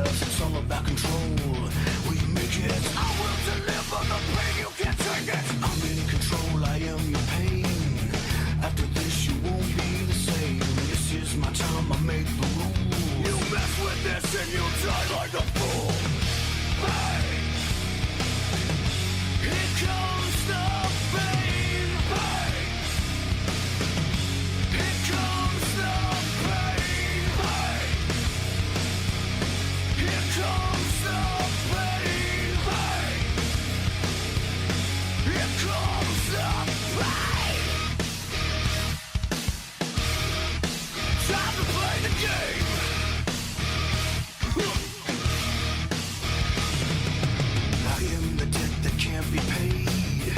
is, it's all about control. We make it. I will deliver the pain, you can't take it. I'm in control, I am your pain. After this you won't be the same. This is my time, I make the rules. You mess with this and you die like a fool. Hey! Here comes the pain. Hey! Here comes the pain. Hey! Here comes the pain. Hey! Here comes the pain. Time to play the game. I am the debt that can't be paid.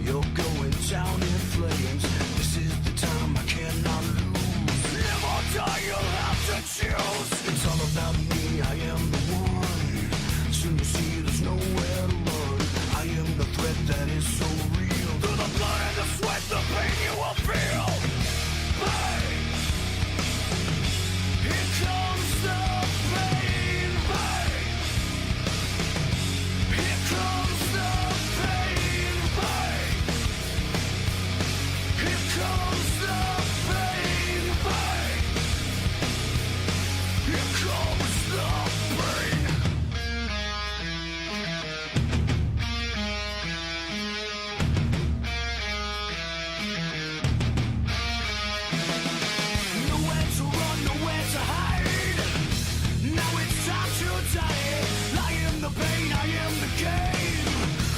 You're going down in flames. This is the time I cannot lose. Live or die, you'll have to choose. It's all about me, I am the one. Soon you see there's nowhere to run. I am the threat that is so real. Through the blood and the sweat, the pain you will feel. Hey! Here comes the pain. Hey! Here comes the pain. Hey! Here comes the pain. Hey! Here comes the pain. Nowhere to run, nowhere to hide. Now it's time to die. I am the pain, I am the game.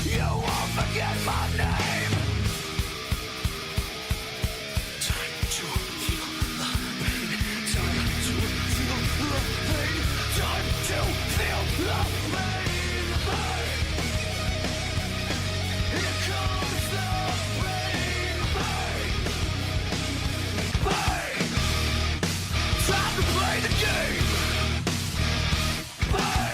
You won't forget my name. Time to feel the pain. Time to feel the pain. Time to feel the pain. Hey! Here comes the pain. Hey! Hey! Time to play the game. Hey!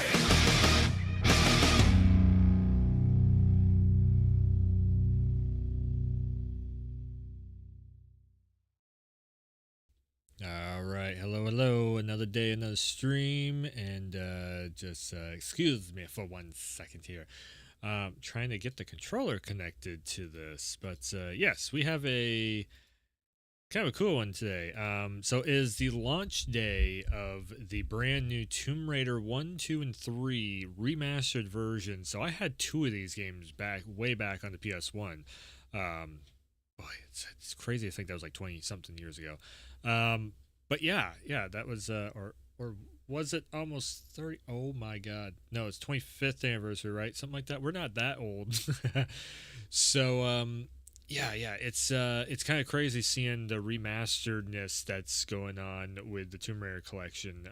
All right, hello. Another day, another stream, and just excuse me for 1 second here. Trying to get the controller connected to this, but yes, we have a kind of a cool one today. So it is the launch day of the brand new Tomb Raider 1, 2, and 3 remastered version. So I had 2 of these games way back on the PS1. Boy, it's crazy to think that was like 20 something years ago. But yeah, that was or was it almost 30? Oh my god. No, it's 25th anniversary, right? Something like that. We're not that old. So yeah, it's kind of crazy seeing the remasteredness that's going on with the Tomb Raider collection.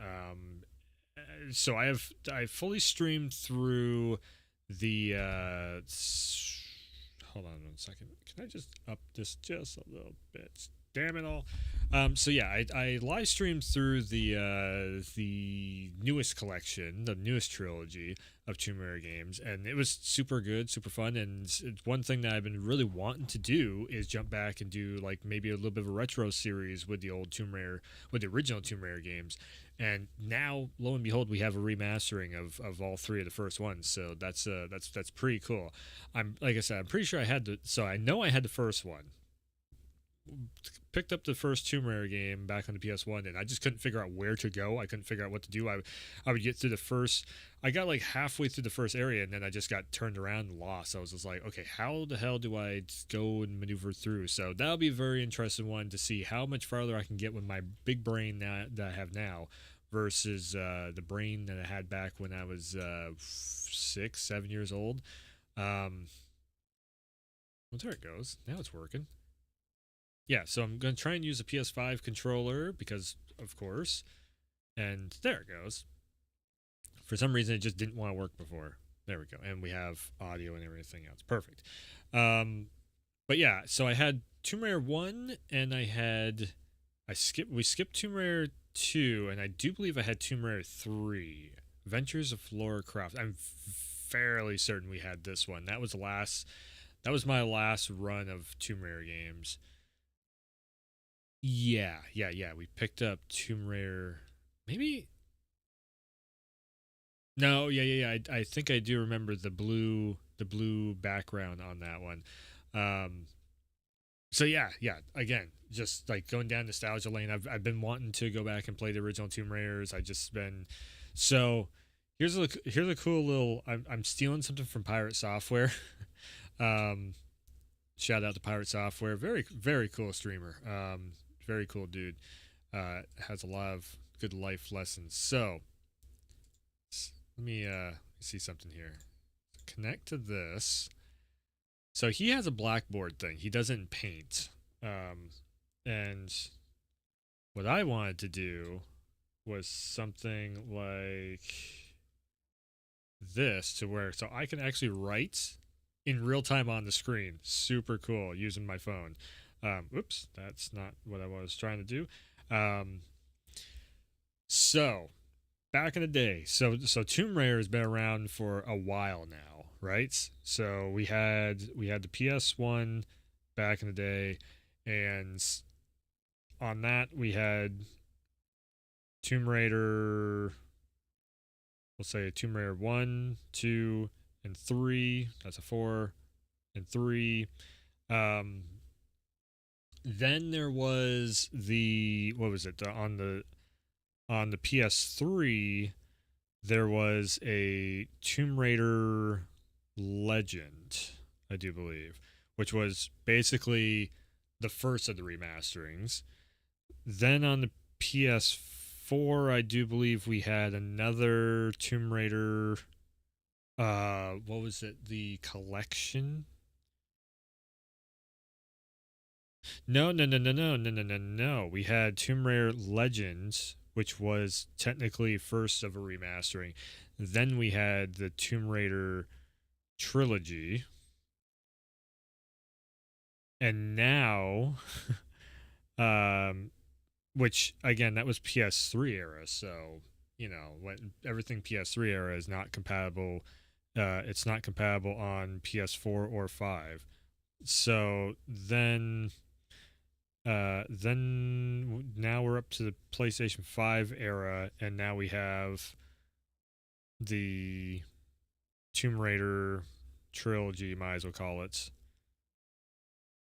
So I fully streamed through the hold on 1 second. Can I just up this just a little bit? Damn it all. So yeah, I live streamed through the newest collection, the newest trilogy of Tomb Raider games, and it was super good, super fun. And it's one thing that I've been really wanting to do is jump back and do like maybe a little bit of a retro series with the old Tomb Raider, with the original Tomb Raider games. And now, lo and behold, we have a remastering of all 3 of the first ones. So that's pretty cool. Like I said, I'm pretty sure I know I had the first one. Picked up the first Tomb Raider game back on the PS1, and I just couldn't figure out where to go. I couldn't figure out what to do. I would get through I got like halfway through the first area, and then I just got turned around and lost. I was just like, okay, how the hell do I go and maneuver through? So that'll be a very interesting one to see how much farther I can get with my big brain that I have now versus the brain that I had back when I was 6, 7 years old. Well, there it goes. Now it's working. Yeah, so I'm going to try and use a PS5 controller because, of course, and there it goes. For some reason, it just didn't want to work before. There we go. And we have audio and everything else. Perfect. But yeah, so I had Tomb Raider 1, and we skipped Tomb Raider 2, and I do believe I had Tomb Raider 3, Adventures of Lara Croft. I'm fairly certain we had this one. That was my last run of Tomb Raider games. Yeah. We picked up Tomb Raider. Maybe No, I think I do remember the blue background on that one. Um, so yeah. Again, just like going down nostalgia lane. I've been wanting to go back and play the original Tomb Raiders. I just been so here's a cool little. I'm stealing something from Pirate Software. um, Shout out to Pirate Software. Very cool streamer. Very cool dude. Has a lot of good life lessons. So let me see something here. Connect to this. So he has a blackboard thing. He doesn't paint. And what I wanted to do was something like this to where so I can actually write in real time on the screen. Super cool using my phone. Oops, that's not what I was trying to do. Um, so back in the day, so Tomb Raider has been around for a while now, right? So we had the PS1 back in the day, and on that we had Tomb Raider. We'll say Tomb Raider 1, 2, and 3. That's a 4 and 3. Um, then there was the what was it on the PS3? There was a Tomb Raider Legend, I do believe, which was basically the first of the remasterings. Then on the PS4, I do believe we had another Tomb Raider. What was it? The collection? No. We had Tomb Raider Legends, which was technically first of a remastering. Then we had the Tomb Raider trilogy, and now, um, which again that was PS3 era. So when everything PS3 era is not compatible, it's not compatible on PS4 or 5. So then now we're up to the PlayStation 5 era, and now we have the Tomb Raider trilogy, might as well call it,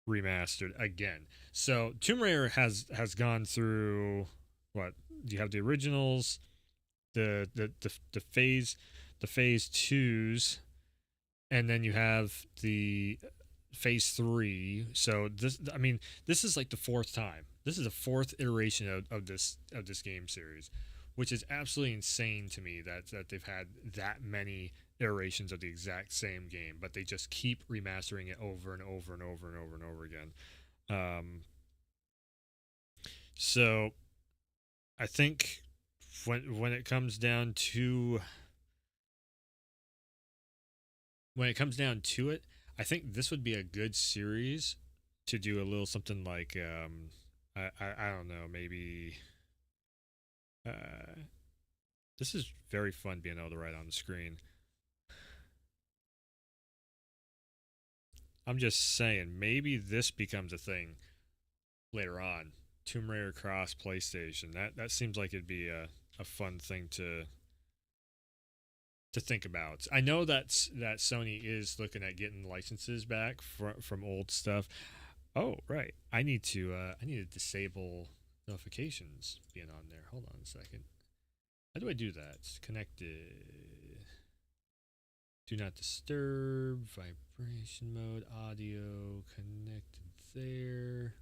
remastered again. So Tomb Raider has gone through what? You have the originals, the phase twos, and then you have the phase three. So this is like the fourth time. This is the fourth iteration of this game series, which is absolutely insane to me that they've had that many iterations of the exact same game, but they just keep remastering it over and over and over and over and over again. Um, so I think when it comes down to it, I think this would be a good series to do a little something like I don't know, maybe uh this is very fun being able to write on the screen. I'm just saying maybe this becomes a thing later on. Tomb Raider cross PlayStation. That seems like it'd be a fun thing to think about. I know that Sony is looking at getting licenses back from old stuff. Oh, right. I need to disable notifications being on there. Hold on a second. How do I do that? Connected. Do not disturb. Vibration mode. Audio connected there.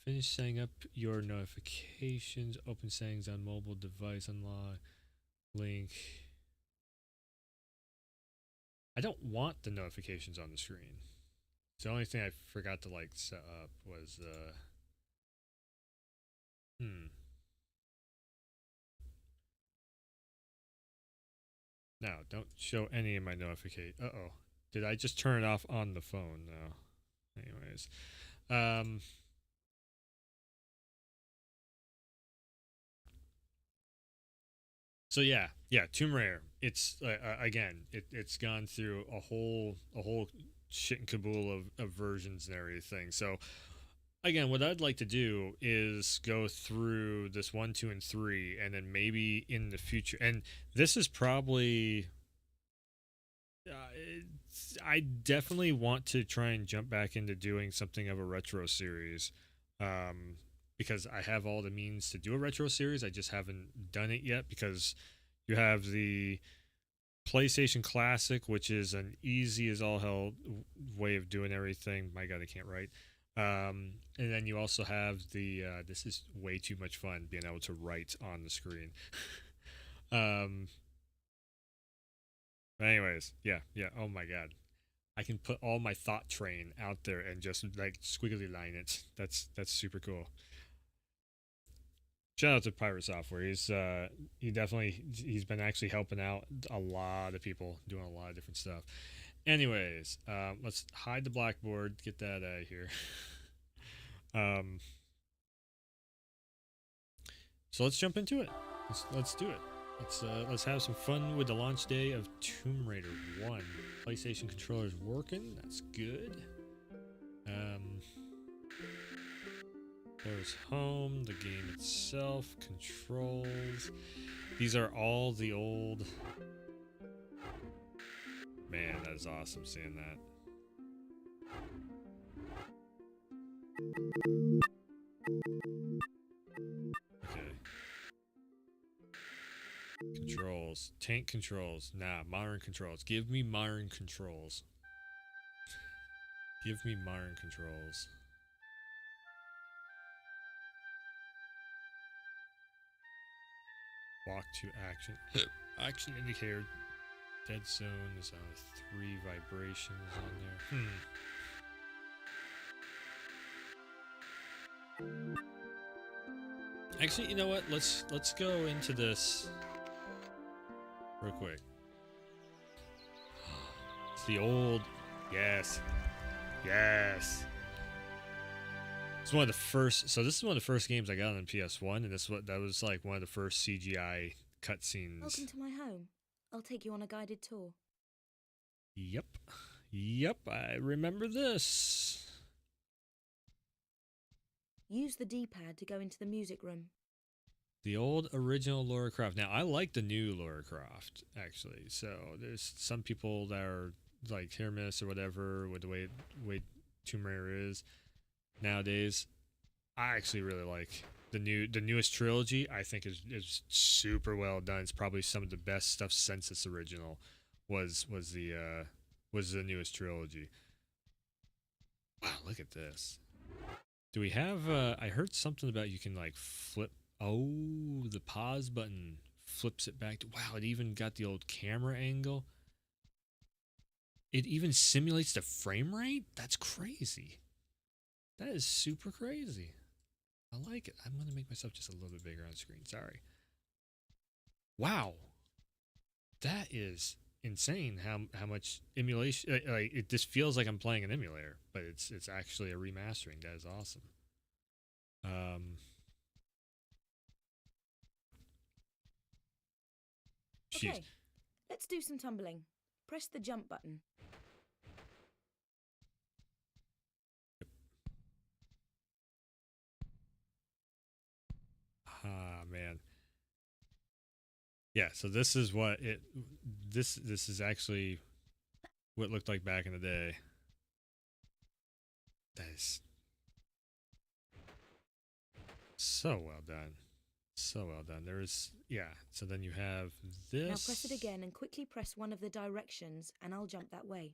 Finish setting up your notifications. Open settings on mobile device. Unlock link. I don't want the notifications on the screen. It's the only thing I forgot to like set up was hmm. No, don't show any of my notification. Uh-oh. Did I just turn it off on the phone? No. Anyways. Um so yeah, Tomb Raider. It's again, it's gone through a whole shit and caboodle of versions and everything. So again, what I'd like to do is go through this 1, 2, and 3, and then maybe in the future. And this is probably. I definitely want to try and jump back into doing something of a retro series, um, because I have all the means to do a retro series. I just haven't done it yet because you have the PlayStation Classic, which is an easy as all hell way of doing everything. My God, I can't write. And then you also have the this is way too much fun being able to write on the screen. um, but anyways, yeah. Oh my God, I can put all my thought train out there and just like squiggly line it. That's super cool. Shout out to Pirate Software. He definitely he's been actually helping out a lot of people doing a lot of different stuff. Anyways, let's hide the blackboard. Get that out of here. um, so let's jump into it. Let's do it. Let's have some fun with the launch day of Tomb Raider 1. PlayStation controller's working. That's good. There's home, the game itself, controls. These are all the old. Man, that is awesome seeing that. Okay. Controls. Tank controls. Nah, modern controls. Give me modern controls. Give me modern controls. Walk to action. Action indicator. Dead zone is on 3 vibrations on there. Actually, you know what? Let's go into this real quick. It's the old. Yes. It's one of the first. So this is one of the first games I got on PS1, and that was like one of the first CGI cutscenes. Welcome to my home. I'll take you on a guided tour. Yep, I remember this. Use the D-pad to go into the music room. The old original Lara Croft. Now I like the new Lara Croft actually. So there's some people that are like hit or miss or whatever with the way Tomb Raider is nowadays. I actually really like the newest trilogy. I think is super well done. It's probably some of the best stuff since its original was the newest trilogy. Wow, look at this. Do we have I heard something about you can like flip. Oh, the pause button flips it back to. Wow, it even got the old camera angle. It even simulates the frame rate? That's crazy. That is super crazy. I like it. I'm going to make myself just a little bit bigger on screen. Sorry. Wow. That is insane how much emulation. Like it just feels like I'm playing an emulator, but it's actually a remastering. That is awesome. Jeez. Okay, let's do some tumbling. Press the jump button. Ah, man. Yeah, so this is what it this is actually what it looked like back in the day. That is so well done. So well done. There's yeah, so then you have this. Now press it again and quickly press one of the directions and I'll jump that way.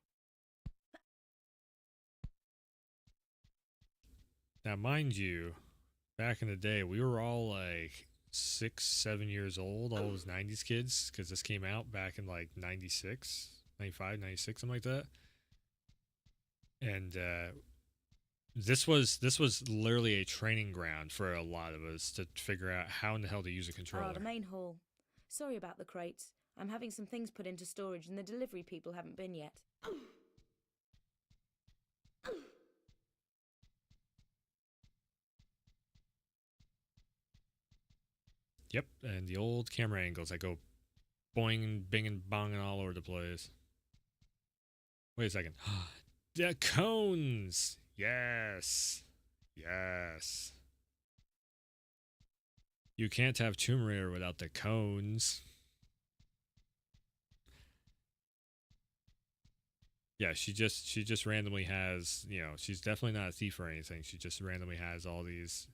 Now mind you, back in the day, we were all like 6, 7 years old, all those 90s kids, because this came out back in like 96, 95, 96, something like that. And this was literally a training ground for a lot of us to figure out how in the hell to use a controller. Ah, the main hall. Sorry about the crates. I'm having some things put into storage and the delivery people haven't been yet. Yep, and the old camera angles that go boing, binging, bonging all over the place. Wait a second. The cones! Yes! Yes. You can't have Tomb Raider without the cones. Yeah, she just randomly has, she's definitely not a thief or anything. She just randomly has all these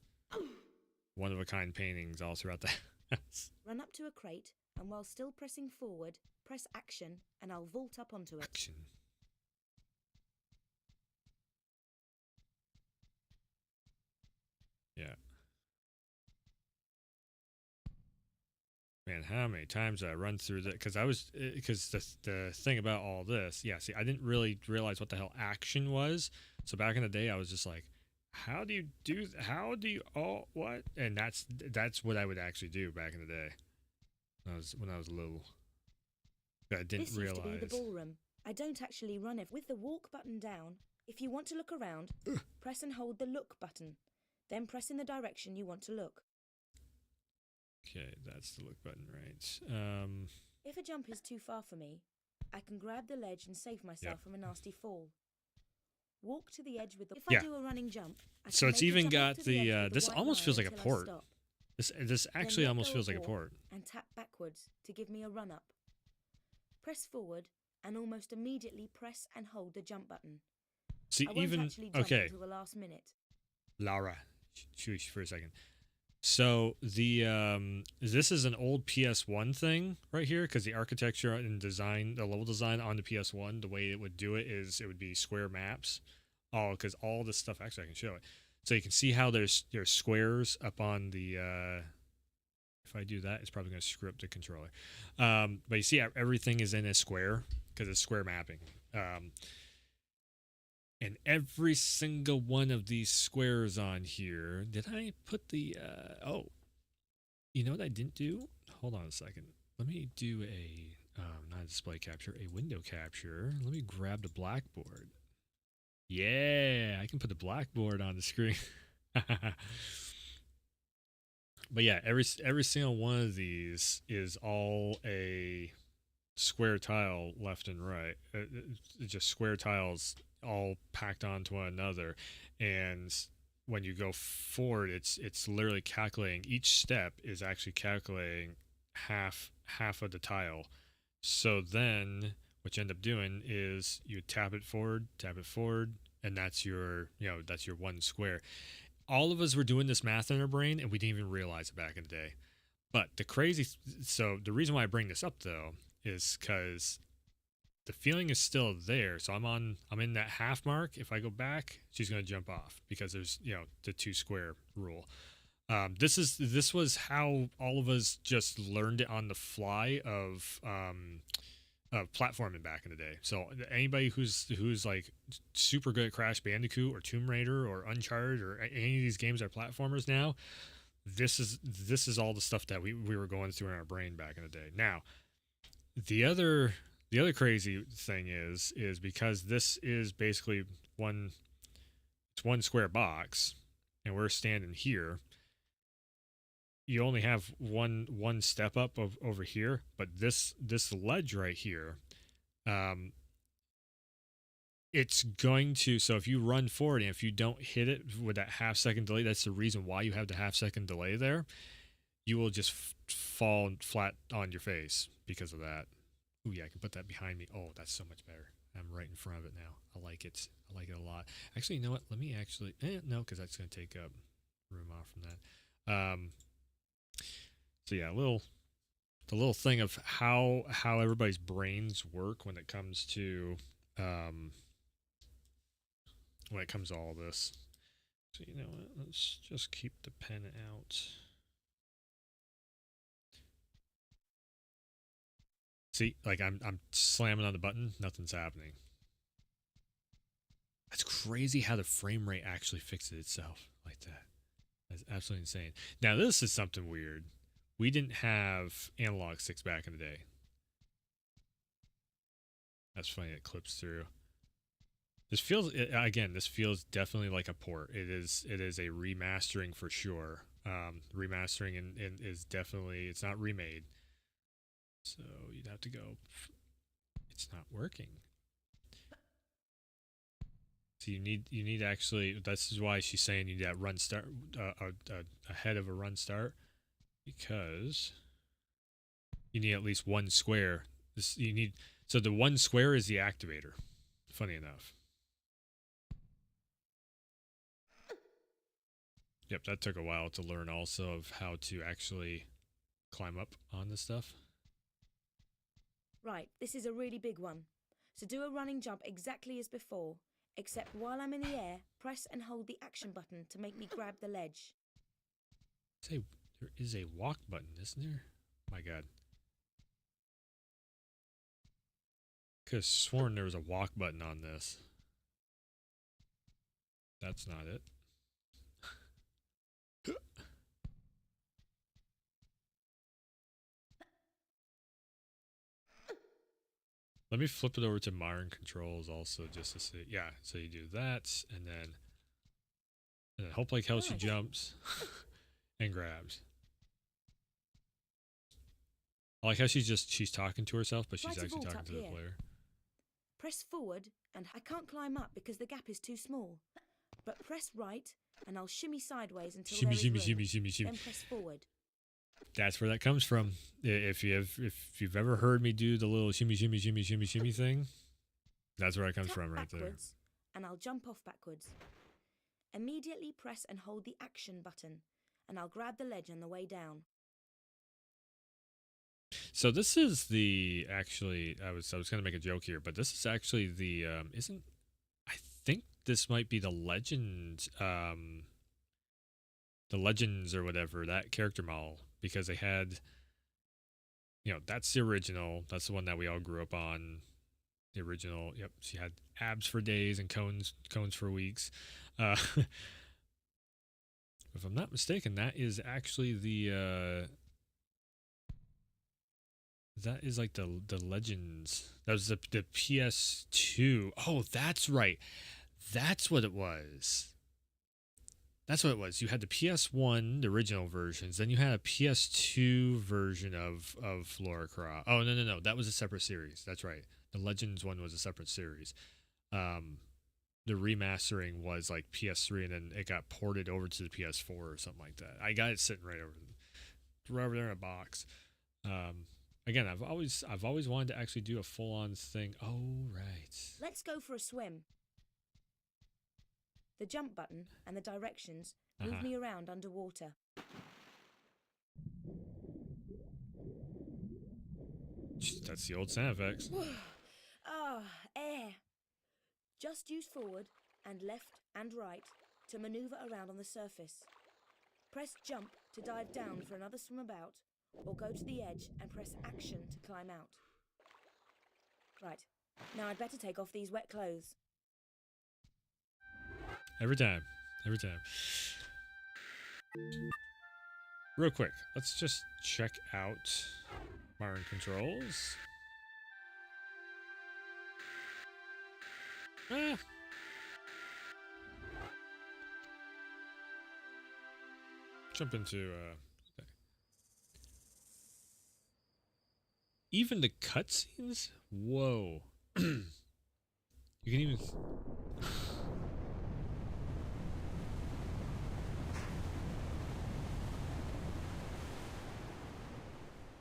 one of a kind paintings all throughout the house. Run up to a crate, and while still pressing forward, press action, and I'll vault up onto it. Action. Yeah. Man, how many times did I run through that? Because the thing about all this, yeah. See, I didn't really realize what the hell action was. So back in the day, I was just like, how do you do? How do you? Oh, what? And that's what I would actually do back in the day. When I was little. I didn't This realize. used to be the ballroom. I don't actually run it. With the walk button down, if you want to look around, press and hold the look button. Then press in the direction you want to look. Okay, that's the look button, right? If a jump is too far for me, I can grab the ledge and save myself from a nasty fall. Walk to the edge with the... If I do a running jump, I so can it's make a even jump got to the edge with this white almost line feels like a until I port. stop. This actually Then let almost go feels of like a walk port. and tap backwards to give me a run up. Press forward and almost immediately press and hold the jump button. See, I won't actually jump until the last minute. Laura, shush for a second. So this is an old PS1 thing right here, because the architecture and design, the level design on the PS1, the way it would do it is it would be square maps. Oh, because all this stuff, actually I can show it. So you can see how there's squares up on the. If I do that, it's probably going to screw up the controller. But you see everything is in a square because it's square mapping. And every single one of these squares on here, did I put the, oh, you know what I didn't do? Hold on a second. Let me do a, not a display capture, a window capture. Let me grab the blackboard. Yeah, I can put the blackboard on the screen. But yeah, every single one of these is all a square tile left and right. Just square tiles all packed onto one another, and when you go forward, it's literally calculating. Each step is actually calculating half of the tile. So then what you end up doing is you tap it forward, and that's your one square. All of us were doing this math in our brain, and we didn't even realize it back in the day. But so the reason why I bring this up though is because the feeling is still there. So I'm in that half mark. If I go back, she's going to jump off because there's, the 2 square rule. This was how all of us just learned it on the fly of platforming back in the day. So anybody who's like super good at Crash Bandicoot or Tomb Raider or Uncharted or any of these games that are platformers now, this is all the stuff that we were going through in our brain back in the day. Now, the other crazy thing is because this is basically one square box, and we're standing here. You only have one step up over here, but this ledge right here, it's going to. So if you run forward and if you don't hit it with that half-second delay, that's the reason why you have the half-second delay there. You will just fall flat on your face because of that. Ooh, yeah, I can put that behind me. Oh, that's so much better. I'm right in front of it now. I like it. I like it a lot. Actually, you know what? Let me actually... no, because that's going to take up room off from that. So yeah, the little thing of how everybody's brains work when it comes to all this. So you know what? Let's just keep the pen out. See, like I'm slamming on the button, nothing's happening. That's crazy how the frame rate actually fixes itself like that. That's absolutely insane. Now this is something weird. We didn't have analog sticks back in the day. That's funny. It clips through. This feels definitely like a port. It is a remastering for sure. Remastering and is definitely, it's not remade. So you'd have to go. It's not working. So you need actually. This is why she's saying you need that run start ahead of a run start, because you need at least one square. This you need. So the one square is the activator. Funny enough. Yep, that took a while to learn also of how to actually climb up on this stuff. Right, this is a really big one. So do a running jump exactly as before, except while I'm in the air, press and hold the action button to make me grab the ledge. Say there is a walk button, isn't there? My God. Could have sworn there was a walk button on this. That's not it. Let me flip it over to modern controls also just to see. Yeah, so you do that, and then hope like hell she Nice. jumps and grabs. I like how she's talking to herself, but she's Right, actually vault talking up to the here. player. Press forward, and I can't climb up because the gap is too small. But press right, and I'll shimmy sideways until Shimmy, there is shimmy, room. shimmy, shimmy, shimmy. Then press forward. That's where that comes from. If you've ever heard me do the little shimmy, shimmy, shimmy, shimmy, shimmy thing, that's where it comes Tap from right there. backwards, and I'll jump off backwards. Immediately press and hold the action button, and I'll grab the ledge on the way down. So this is the actually I was gonna make a joke here, but this is actually the isn't I think this might be the legend the legends or whatever, that character model, because they had, you know, that's the original. That's the one that we all grew up on. The original. Yep. She had abs for days and cones for weeks. If I'm not mistaken, that is actually the that is like the legends. That was the PS2. Oh, that's right. That's what it was. That's what it was. You had the PS1, the original versions. Then you had a PS2 version of Lara Croft. Oh, no. That was a separate series. That's right. The Legends one was a separate series. The remastering was like PS3, and then it got ported over to the PS4 or something like that. I got it sitting right over there in a box. Again, I've always wanted to actually do a full-on thing. Oh, right. Let's go for a swim. The jump button and the directions move me around underwater. That's the old sound effects. Air. Just use forward and left and right to maneuver around on the surface. Press jump to dive down for another swim about, or go to the edge and press action to climb out. Right, now I'd better take off these wet clothes. Every time. Real quick, let's just check out modern controls. Jump into okay. Even the cutscenes? Whoa. You can even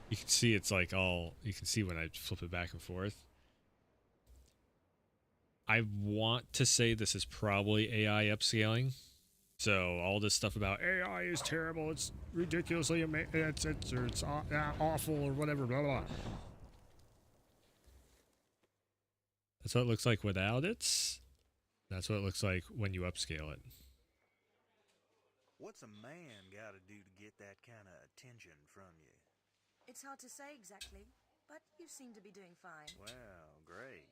you can see it's like all you can see when I flip it back and forth. I want to say this is probably AI upscaling. So all this stuff about AI is terrible, it's ridiculously it's awful or whatever, blah blah. That's what it looks like without it. That's what it looks like when you upscale it. What's a man got to do to get that kind of attention from you? It's hard to say exactly, but you seem to be doing fine. Well, great.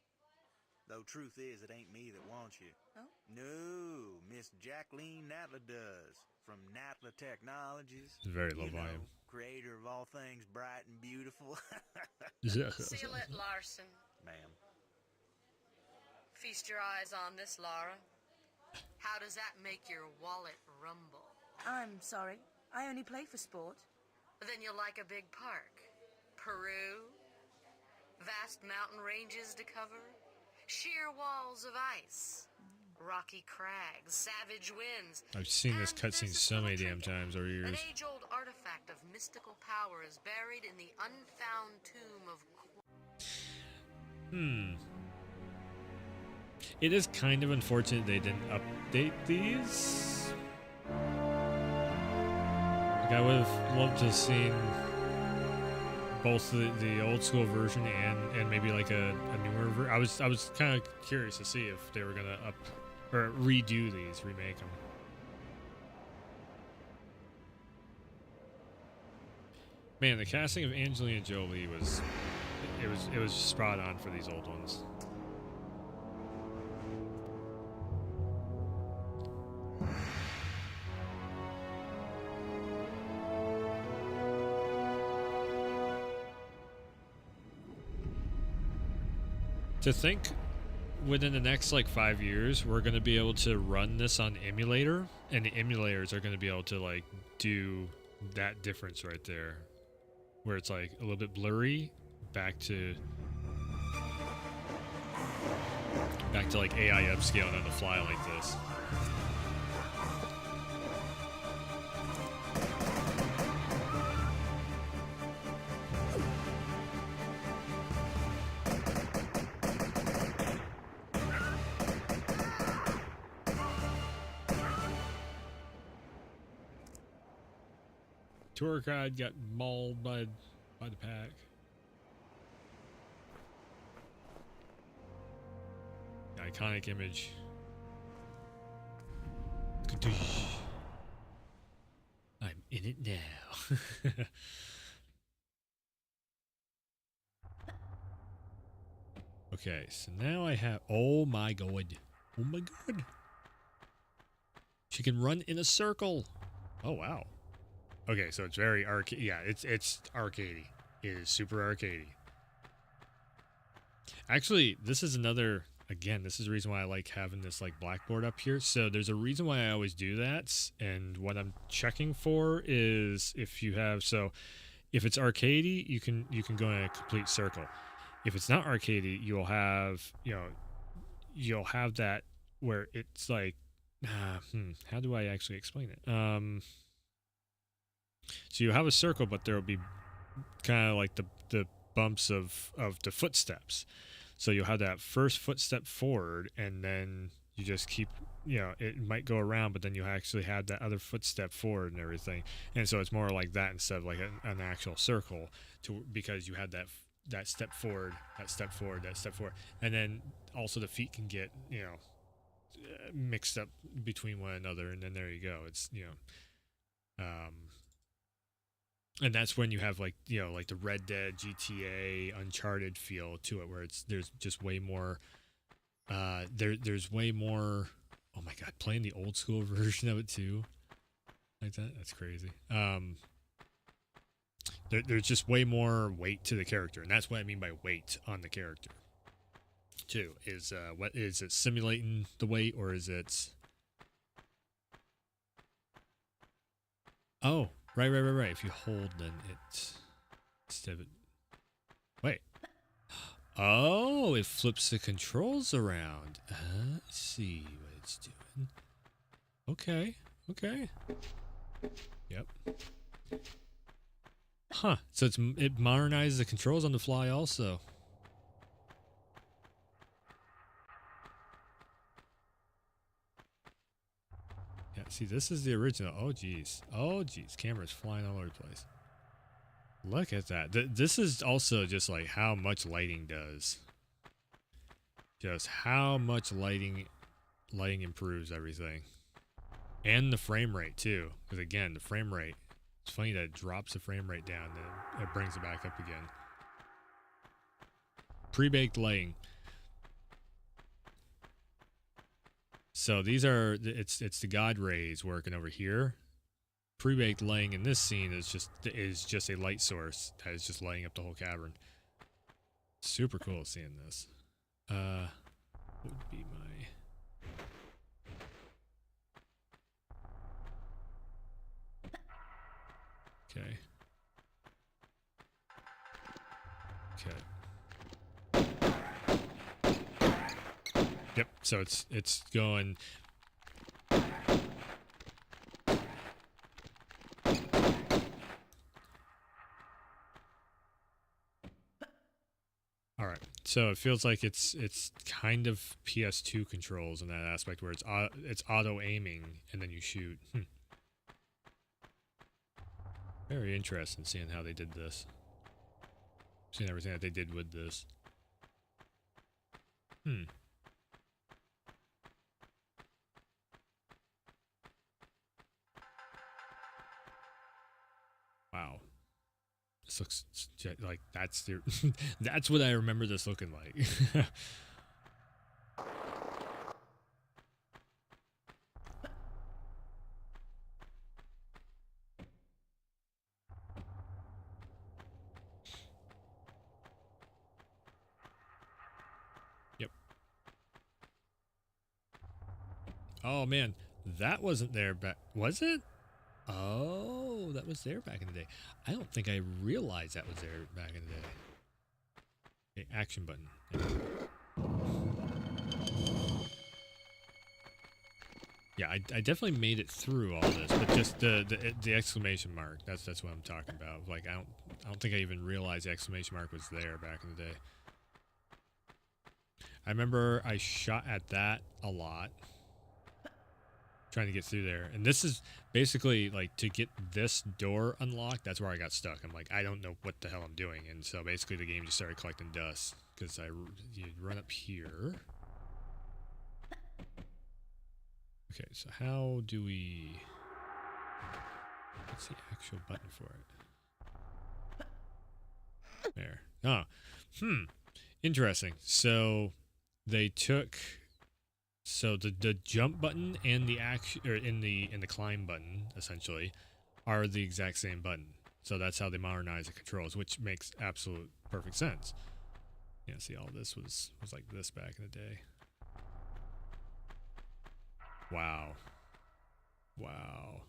Though truth is, it ain't me that wants you. Oh? No, Miss Jacqueline Natla does. From Natla Technologies. It's very low You know, volume. creator of all things bright and beautiful. Seal it, Larson. Ma'am. Feast your eyes on this, Lara. How does that make your wallet rumble? I'm sorry, I only play for sport. Then you'll like a big park. Peru, vast mountain ranges to cover, sheer walls of ice, rocky crags, savage winds. I've seen this And cutscene there's this so little many damn trinket. times over An years. age-old artifact of mystical power is buried in the unfound tomb of... It is kind of unfortunate they didn't update these. Like, I would have loved to have seen both the old school version and maybe like a newer version. I was kind of curious to see if they were gonna up or redo these, remake them. Man, the casting of Angelina Jolie was spot on for these old ones. To think within the next like 5 years we're going to be able to run this on emulator, and the emulators are going to be able to like do that difference right there where it's like a little bit blurry back to like AI upscaling on the fly like this. Tour guide got mauled by the pack. Iconic image. I'm in it now. Okay, so now I have. Oh my god! Oh my god! She can run in a circle. Oh wow. Okay, so it's very arcade. Yeah, it's arcadey. It is super arcadey. Actually, this is another. Again, this is the reason why I like having this like blackboard up here. So there's a reason why I always do that, and what I'm checking for is if you have. So if it's arcadey, you can go in a complete circle. If it's not arcadey, you'll have that where it's like, how do I actually explain it? So you have a circle, but there will be kind of like the bumps of the footsteps. So you'll have that first footstep forward, and then you just keep, it might go around, but then you actually have that other footstep forward and everything. And so it's more like that instead of like an actual circle, because you had that step forward, that step forward, that step forward. And then also the feet can get, mixed up between one another, and then there you go. It's, and that's when you have like the Red Dead, GTA, Uncharted feel to it, where there's just way more. There's way more. Oh my god, playing the old school version of it too, like that's crazy. There's just way more weight to the character, and that's what I mean by weight on the character. Too is what is it simulating the weight, or is it? Oh. Right. If you hold, then it instead of it. Wait. Oh, it flips the controls around. Let's see what it's doing. Okay. Yep. Huh. So it modernizes the controls on the fly also. Yeah, see, this is the original. Oh, geez. Camera's flying all over the place. Look at that. This is also just like how much lighting does. Just how much lighting improves everything. And the frame rate, too. Because, again, the frame rate. It's funny that it drops the frame rate down, then it brings it back up again. Pre-baked lighting. So these are, it's the God rays working over here. Pre-baked lighting in this scene is just a light source that is just lighting up the whole cavern. Super cool seeing this. What would be my... Okay. Yep. So it's going. All right. So it feels like it's kind of PS2 controls in that aspect where it's auto aiming and then you shoot. Very interesting seeing how they did this. Seeing everything that they did with this. Wow. This looks like that's the that's what I remember this looking like. Yep. Oh man, that wasn't there back. Was it? Oh, that was there back in the day. I don't think I realized that was there back in the day. Okay, action button. Yeah, I definitely made it through all this, but just the exclamation mark. That's what I'm talking about. Like I don't think I even realized the exclamation mark was there back in the day. I remember I shot at that a lot. Trying to get through there, and this is basically like to get this door unlocked. That's where I got stuck. I'm like, I don't know what the hell I'm doing, and so basically the game just started collecting dust because you run up here. Okay, so how do we? What's the actual button for it? There. Oh, interesting. So they took. So the jump button and the action or in the climb button essentially are the exact same button. So that's how they modernize the controls, which makes absolute perfect sense. Yeah, see, all this was like this back in the day. Wow. Wow.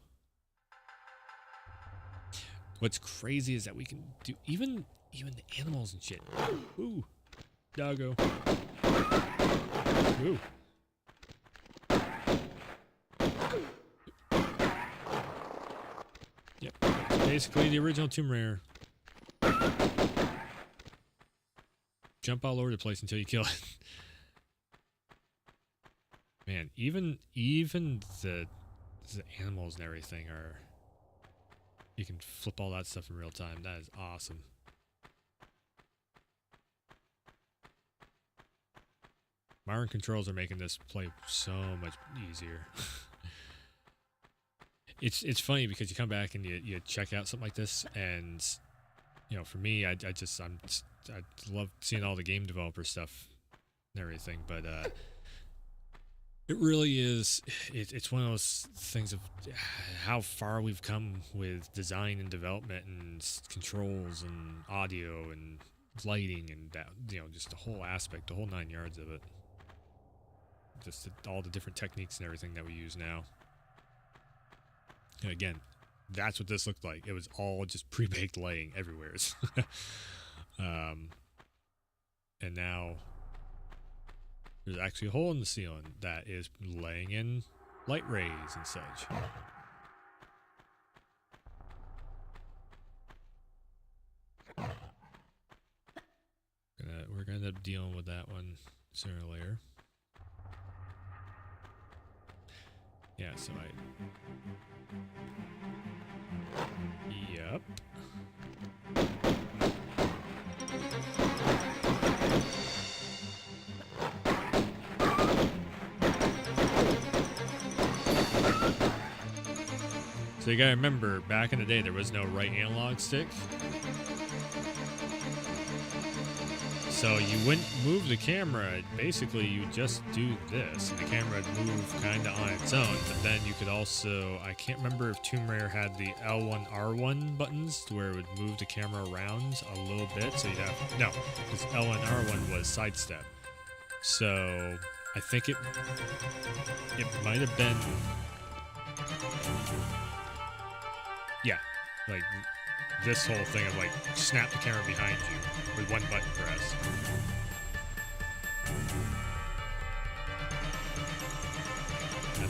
What's crazy is that we can do even the animals and shit. Ooh. Doggo. Ooh. Yep, basically the original Tomb Raider. Jump all over the place until you kill it. Man, even the animals and everything are. You can flip all that stuff in real time. That is awesome. Modern controls are making this play so much easier. It's funny because you come back and you check out something like this, and you know, for me, I love seeing all the game developer stuff and everything, but it really is. It's one of those things of how far we've come with design and development and controls and audio and lighting and that, you know, just the whole aspect, the whole 9 yards of it. Just all the different techniques and everything that we use now. And again, that's what this looked like. It was all just pre-baked lighting everywhere. And now there's actually a hole in the ceiling that is laying in light rays and such. We're gonna end up dealing with that one sooner or later. Yeah, so Yep. So you gotta remember, back in the day, there was no right analog stick. So you wouldn't move the camera. Basically, you just do this, and the camera would move kind of on its own. But then you could also, I can't remember if Tomb Raider had the L1, R1 buttons, to where it would move the camera around a little bit. So you'd have, no, because L1, R1 was sidestep. So I think it might have been, yeah, like this whole thing of like snap the camera behind you with one button press.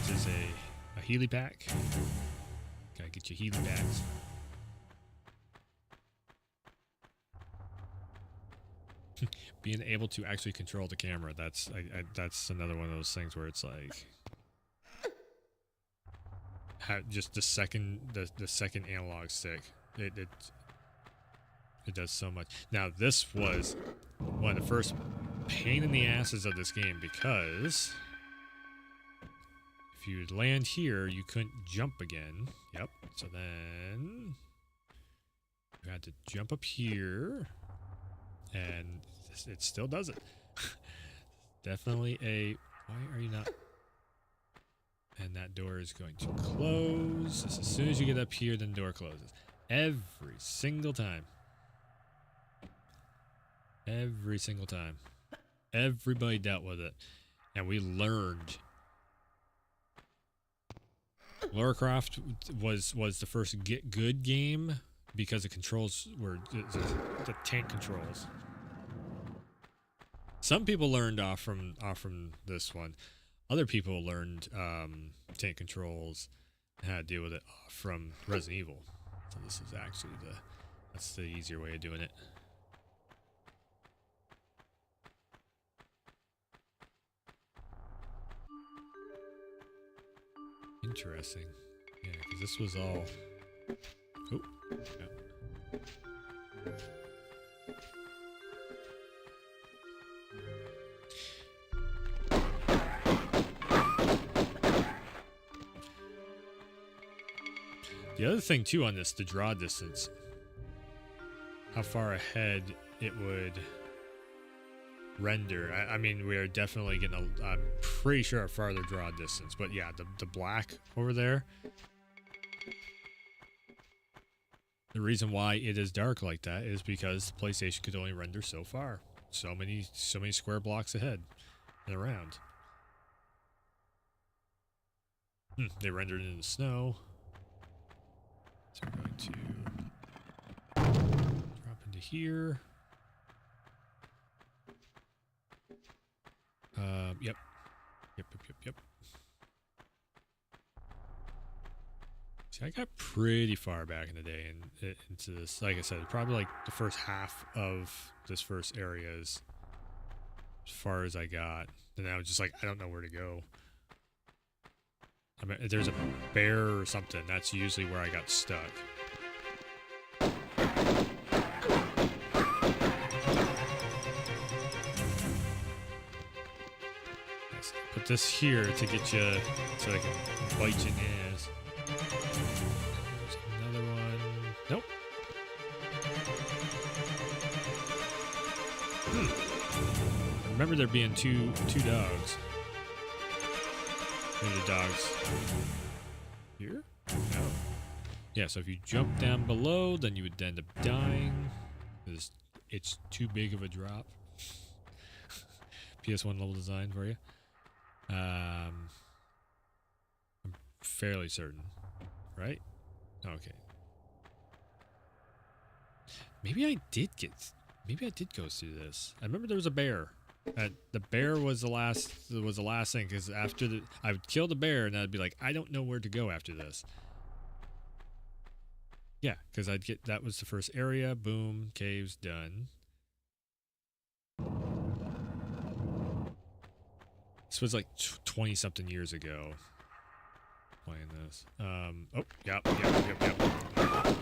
is a Healy pack. Gotta get your Healy packs. Being able to actually control the camera, that's another one of those things where it's like just the second analog stick, it does so much. Now this was one of the first pain in the asses of this game, because if you land here you couldn't jump again. Yep. So then you had to jump up here, and it still does it. Definitely a... Why are you not... And that door is going to close. As soon as you get up here, then the door closes. Every single time. Every single time. Everybody dealt with it. And we learned. Lara Croft was the first Get Good game because the controls were the tank controls. Some people learned off from this one. Other people learned tank controls and how to deal with it from Resident Evil. So this is actually that's the easier way of doing it. Interesting. Yeah, because this was all... Oh, yeah. The other thing too on this, the draw distance, how far ahead it would render. I mean, we are definitely getting I'm pretty sure a farther draw distance, but yeah, the black over there, the reason why it is dark like that is because the PlayStation could only render so far, so many square blocks ahead and around. They rendered it in the snow. So we're going to drop into here. Yep. See, I got pretty far back in the day into this. Like I said, probably like the first half of this first area is as far as I got. And I was just like, I don't know where to go. I mean, if there's a bear or something, that's usually where I got stuck. Yes, put this here to get you, so I can bite you in the ass. There's another one. Nope. I remember there being two dogs. Maybe the dogs here? No. Yeah, so if you jump down below, then you would end up dying. Because it's too big of a drop. PS1 level design for you. I'm fairly certain. Right? Okay. Maybe I did go through this. I remember there was a bear. The bear was the last thing, because after I would kill the bear and I'd be like, I don't know where to go after this. Yeah, because that was the first area. Boom, caves, done. This was like 20 something years ago. Playing this. Oh, yep.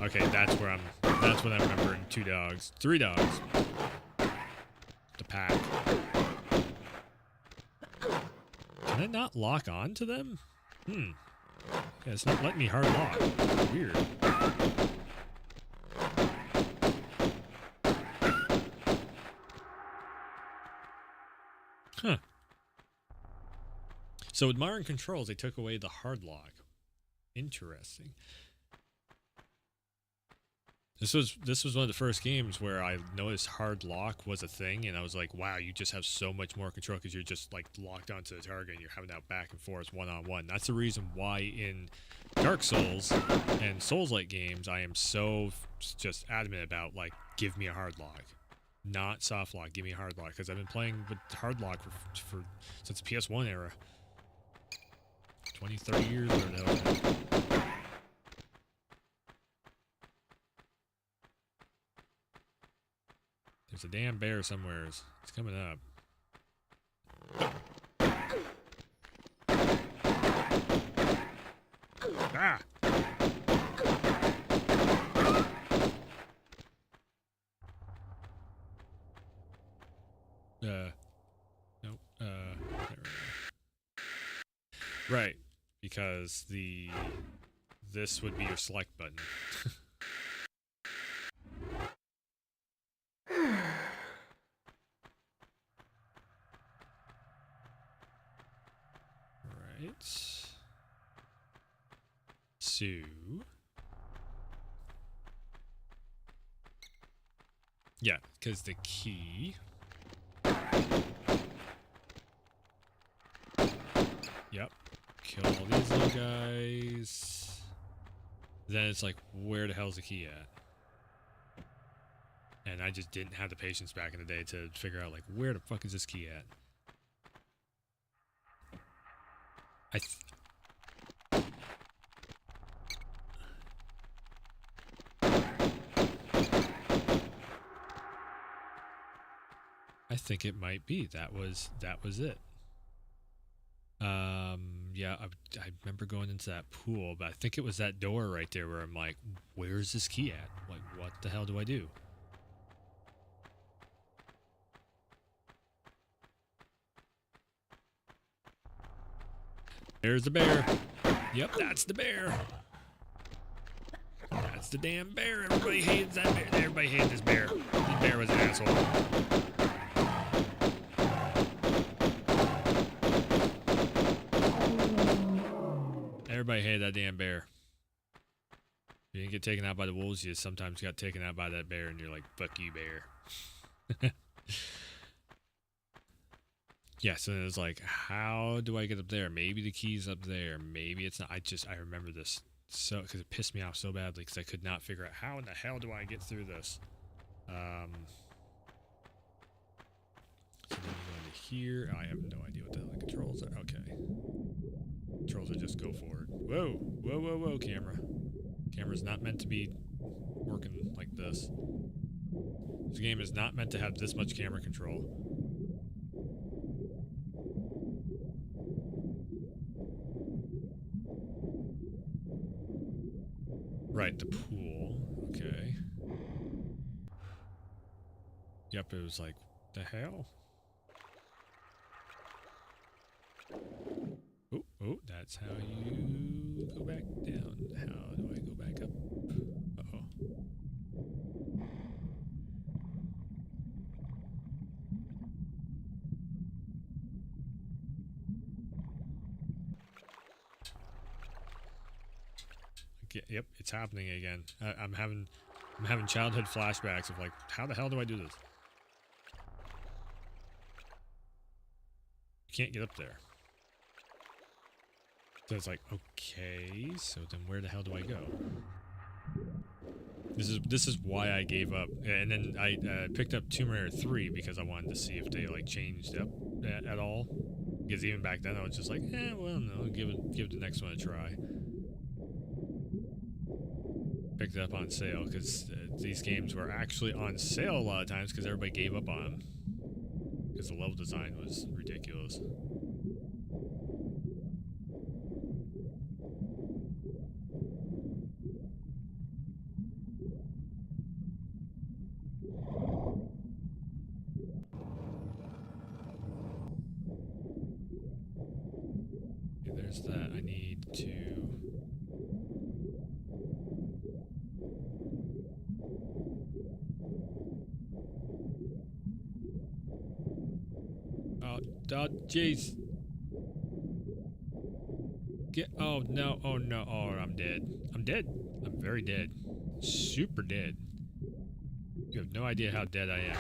Okay, that's what I'm remembering. 2 dogs, 3 dogs. The pack. Can I not lock on to them? Yeah, it's not letting me hard lock. Weird. Huh. So with modern controls, they took away the hard lock. Interesting. This was one of the first games where I noticed hard lock was a thing, and I was like, wow, you just have so much more control because you're just like locked onto the target and you're having that back and forth one-on-one. That's the reason why in Dark Souls and Souls-like games I am so just adamant about, like, give me a hard lock. Not soft lock, give me a hard lock, because I've been playing with hard lock for since the PS1 era. 20, 30 years or no. There's a damn bear somewhere. It's coming up. Ah! Nope. Right, because this would be your select button. Right. So yeah, because the key. Yep. Kill all these little guys. Then it's like, where the hell's the key at? And I just didn't have the patience back in the day to figure out, like, where the fuck is this key at? I think it might be. That was it. Yeah, I remember going into that pool, but I think it was that door right there where I'm like, where's this key at? Like, what the hell do I do? There's the bear. Yep, that's the bear. That's the damn bear. Everybody hates that bear. Everybody hates this bear. This bear was an asshole. Everybody hated that damn bear. You didn't get taken out by the wolves, you sometimes got taken out by that bear, and you're like, fuck you, bear. Yeah, so it was like, how do I get up there? Maybe the key's up there. Maybe it's not. I remember this so, because it pissed me off so badly, because I could not figure out how in the hell do I get through this. So then we go into here. I have no idea what the hell the controls are. Okay. Controls are just go forward. Whoa, whoa, whoa, whoa, camera. Camera's not meant to be working like this. This game is not meant to have this much camera control. Right, the pool. Okay. Yep, it was like, the hell? Oh, oh, that's how you go back down. How do I go back up? Uh-oh. Okay, yep, it's happening again. I'm having childhood flashbacks of like, how the hell do I do this? You can't get up there. So it's like, okay, so then where the hell do I go? This is why I gave up. And then I picked up Tomb Raider 3 because I wanted to see if they like changed up at all. Because even back then I was just like, well, no, give the next one a try. Picked it up on sale because these games were actually on sale a lot of times because everybody gave up on them. Because the level design was ridiculous. Okay, there's that. I need to... Oh, jeez. Get, oh no, oh no, oh, I'm dead. I'm dead. I'm very dead. Super dead. You have no idea how dead I am.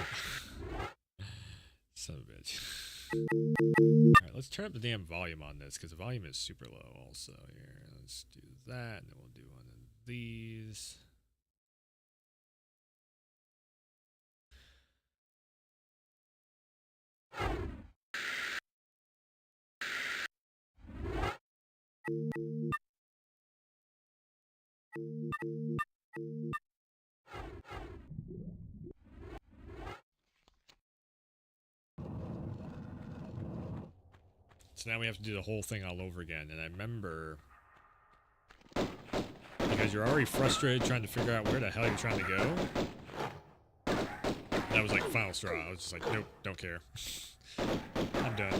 Son of a bitch. Alright, let's turn up the damn volume on this, because the volume is super low also. Here, let's do that, and then we'll do one of these. So now we have to do the whole thing all over again. And I remember, because you're already frustrated trying to figure out where the hell you're trying to go. That was like final straw. I was just like, nope, don't care. I'm done.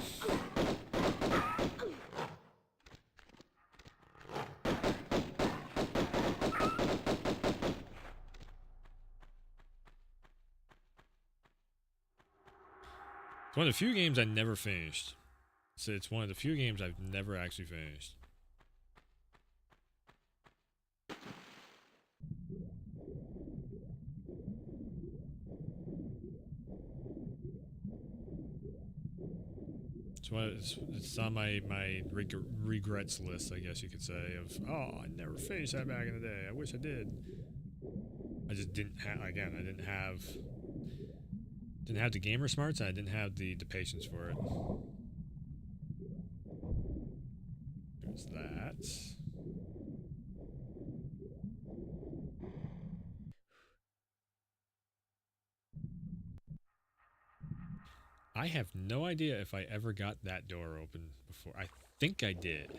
It's one of the few games I never finished. So it's one of the few games I've never actually finished. It's on my regrets list, I guess you could say, of, oh, I never finished that back in the day. I wish I did. I just didn't have, again, I didn't have the gamer smarts, and I didn't have the patience for it. There's that. I have no idea if I ever got that door open before. I think I did.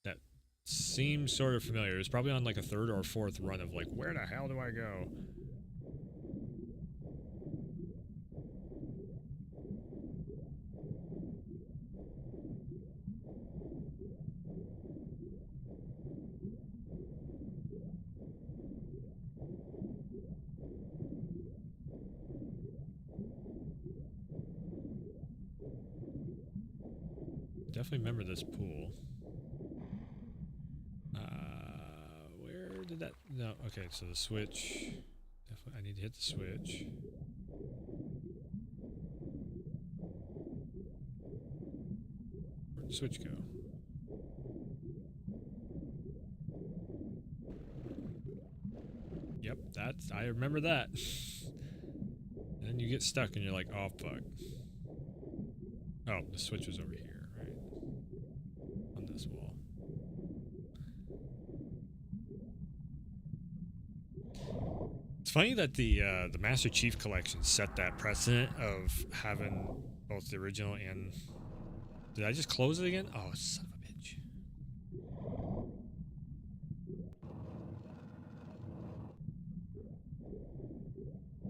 That seems sort of familiar. It was probably on like a third or fourth run of like, where the hell do I go? Definitely remember this pool. Where did that? No, okay, so the switch. Definitely, I need to hit the switch. Where'd the switch go? Yep, that's. I remember that. And then you get stuck and you're like, oh, fuck. Oh, the switch was over here, right? On this wall. It's funny that the Master Chief Collection set that precedent of having both the original and... Did I just close it again? Oh, son of a bitch.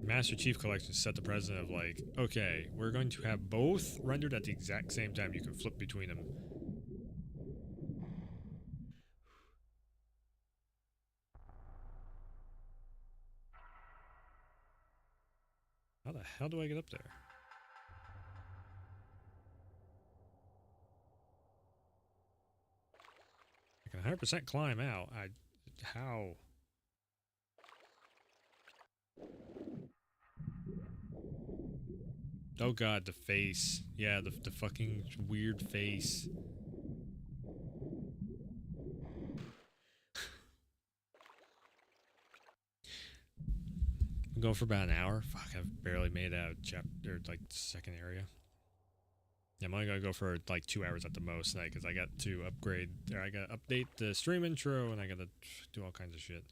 Master Chief Collection set the precedent of like, okay, we're going to have both rendered at the exact same time. You can flip between them. How the hell do I get up there? I can 100% climb out. How? Oh god, the face. Yeah, the fucking weird face. I'm going for about an hour. Fuck, I've barely made it out of chapter, like, second area. Yeah, I'm only gonna go for like 2 hours at the most tonight because I got to upgrade, or I gotta update the stream intro and I gotta do all kinds of shit.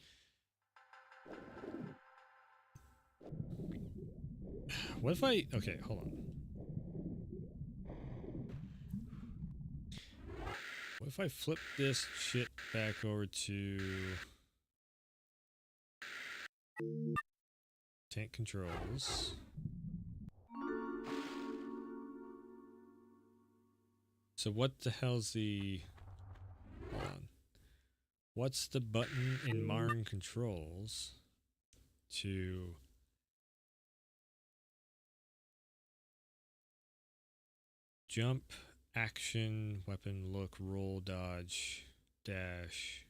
What if I, okay, hold on. What if I flip this shit back over to tank controls? So what the hell's the... Hold on. What's the button in Marn controls to... Jump, action, weapon, look, roll, dodge, dash.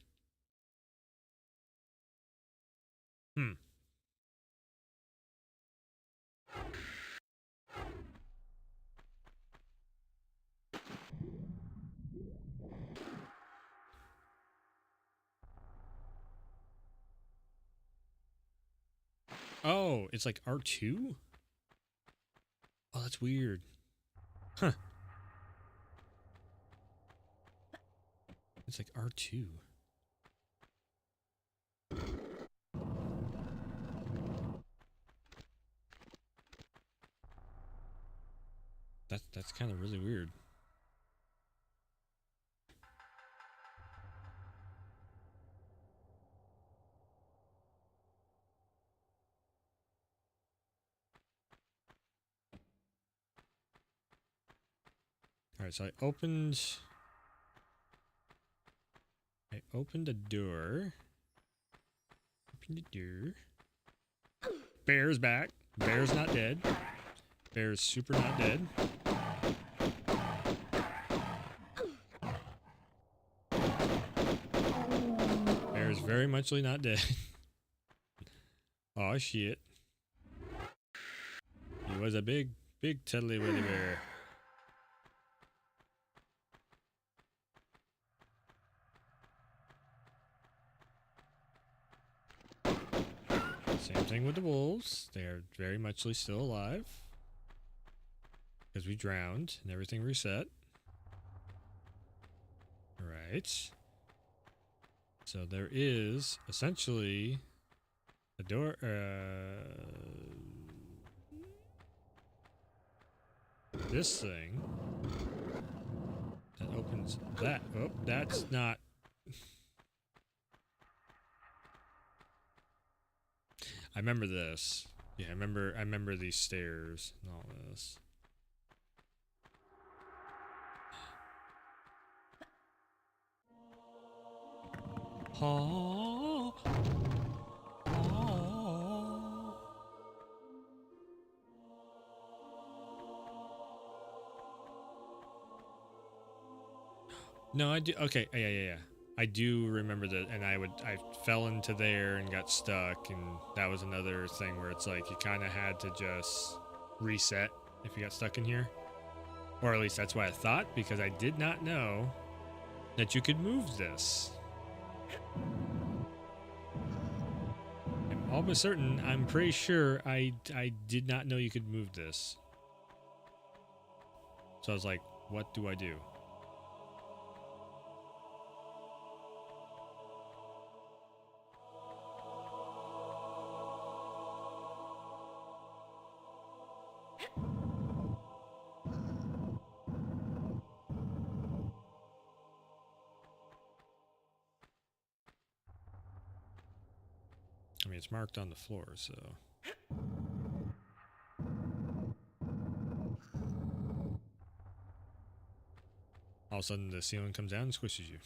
Oh, it's like R2? Oh, that's weird. Huh. It's like R2. That's kind of really weird. All right, so I opened a door. Open the door. Bear's back. Bear's not dead. Bear's super not dead. Bear's very muchly not dead. Oh shit. He was a big tiddly willy bear. Same thing with the wolves. They are very muchly still alive. Because we drowned and everything reset. Alright. So there is essentially a door, this thing that opens that. Oh, that's not. I remember this. Yeah, I remember these stairs and all this. Oh. Oh. No, I do. Okay, yeah. I do remember that, and I fell into there and got stuck, and that was another thing where it's like you kind of had to just reset if you got stuck in here, or at least that's what I thought, because I did not know that you could move this. I'm almost certain. I'm pretty sure I did not know you could move this. So I was like, what do I do? I mean, it's marked on the floor, so. All of a sudden, the ceiling comes down and squishes you.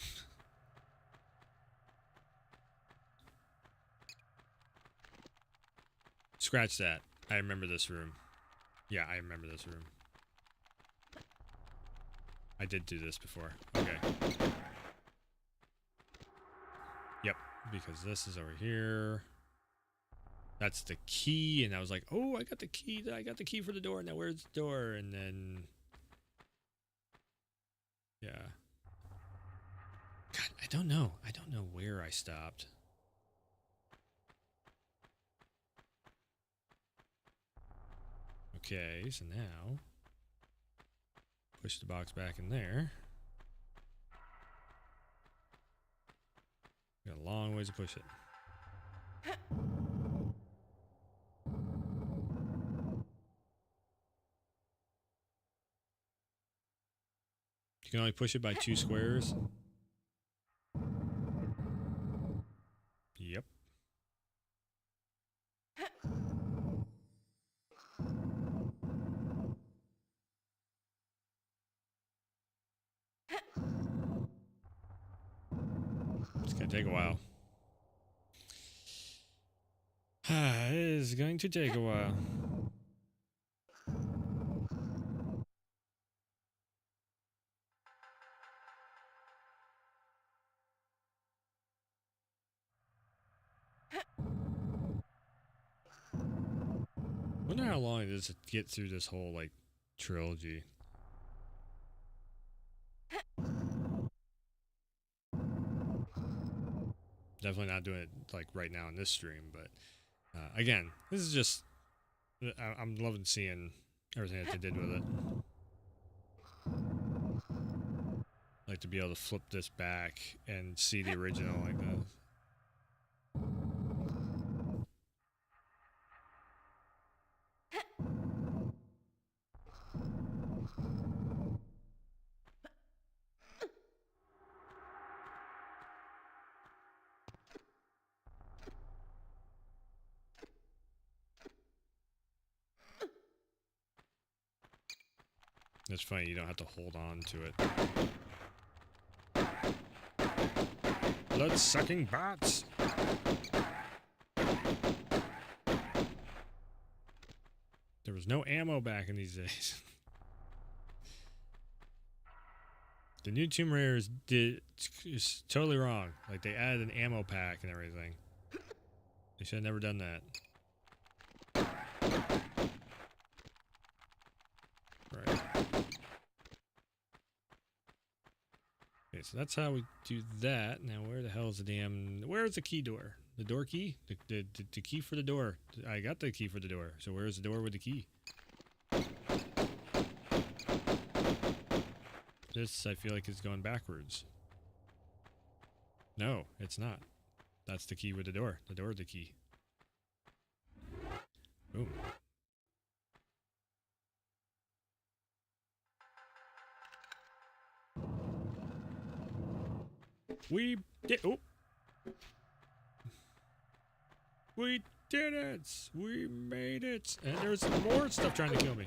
Scratch that. I remember this room. Yeah, I remember this room. I did do this before. Okay. Yep, because this is over here. That's the key, and I was like, oh, I got the key. I got the key for the door. Now where's the door? And then, yeah. God, I don't know. I don't know where I stopped. Okay, so now push the box back in there. Got a long ways to push it. You can only push it by 2 squares. Yep. It's gonna take a while. It is going to take a while. Wonder how long it is to get through this whole like trilogy. Definitely not doing it like right now in this stream, but again, this is just I'm loving seeing everything that they did with it. Like to be able to flip this back and see the original like this. It's funny, you don't have to hold on to it. Blood-sucking bots! There was no ammo back in these days. The new Tomb Raider is totally wrong. Like, they added an ammo pack and everything. They should have never done that. Right. Okay, so that's how we do that. Now, where the hell is the damn... Where's the key door? The door key? The key for the door. I got the key for the door. So where's the door with the key? This, I feel like, is going backwards. No, it's not. That's the key with the door. The door with the key. Boom. We did... Oh! We did it! We made it! And there's more stuff trying to kill me.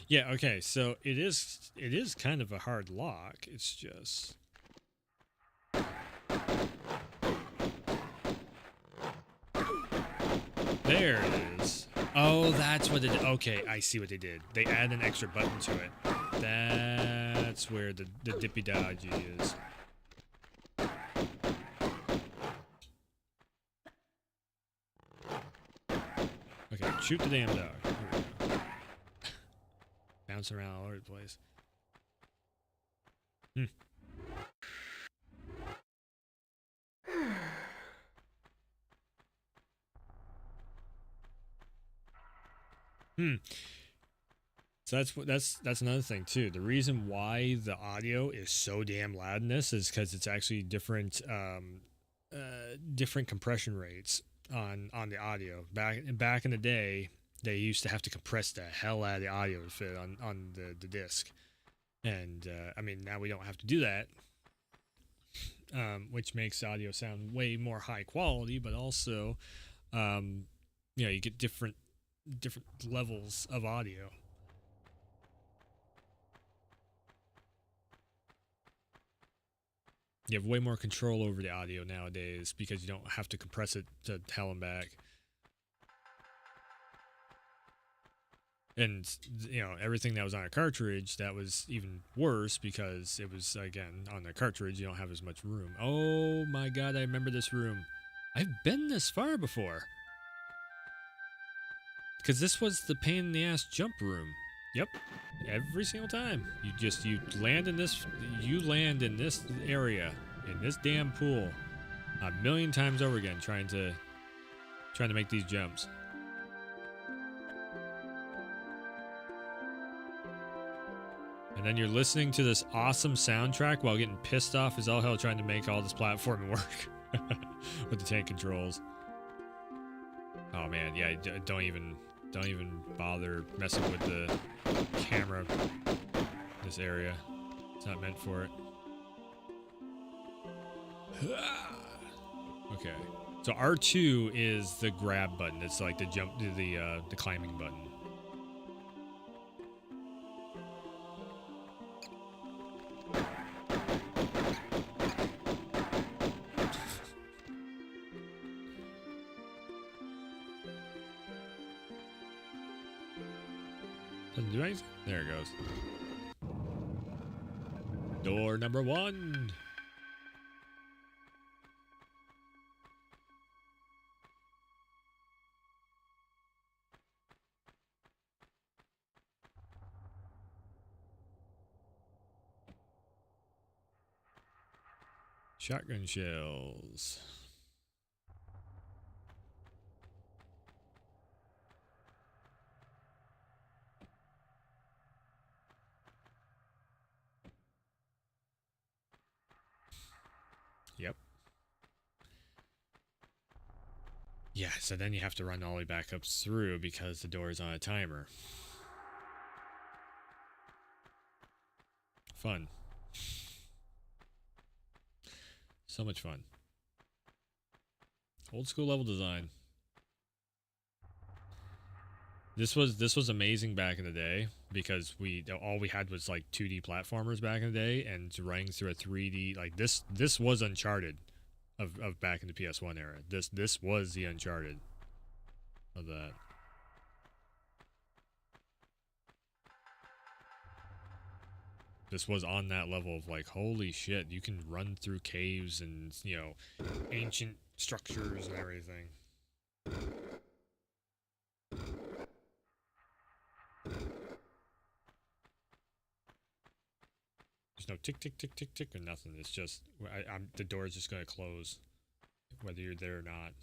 Yeah, okay, so it is kind of a hard lock. It's just... There it is. Oh, that's what it... Okay, I see what they did. They add an extra button to it. That's where the dippy dodgy is. Okay, shoot the damn dog. Here we go. Bounce around all over the place. So that's another thing too. The reason why the audio is so damn loud in this is because it's actually different different compression rates on the audio. Back in the day, they used to have to compress the hell out of the audio to fit on the disc, and I mean now we don't have to do that, which makes audio sound way more high quality, but also you get different levels of audio. You have way more control over the audio nowadays because you don't have to compress it to hell and back. And, everything that was on a cartridge, that was even worse because it was, again, on the cartridge, you don't have as much room. Oh my god, I remember this room. I've been this far before. Because this was the pain in the ass jump room. Yep. Every single time. You land in this area, in this damn pool, a million times over again, trying to make these jumps. And then you're listening to this awesome soundtrack while getting pissed off as all hell trying to make all this platforming work with the tank controls. Oh man, yeah, don't even bother messing with the camera in this area. It's not meant for it. Okay. So R2 is the grab button. It's like the jump to the climbing button. Doesn't do anything? There it goes. Door number 1. Shotgun shells. Yep. Yeah, so then you have to run all the way back up through because the door is on a timer. Fun. So much fun. Old school level design. This was amazing back in the day because all we had was like 2D platformers back in the day, and running through a 3D like this was Uncharted of back in the PS1 era. This was the Uncharted of that. This was on that level of like, holy shit, you can run through caves and, you know, ancient structures and everything. There's no tick, tick, tick, tick, tick or nothing. It's just, the door is just going to close, whether you're there or not.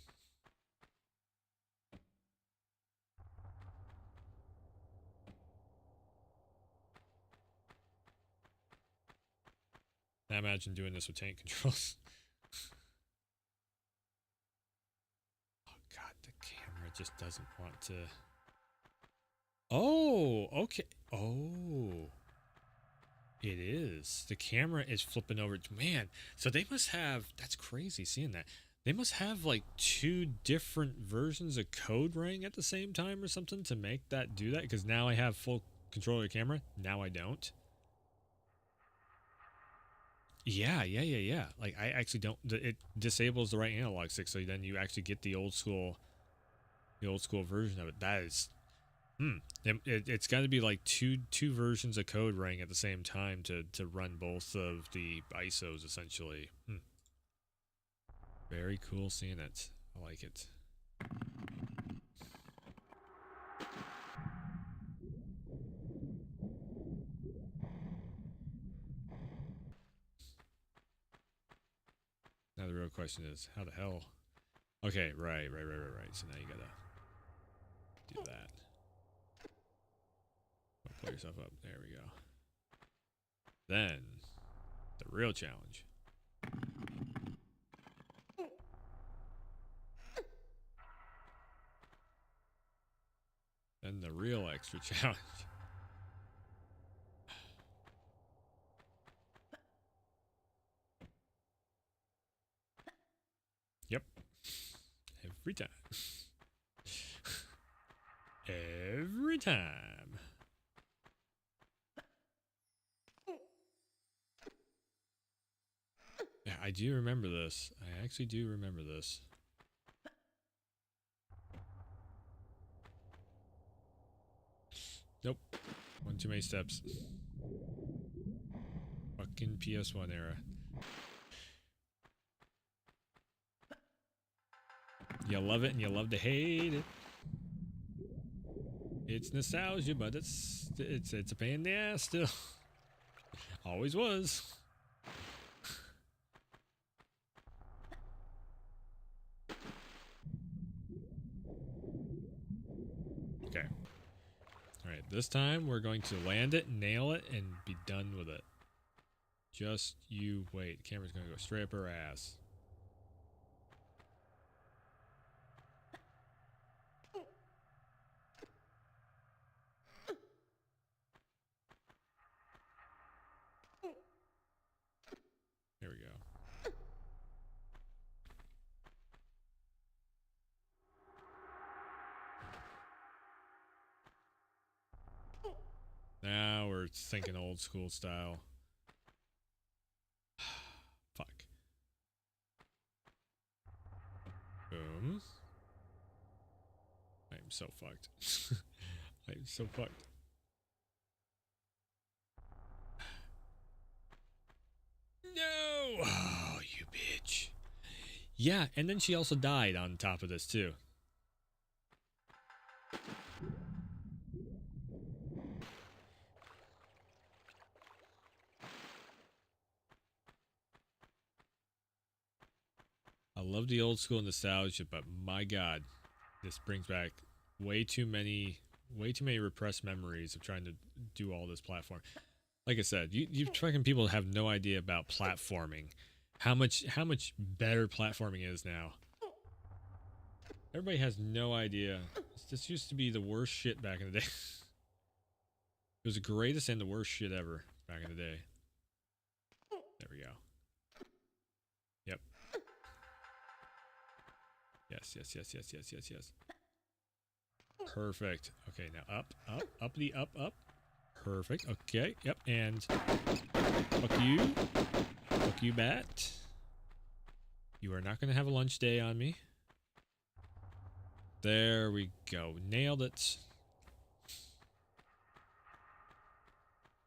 I imagine doing this with tank controls. Oh god, the camera just doesn't want to. Oh, okay. Oh, it is. The camera is flipping over. Man, so they must have. That's crazy seeing that. They must have like 2 different versions of Code Ring at the same time or something to make that do that. Because now I have full control of the camera. Now I don't. Yeah. Like I actually don't. It disables the right analog stick, so then you actually get the old school version of it. That is, it's got to be like two versions of Code Ring at the same time to run both of the ISOs essentially. Very cool seeing it. I like it. Now the real question is, how the hell? Okay, right. So now you gotta do that. Pull yourself up. There we go. Then, the real challenge. Then the real extra challenge. Yep. Every time. Every time. Yeah, I do remember this. I actually do remember this. Nope. One too many steps. Fucking PS1 era. You love it and you love to hate it. It's nostalgia, but it's a pain in the ass still. Always was. Okay. Alright, this time we're going to land it, nail it, and be done with it. Just you wait. The camera's gonna go straight up her ass. There we go. Now we're thinking old school style. Fuck. Boom. I am so fucked. I am so fucked. No! Oh, you bitch. Yeah, and then she also died on top of this, too. I love the old school nostalgia, but my God, this brings back way too many repressed memories of trying to do all this platform. Like I said, you fucking people have no idea about platforming. How much better platforming is now. Everybody has no idea. This used to be the worst shit back in the day. It was the greatest and the worst shit ever back in the day. There we go. Yep. Yes, yes, yes, yes, yes, yes, yes. Perfect. Okay, now up, up, uppity, up, up. Perfect. Okay, yep, and fuck you. Fuck you, bat. You are not going to have a lunch day on me. There we go. Nailed it.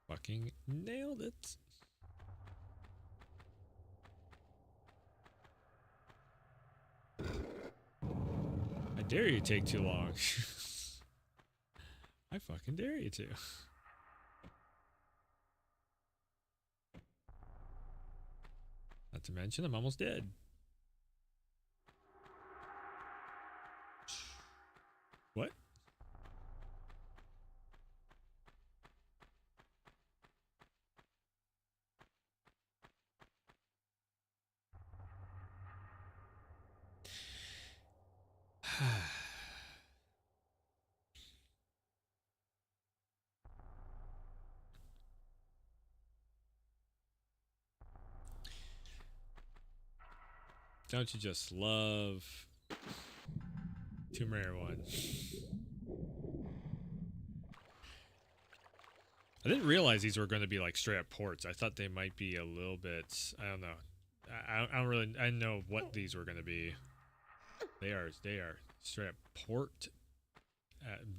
Fucking nailed it. I dare you to take too long. I fucking dare you to. Not to mention, I'm almost dead. What? Don't you just love Tomb Raider 1? I didn't realize these were going to be like straight up ports. I thought they might be a little bit. I don't know. I don't really. I know what these were going to be. They are straight up port.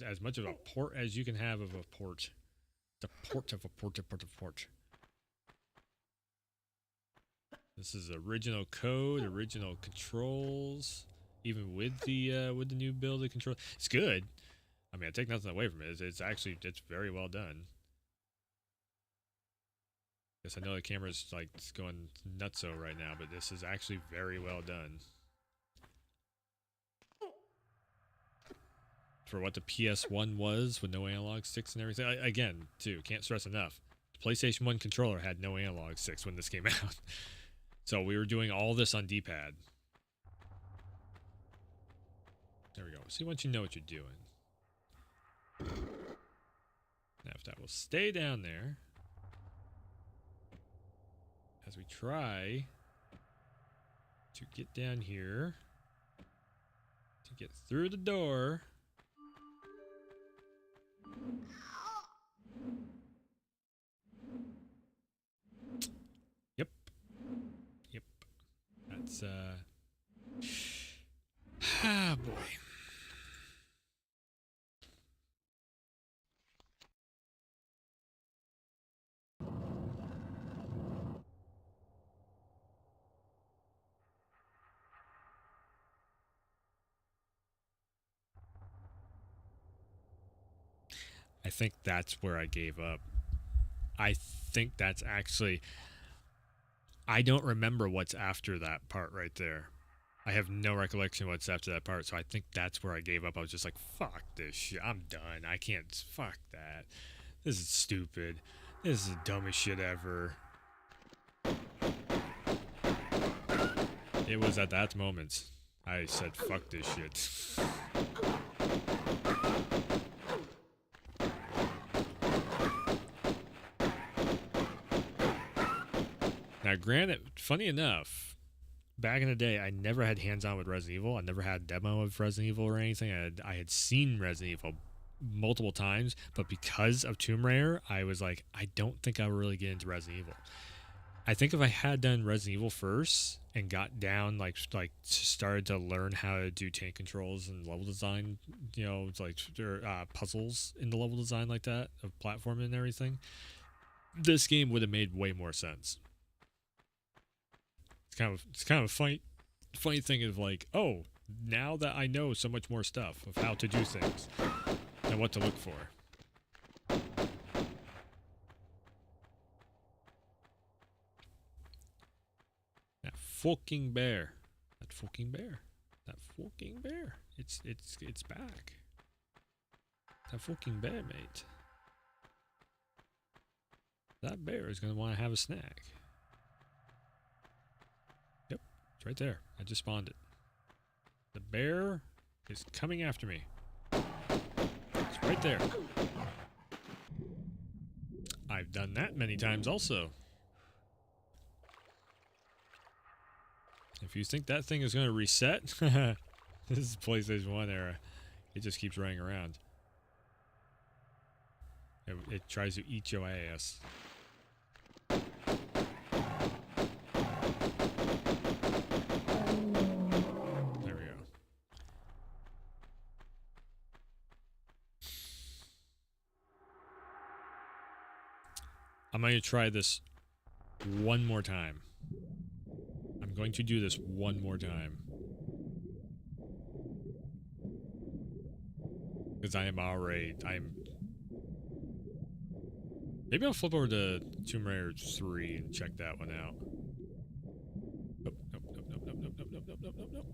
As much of a port as you can have of a port. The port of a port of port. This is original code, original controls, even with the new build of control. It's good. I mean, I take nothing away from it. It's actually very well done. Yes, I know the camera's like going nutso right now, but this is actually very well done. For what the PS1 was with no analog sticks and everything. Again, too, can't stress enough. The PlayStation 1 controller had no analog sticks when this came out. So we were doing all this on D-pad. There we go. See, once you know what you're doing. Now, if that will stay down there, as we try to get down here, to get through the door. Yep. Yep. That's, ah, boy. I think that's where I gave up. I think that's actually... I don't remember what's after that part right there. I have no recollection what's after that part, so I think that's where I gave up. I was just like, fuck this shit. I'm done. I can't... Fuck that. This is stupid. This is the dumbest shit ever. It was at that moment I said, fuck this shit. Now, granted, funny enough, back in the day, I never had hands-on with Resident Evil. I never had demo of Resident Evil or anything. I had seen Resident Evil multiple times, but because of Tomb Raider, I was like, I don't think I'll really get into Resident Evil. I think if I had done Resident Evil first and got down, like started to learn how to do tank controls and level design, you know, it's like puzzles in the level design like that, of platforming and everything, this game would have made way more sense. It's kind of a funny thing of like, oh, now that I know so much more stuff of how to do things and what to look for. That fucking bear. That fucking bear. That fucking bear. It's back. That fucking bear, mate. That bear is gonna want to have a snack. Yep, it's right there. I just spawned it. The bear is coming after me. It's right there. I've done that many times also. If you think that thing is going to reset, this is PlayStation 1 era. It just keeps running around. It tries to eat your ass. There we go. I'm going to try this one more time. I'm going to do this one more time. Because I'm... Maybe I'll flip over to Tomb Raider 3 and check that one out. Nope, nope, nope, nope, nope, nope, nope, nope, nope, nope, nope.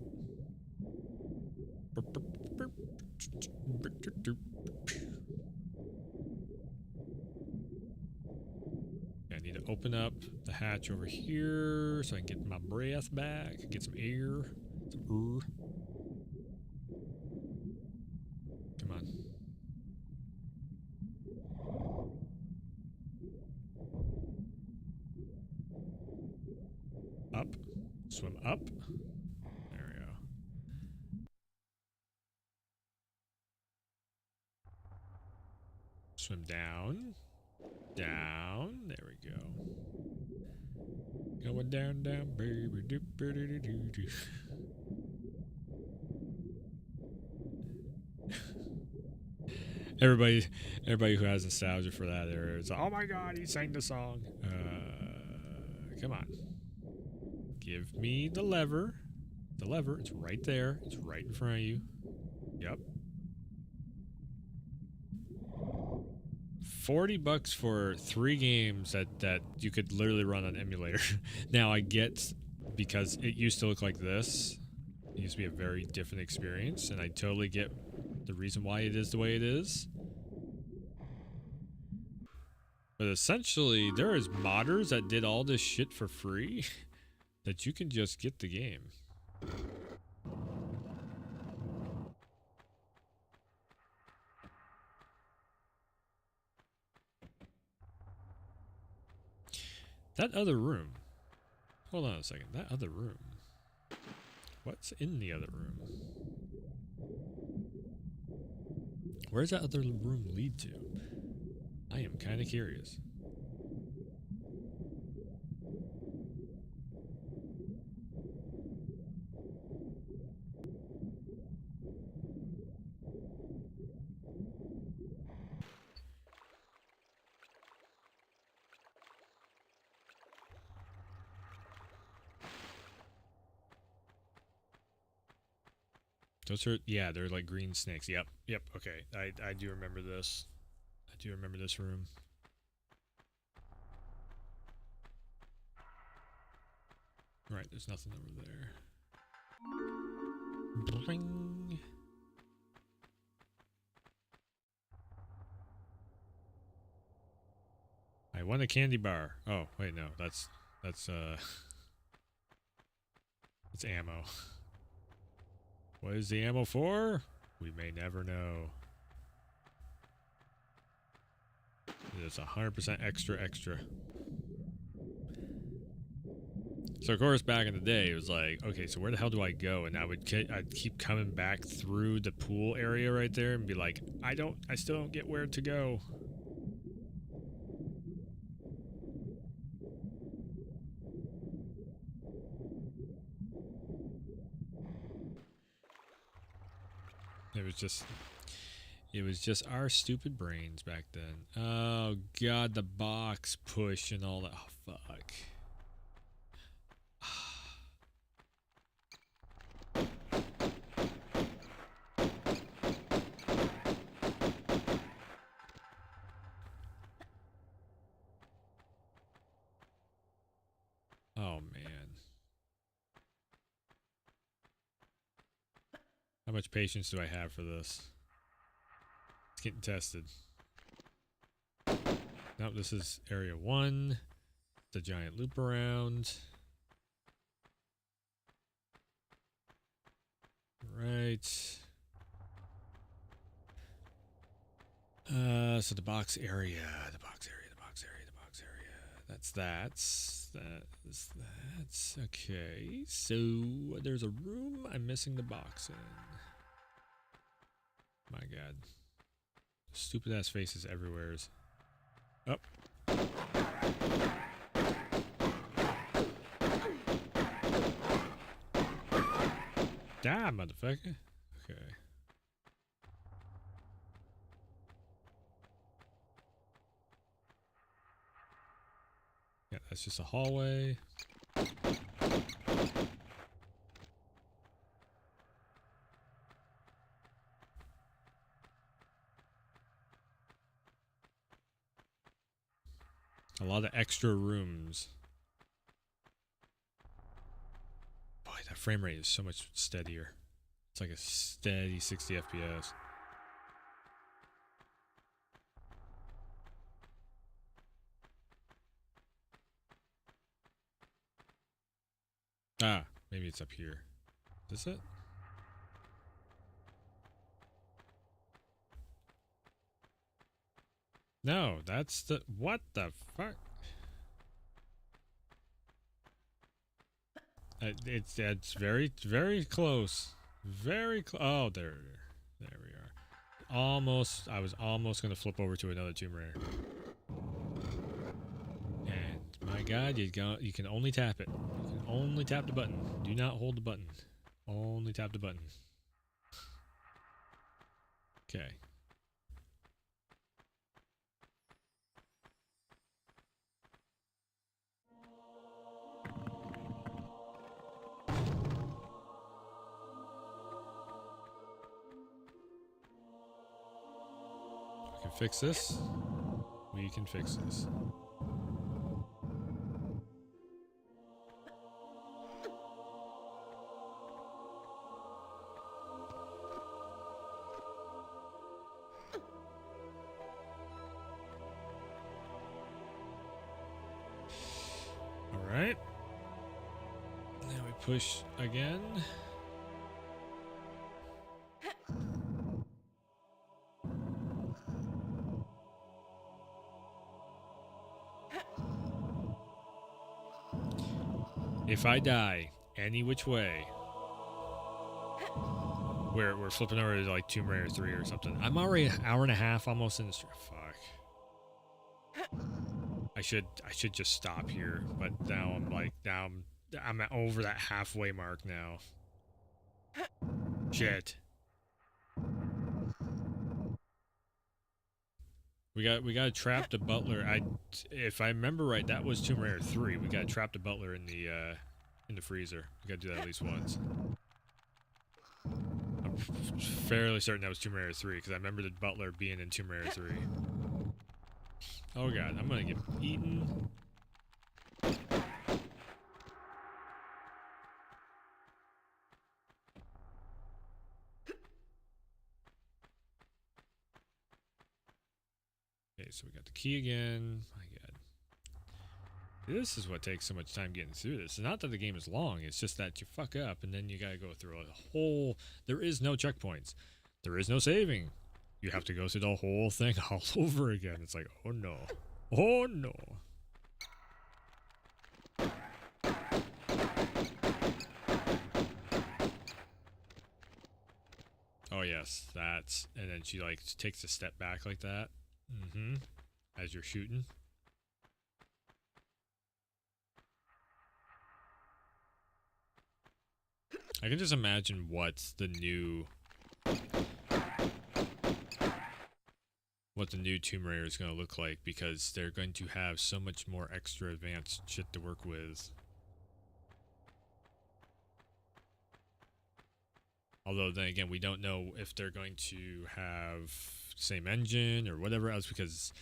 I need to open up the hatch over here so I can get my breath back, get some air, some Come on. Up. Swim up. There we go. Swim down. Down. There we go. Going down, down, baby. Doop, doo, doo, doo, doo. Everybody who has nostalgia for that era is like, oh my god, he sang the song. Come on. Give me the lever. The lever, it's right there. It's right in front of you. Yep. $40 for 3 games that you could literally run on emulator. Now I get, because it used to look like this. It used to be a very different experience, and I totally get the reason why it is the way it is. But essentially, there is modders that did all this shit for free that you can just get the game. That other room. Hold on a second. That other room. What's in the other room? Where does that other room lead to? I am kind of curious. Those are, yeah, they're like green snakes. Yep, yep, okay. I do remember this. I do remember this room. Right, there's nothing over there. Bling. I won a candy bar. Oh, wait, no. That's it's ammo. What is the ammo for? We may never know. It's 100% extra. So of course back in the day it was like, okay, so where the hell do I go? And I'd keep coming back through the pool area right there and be like, I still don't get where to go. It was just our stupid brains back then. Oh god, the box push and all that. Oh fuck. Oh man. How much patience do I have for this? It's getting tested. Nope, this is area 1. The giant loop around. Right. So the box area. That's okay. So there's a room I'm missing the box in. My god. Stupid ass faces everywhere. Up. Die, motherfucker. Okay. Yeah, that's just a hallway. A lot of extra rooms. Boy, that frame rate is so much steadier. It's like a steady 60 FPS. Ah, maybe it's up here. Is this it? No, that's the... What the fuck? It's very close. Very close. Oh, there we are. Almost. I was almost gonna flip over to another Tomb Raider. And my God, you can only tap it. You can only tap the button. Do not hold the button. Only tap the button. Okay. We can fix this. We can fix this. Alright. Now we push again. If I die any which way, we're flipping over to like Tomb Raider 3 or something. I'm already an hour and a half almost in the stream. Fuck. I should just stop here, but now I'm over that halfway mark now. Shit. We got to trap the butler. If I remember right, that was Tomb Raider 3. We got to trap the butler in the freezer. We got to do that at least once. I'm fairly certain that was Tomb Raider 3 because I remember the butler being in Tomb Raider 3. Oh god, I'm gonna get eaten. Okay, so we got the key again. My god. This is what takes so much time getting through this. It's not that the game is long, it's just that you fuck up and then you gotta go through a whole... There is no checkpoints. There is no saving. You have to go through the whole thing all over again. It's like, oh no. Oh no. Oh yes, that's... And then she like takes a step back like that. Mm-hmm. As you're shooting. I can just imagine what the new Tomb Raider is going to look like, because they're going to have so much more extra advanced shit to work with. Although then again, we don't know if they're going to have same engine or whatever else, because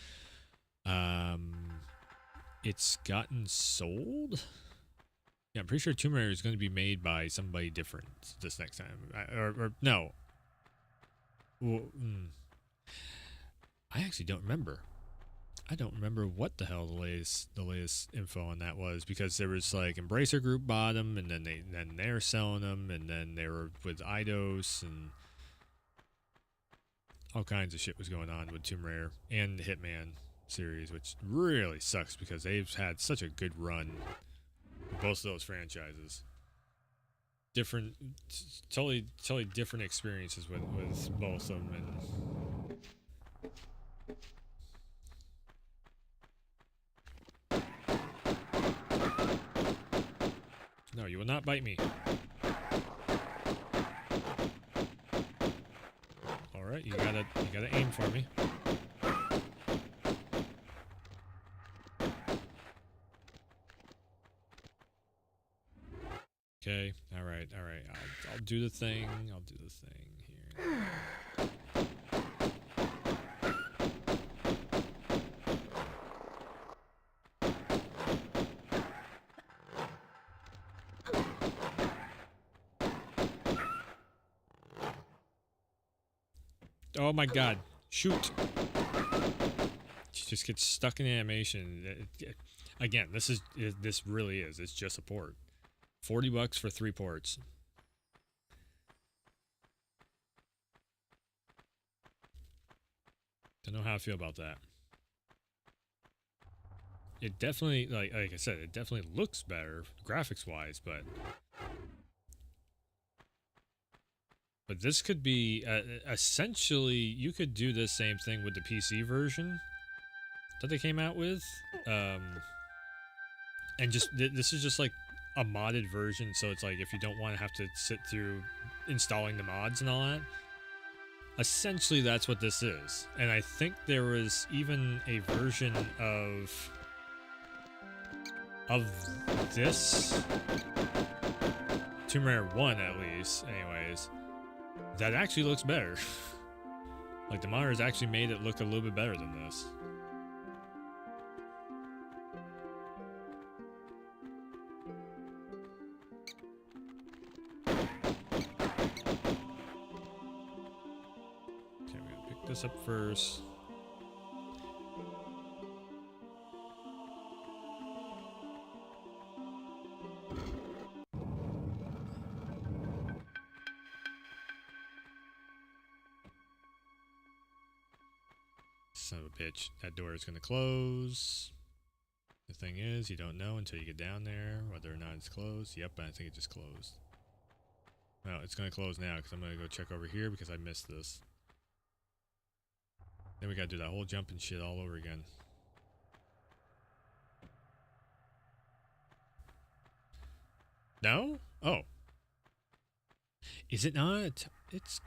it's gotten sold. Yeah, I'm pretty sure Tomb Raider is going to be made by somebody different this next time. Or no. Well, I actually don't remember. I don't remember what the hell the latest info on that was, because there was like Embracer Group bought them, and then they're selling them, and then they were with Eidos, and all kinds of shit was going on with Tomb Raider and the Hitman series, which really sucks because they've had such a good run with both of those franchises. Different, totally different experiences with both of them, and no, you will not bite me. All right, you gotta aim for me. Okay, all right. I'll do the thing. I'll do the thing here. Oh my god. Shoot. She just gets stuck in animation. Again, this really is. It's just a port. $40 for 3 ports. Don't know how I feel about that. It definitely, like I said, it definitely looks better graphics wise, but this could be essentially, you could do the same thing with the PC version that they came out with, and just this is just like a modded version, so it's like if you don't want to have to sit through installing the mods and all that, essentially that's what this is. And I think there was even a version of this Tomb Raider 1, at least anyways, that actually looks better. Like the monitors actually made it look a little bit better than this. This up first. Son of a bitch. That door is going to close. The thing is, you don't know until you get down there whether or not it's closed. Yep, I think it just closed. Well, it's going to close now because I'm going to go check over here because I missed this. Then we gotta do that whole jumping shit all over again. No? Oh. Is it not? It's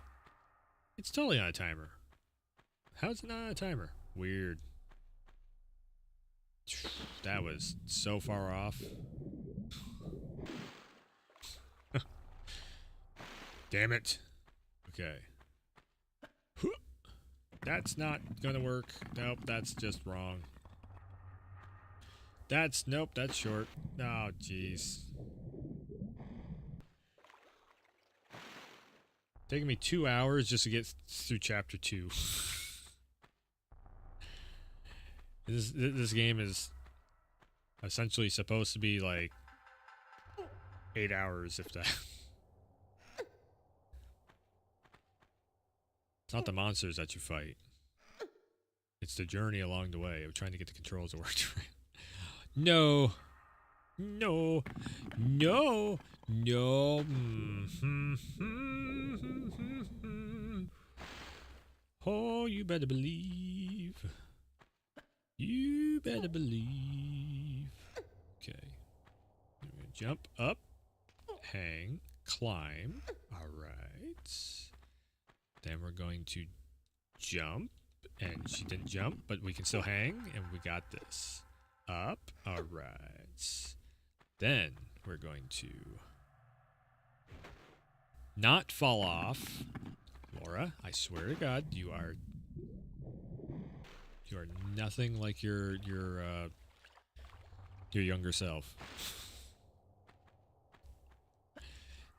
totally on a timer. How's it not on a timer? Weird. That was so far off. Damn it. Okay. That's not gonna work. Nope, that's just wrong. Nope, that's short. Oh, jeez. Taking me 2 hours just to get through chapter 2. This game is essentially supposed to be like 8 hours, if that. It's not the monsters that you fight. It's the journey along the way of trying to get the controls to work. No. No. No. No. Oh, you better believe. You better believe. Okay. I'm gonna jump up. Hang. Climb. Alright. Then we're going to jump. And she didn't jump, but we can still hang. And we got this. Up. Alright. Then we're going to not fall off. Laura, I swear to God, you are nothing like your younger self.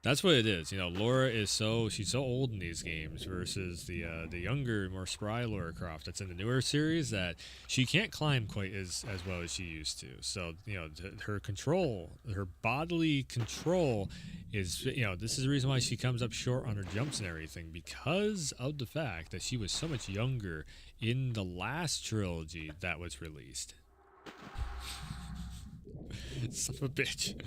That's what it is. You know, Laura is she's so old in these games versus the younger, more spry Laura Croft that's in the newer series that she can't climb quite as well as she used to. So, you know, her control, her bodily control is, you know, this is the reason why she comes up short on her jumps and everything, because of the fact that she was so much younger in the last trilogy that was released. Son of a bitch.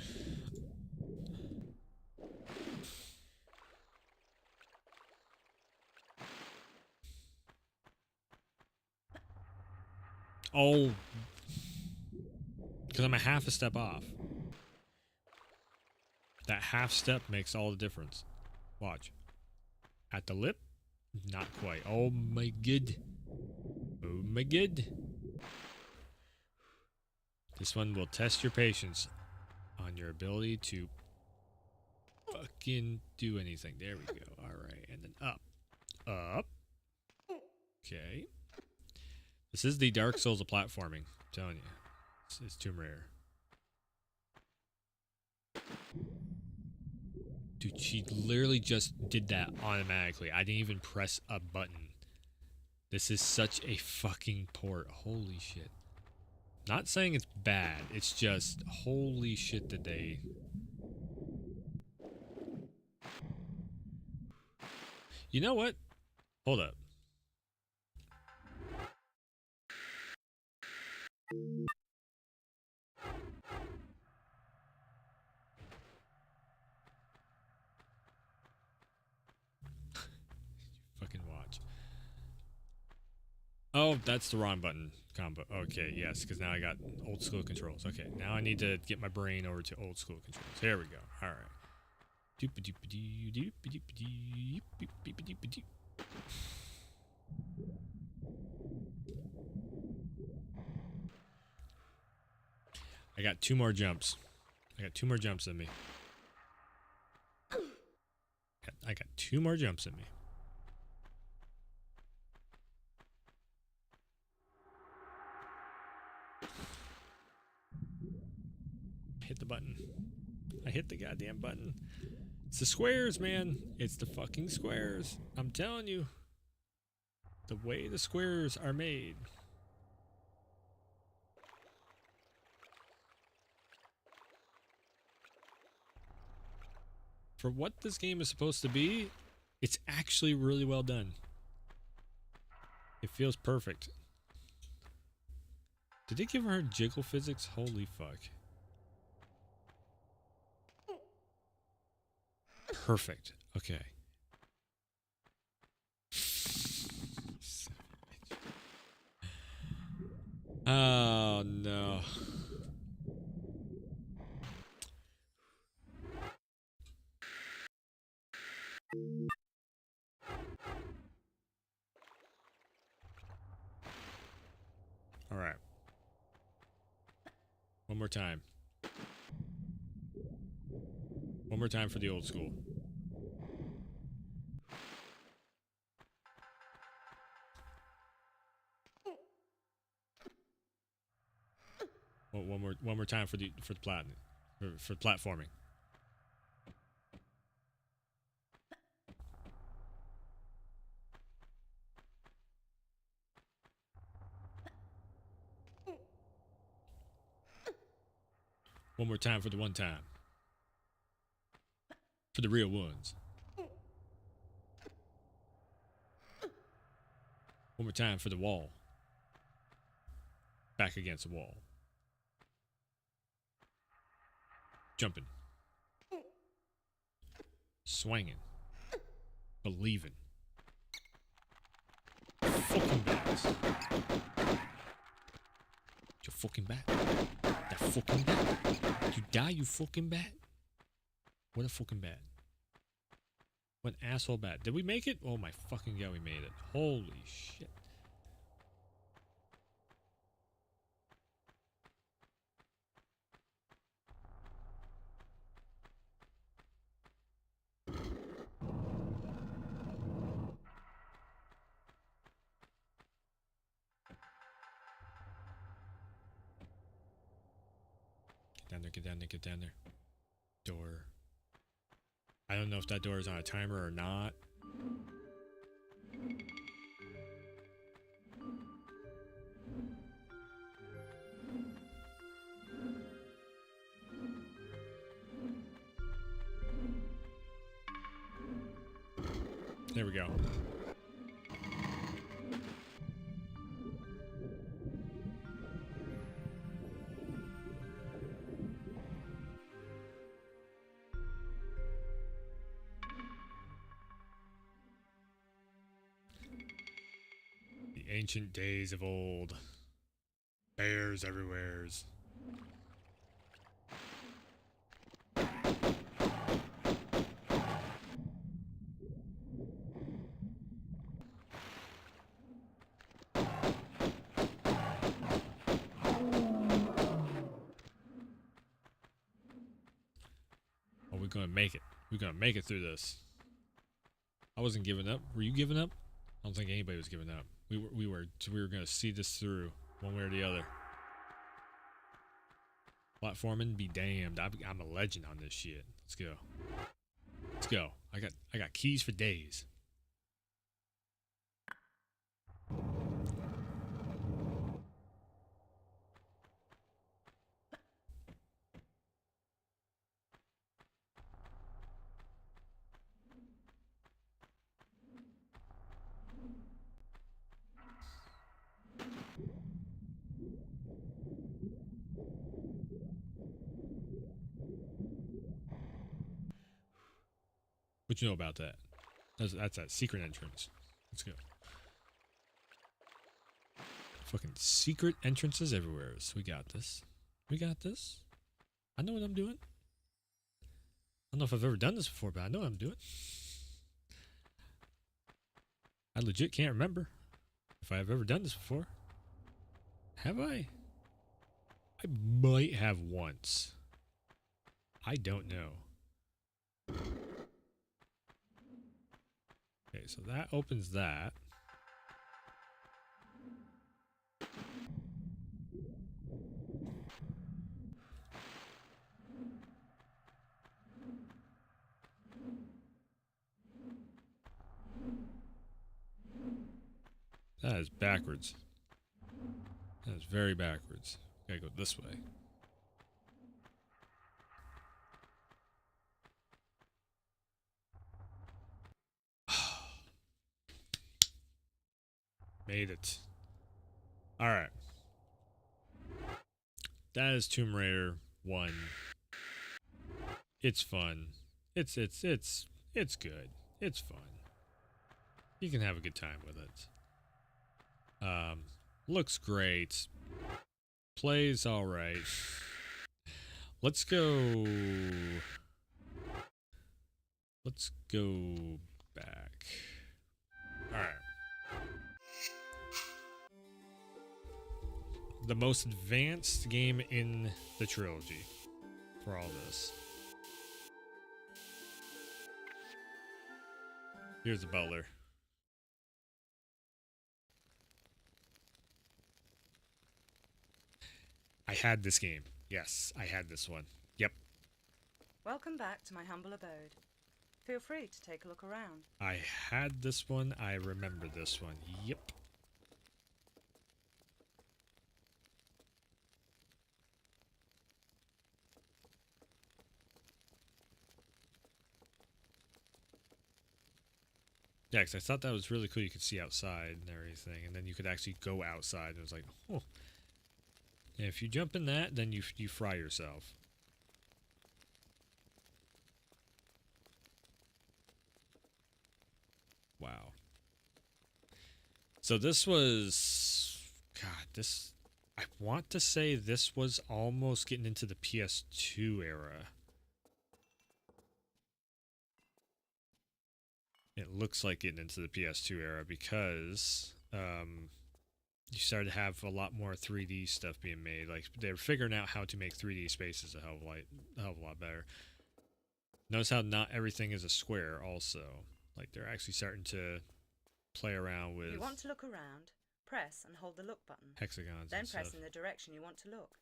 Oh, because I'm a half a step off. That half step makes all the difference. Watch. At the lip? Not quite. Oh my god. Oh my god. This one will test your patience on your ability to fucking do anything. There we go. Alright. And then up. Up. Okay. This is the Dark Souls of platforming. I'm telling you. It's Tomb Raider. Dude, she literally just did that automatically. I didn't even press a button. This is such a fucking port. Holy shit. Not saying it's bad. It's just, holy shit that they... You know what? Hold up. Fucking watch. Oh, that's the wrong button combo. Okay, yes, because now I got old school controls. Okay, now I need to get my brain over to old school controls. There we go. All right. I got 2 more jumps. I got 2 more jumps in me. I got 2 more jumps in me. Hit the button. I hit the goddamn button. It's the squares, man. It's the fucking squares. I'm telling you. The way the squares are made. For what this game is supposed to be, it's actually really well done. It feels perfect. Did they give her jiggle physics? Holy fuck. Perfect. Okay. Oh no. All right. One more time. One more time for the old school. One more time for the platinum, for platforming. One more time for the one time. For the real ones. One more time for the wall. Back against the wall. Jumping. Swinging. Believing. Fucking bats. You fucking bat. That fucking bat. You die, you fucking bat. What a fucking bat. What an asshole bat. Did we make it? Oh my fucking god, we made it. Holy shit. Get down there, get down there, get down there. Door. I don't know if that door is on a timer or not. There we go. The ancient days of old. Bears everywheres. Oh, we're gonna make it. We're gonna make it through this. I wasn't giving up. Were you giving up? I don't think anybody was giving up. We were gonna see this through one way or the other. Platforming be damned. I'm a legend on this shit. Let's go. Let's go. I got keys for days. What you know about that? That's that secret entrance. Let's go. Fucking secret entrances everywhere. So we got this. We got this. I know what I'm doing. I don't know if I've ever done this before, but I know what I'm doing. I legit can't remember if I've ever done this before. Have I? I might have once. I don't know. Okay, so that opens that. That is backwards. That is very backwards. Gotta go this way. Made it. Alright. That is Tomb Raider 1. It's fun. It's good. It's fun. You can have a good time with it. Looks great. Plays alright. Let's go. Let's go back. Alright. The most advanced game in the trilogy for all this. Here's the butler. I had this game. Yes, I had this one. Yep. Welcome back to my humble abode. Feel free to take a look around. I had this one. I remember this one. Yep. Yeah, because I thought that was really cool. You could see outside and everything, and then you could actually go outside. And it was like, oh. And if you jump in that, then you fry yourself. Wow. So this was, God, this, I want to say this was almost getting into the PS2 era. It looks like getting into the PS2 era because you started to have a lot more 3D stuff being made. Like they're figuring out how to make 3D spaces a hell of a lot better. Notice how not everything is a square also. Like they're actually starting to play around with. If you want to look around, press and hold the look button. Hexagons. Then and press stuff. in the direction you want to look.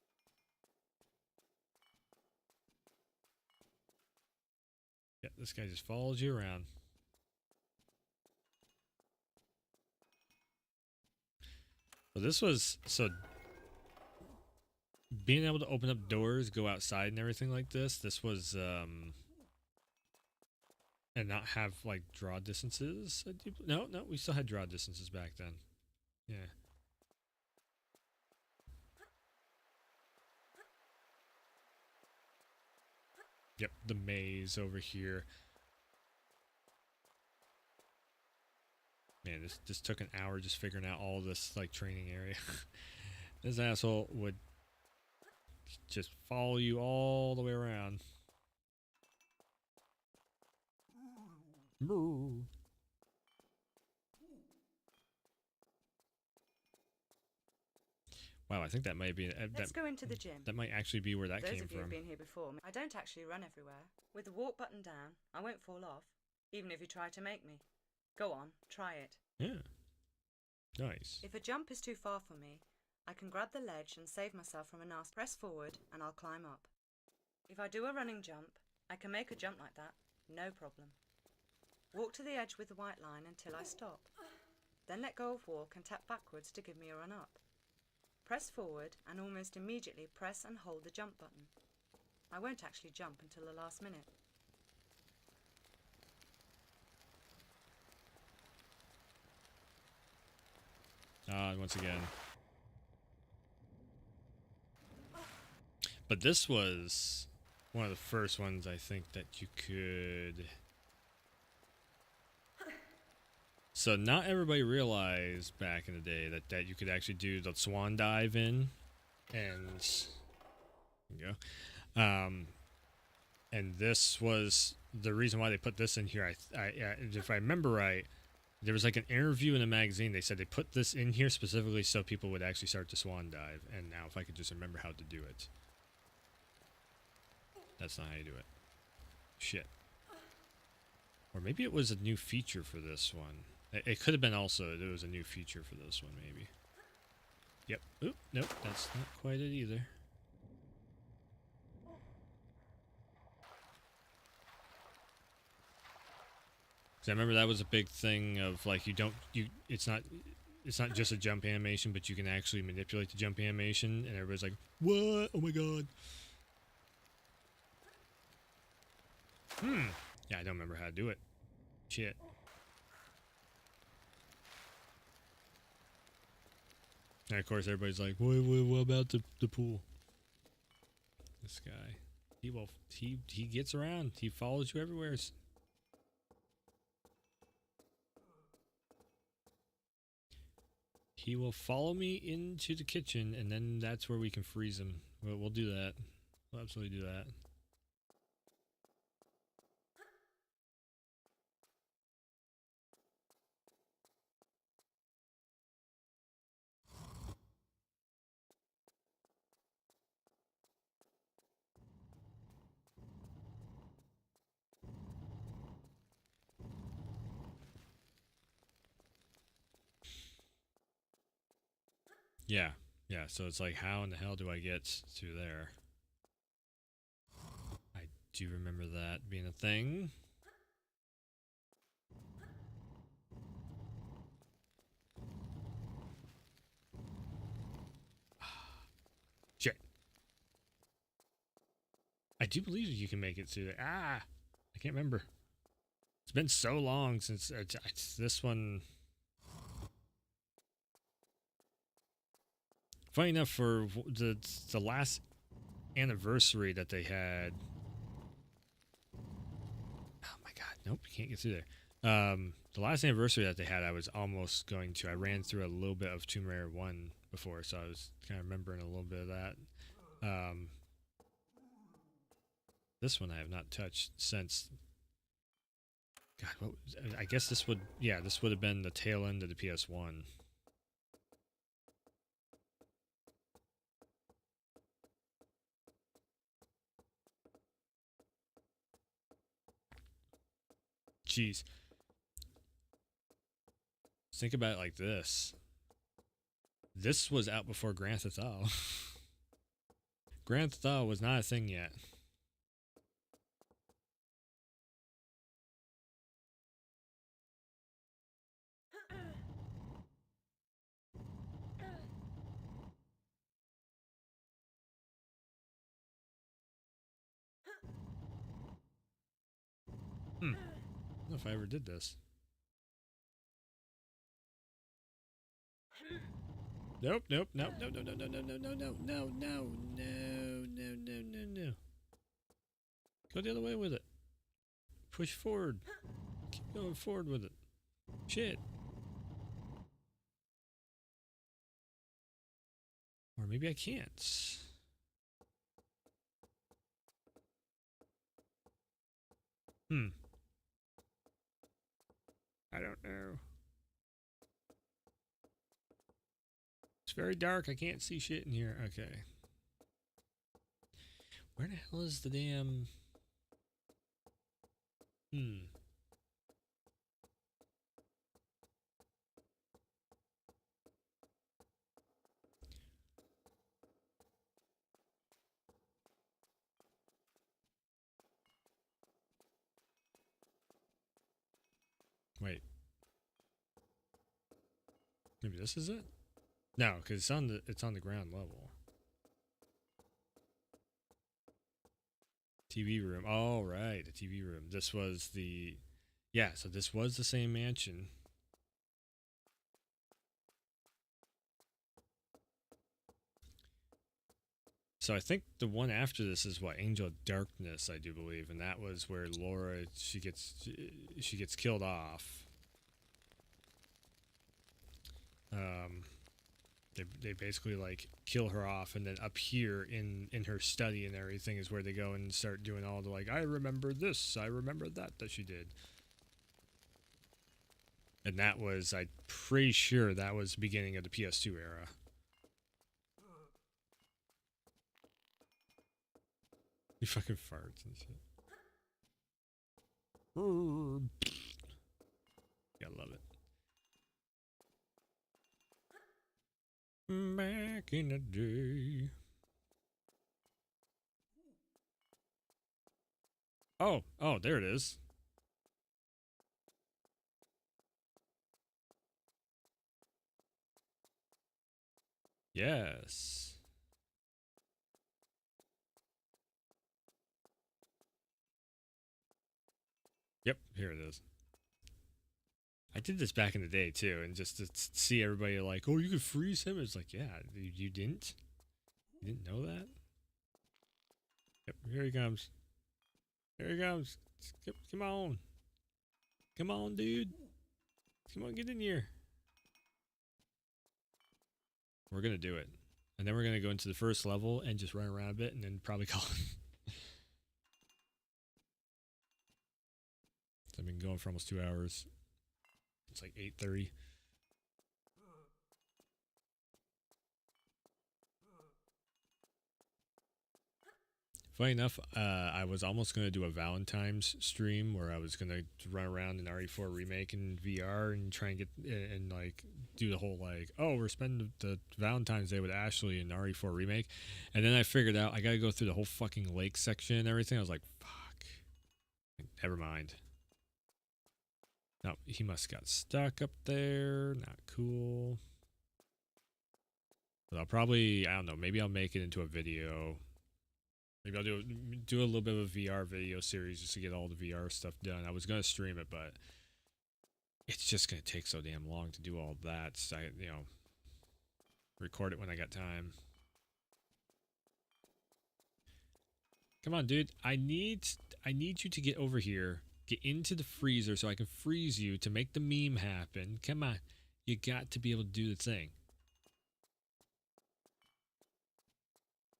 Yeah, this guy just follows you around. So this was being able to open up doors, go outside and everything like this. This was and not have like draw distances. No, we still had draw distances back then. Yeah. Yep, the maze over here. Man, this took an hour just figuring out all this like training area. This asshole would just follow you all the way around. Moo. Wow, I think that might be Let's go into the gym. that might actually be where that Those came of you who've from. been here before, I don't actually run everywhere. With the walk button down, I won't fall off, even if you try to make me. Go on, try it. Yeah. Nice. If a jump is too far for me, I can grab the ledge and save myself from a nasty. Press forward and I'll climb up. If I do a running jump, I can make a jump like that, no problem. Walk to the edge with the white line until I stop. Then let go of walk and tap backwards to give me a run up. Press forward and almost immediately press and hold the jump button. I won't actually jump until the last minute. Once again. But this was one of the first ones I think that you could... So not everybody realized back in the day that you could actually do the swan dive in, and there you go. And this was the reason why they put this in here. If I remember right, there was like an interview in a magazine. They said they put this in here specifically so people would actually start to swan dive. And now, if I could just remember how to do it, that's not how you do it. Shit. Or maybe it was a new feature for this one. It could have been also, there was a new feature for this one, maybe. Yep. Oop, nope, that's not quite it either. So I remember that was a big thing of like, it's not just a jump animation, but you can actually manipulate the jump animation, and everybody's like, what? Oh my god. Yeah, I don't remember how to do it. Shit. And of course, everybody's like, what about the pool? This guy, he gets around. He follows you everywhere. He will follow me into the kitchen, and then that's where we can freeze him. We'll do that. We'll absolutely do that. Yeah, so it's like, how in the hell do I get to there? I do remember that being a thing. Shit. I do believe you can make it to there. I can't remember. It's been so long since this one... Funny enough, for the last anniversary that they had, oh my god, nope, you can't get through there. The last anniversary that they had, I was almost going to. I ran through a little bit of Tomb Raider 1 before, so I was kind of remembering a little bit of that. This one I have not touched since. God, I guess this would have been the tail end of the PS1. Jeez. Think about it like this. This was out before Grand Theft Auto. Grand Theft Auto was not a thing yet. I don't know if I ever did this. Nope, nope, nope, no, no, no, no, no, no, no, no, no, no, no, no, no, no, no. Go the other way with it. Push forward. Keep going forward with it. Shit. Or maybe I can't. I don't know. It's very dark. I can't see shit in here. Okay. Where the hell is the damn... Wait. Maybe this is it? No, because it's on the ground level. TV room. Oh, right, the TV room. This was the... Yeah, so this was the same mansion. So I think the one after this is what, Angel of Darkness, I do believe, and that was where Laura she gets killed off. They basically like kill her off, and then up here in her study and everything is where they go and start doing all the like, I remember this, I remember that she did. And that was, I'm pretty sure that was the beginning of the PS2 era. He fucking farts and shit. Gotta love it. Back in the day. Oh, there it is. Yes. Yep, here it is. I did this back in the day too, and just to see everybody like, oh, you could freeze him. It's like, yeah, you didn't? You didn't know that? Yep, here he comes. Here he comes. Come on. Come on, dude. Come on, get in here. We're gonna do it. And then we're gonna go into the first level and just run around a bit and then probably call it. I've been going for almost 2 hours. It's like 8:30. Funny enough, I was almost going to do a Valentine's stream where I was going to run around in RE4 Remake in VR and try and get and like do the whole like, oh, we're spending the Valentine's Day with Ashley in RE4 Remake, and then I figured out I got to go through the whole fucking lake section and everything. I was like, fuck, never mind. No, he must have got stuck up there. Not cool. But I'll probably, I don't know, maybe I'll make it into a video. Maybe I'll do a little bit of a VR video series just to get all the VR stuff done. I was going to stream it, but it's just going to take so damn long to do all that. So I, record it when I got time. Come on, dude. I need you to get over here. Get into the freezer so I can freeze you to make the meme happen. Come on. You got to be able to do the thing.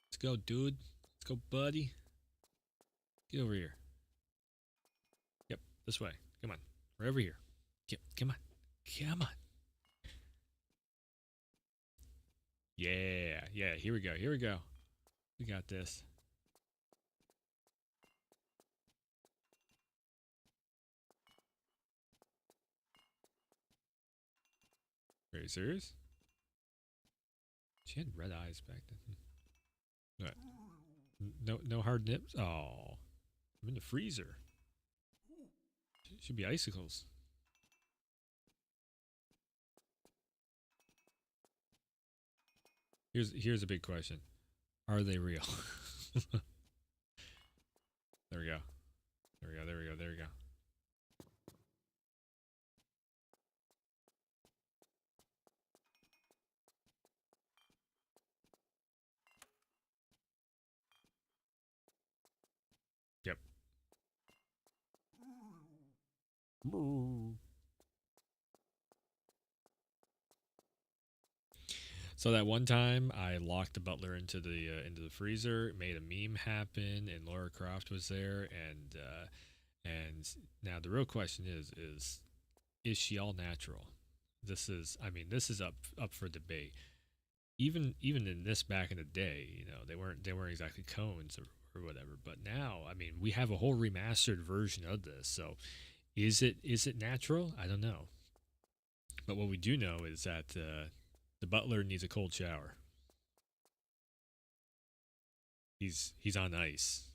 Let's go, dude. Let's go, buddy. Get over here. Yep, this way. Come on. We're over here. Come on. Come on. Yeah. Here we go. We got this. Are you serious? She had red eyes back then. What? No hard nips? Oh. I'm in the freezer. Should be icicles. Here's a big question. Are they real? There we go. There we go. So that one time, I locked the butler into the freezer, made a meme happen, and Laura Croft was there, and now the real question is she all natural? I mean, this is up for debate. Even in this back in the day, you know, they weren't exactly cones or whatever. But now, I mean, we have a whole remastered version of this. So, is it natural? I don't know. But what we do know is that the butler needs a cold shower. He's on ice.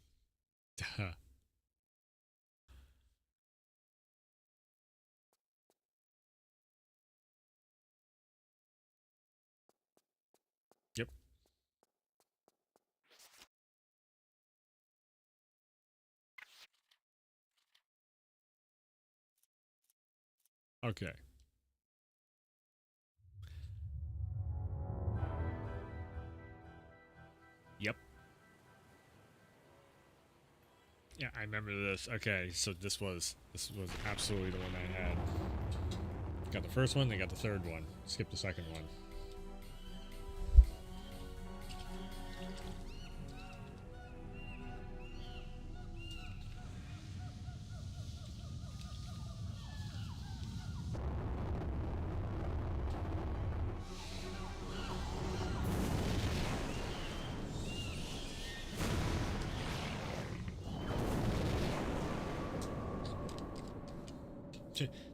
Yep. Okay. Yep. Yeah, I remember this. Okay, so this was absolutely the one I had. Got the first one, then got the third one. Skip the second one.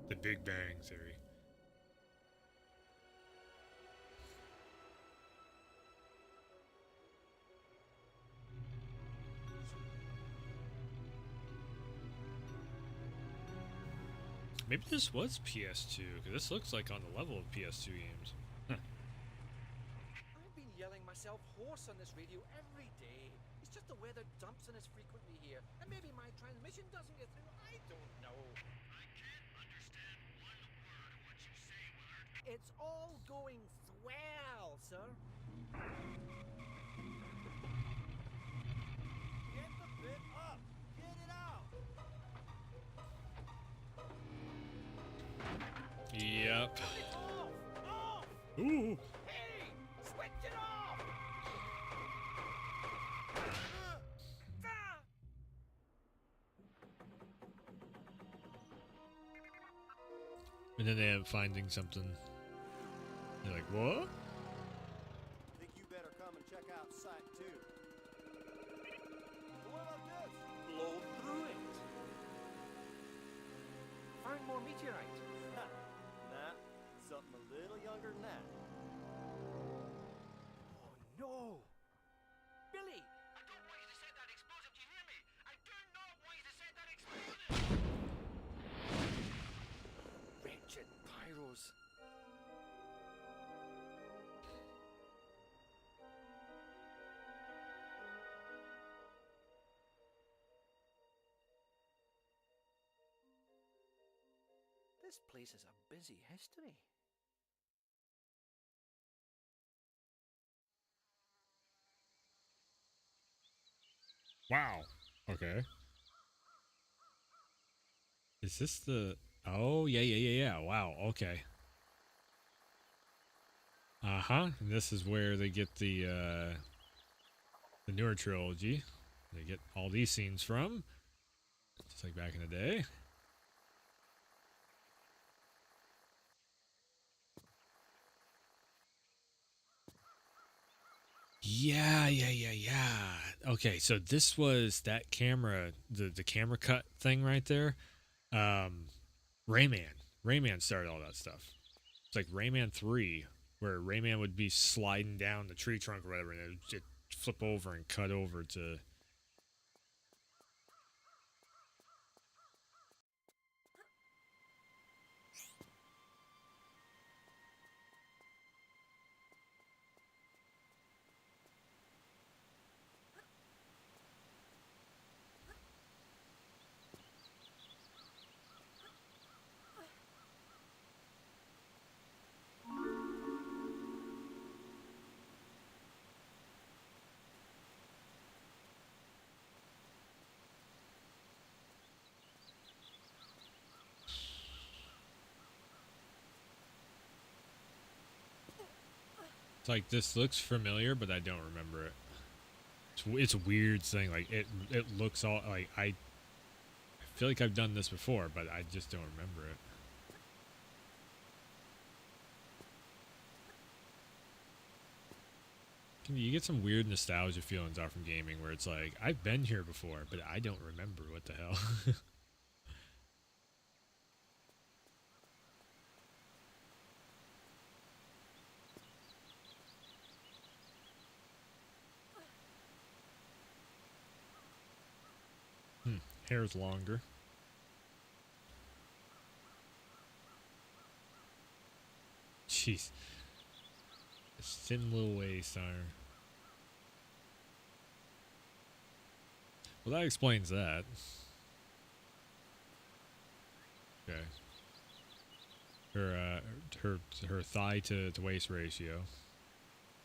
The Big Bang Theory. Maybe this was PS2, because this looks like on the level of PS2 games. Huh. I've been yelling myself hoarse on this radio every day. It's just the weather dumps on us frequently here, and maybe my transmission doesn't get through. I don't know. I can't understand one word of what you say, Willard. It's all going swell, sir. Get the bit up. Get it out. Yep. Off! Off! Ooh. Hey! Switch it off! Ah! And then they end up finding something. They're like, what? Think you better come and check out Site 2. What about this? Blow through it. Find more meteorite. Nah, something a little younger than that. Oh no! Billy! I don't want you to set that explosive, do you hear me? I do not want you to set that explosive! Wretched pyros. This place is a busy history. Wow. Okay. Is this the... Oh, yeah. Wow, okay. Uh-huh. And this is where they get the newer trilogy. They get all these scenes from. Just like back in the day. Yeah. Okay, so this was that camera, the camera cut thing right there. Rayman started all that stuff. It's like Rayman 3, where Rayman would be sliding down the tree trunk or whatever, and it would flip over and cut over to... It's like, this looks familiar, but I don't remember it. It's a weird thing. Like, it looks all like I feel like I've done this before, but I just don't remember it. You get some weird nostalgia feelings out from gaming where it's like, I've been here before, but I don't remember what the hell. Hair's longer. Jeez. Thin little waist on her. Well, that explains that. Okay. Her thigh to waist ratio.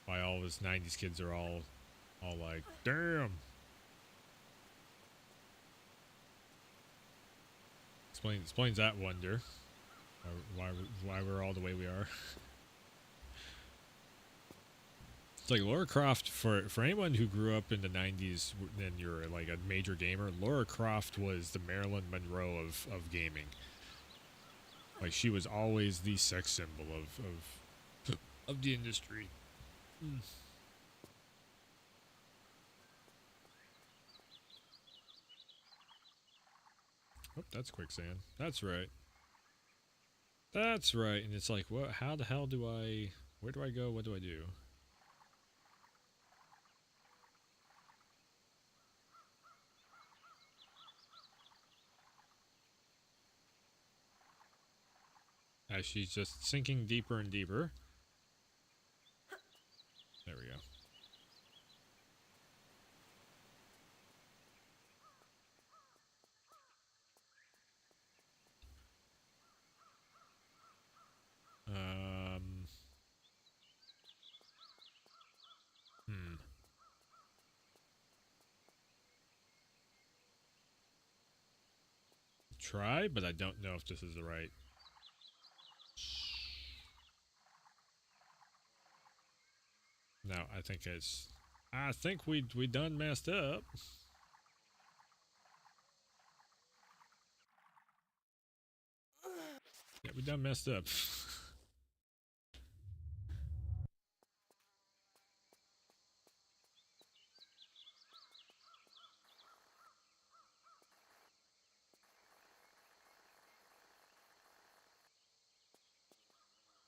Why all of us 90s kids are all like, damn. Explains that wonder. Why we're all the way we are. It's like Lara Croft, for anyone who grew up in the 90s and you're like a major gamer, Lara Croft was the Marilyn Monroe of gaming. Like, she was always the sex symbol of the industry. Oh, that's quicksand. That's right. That's right. And it's like, what? How the hell do I? Where do I go? What do I do? As she's just sinking deeper and deeper. There we go. Try, but I don't know if this is the right. No, I think it's. I think we done messed up. Yeah, we done messed up.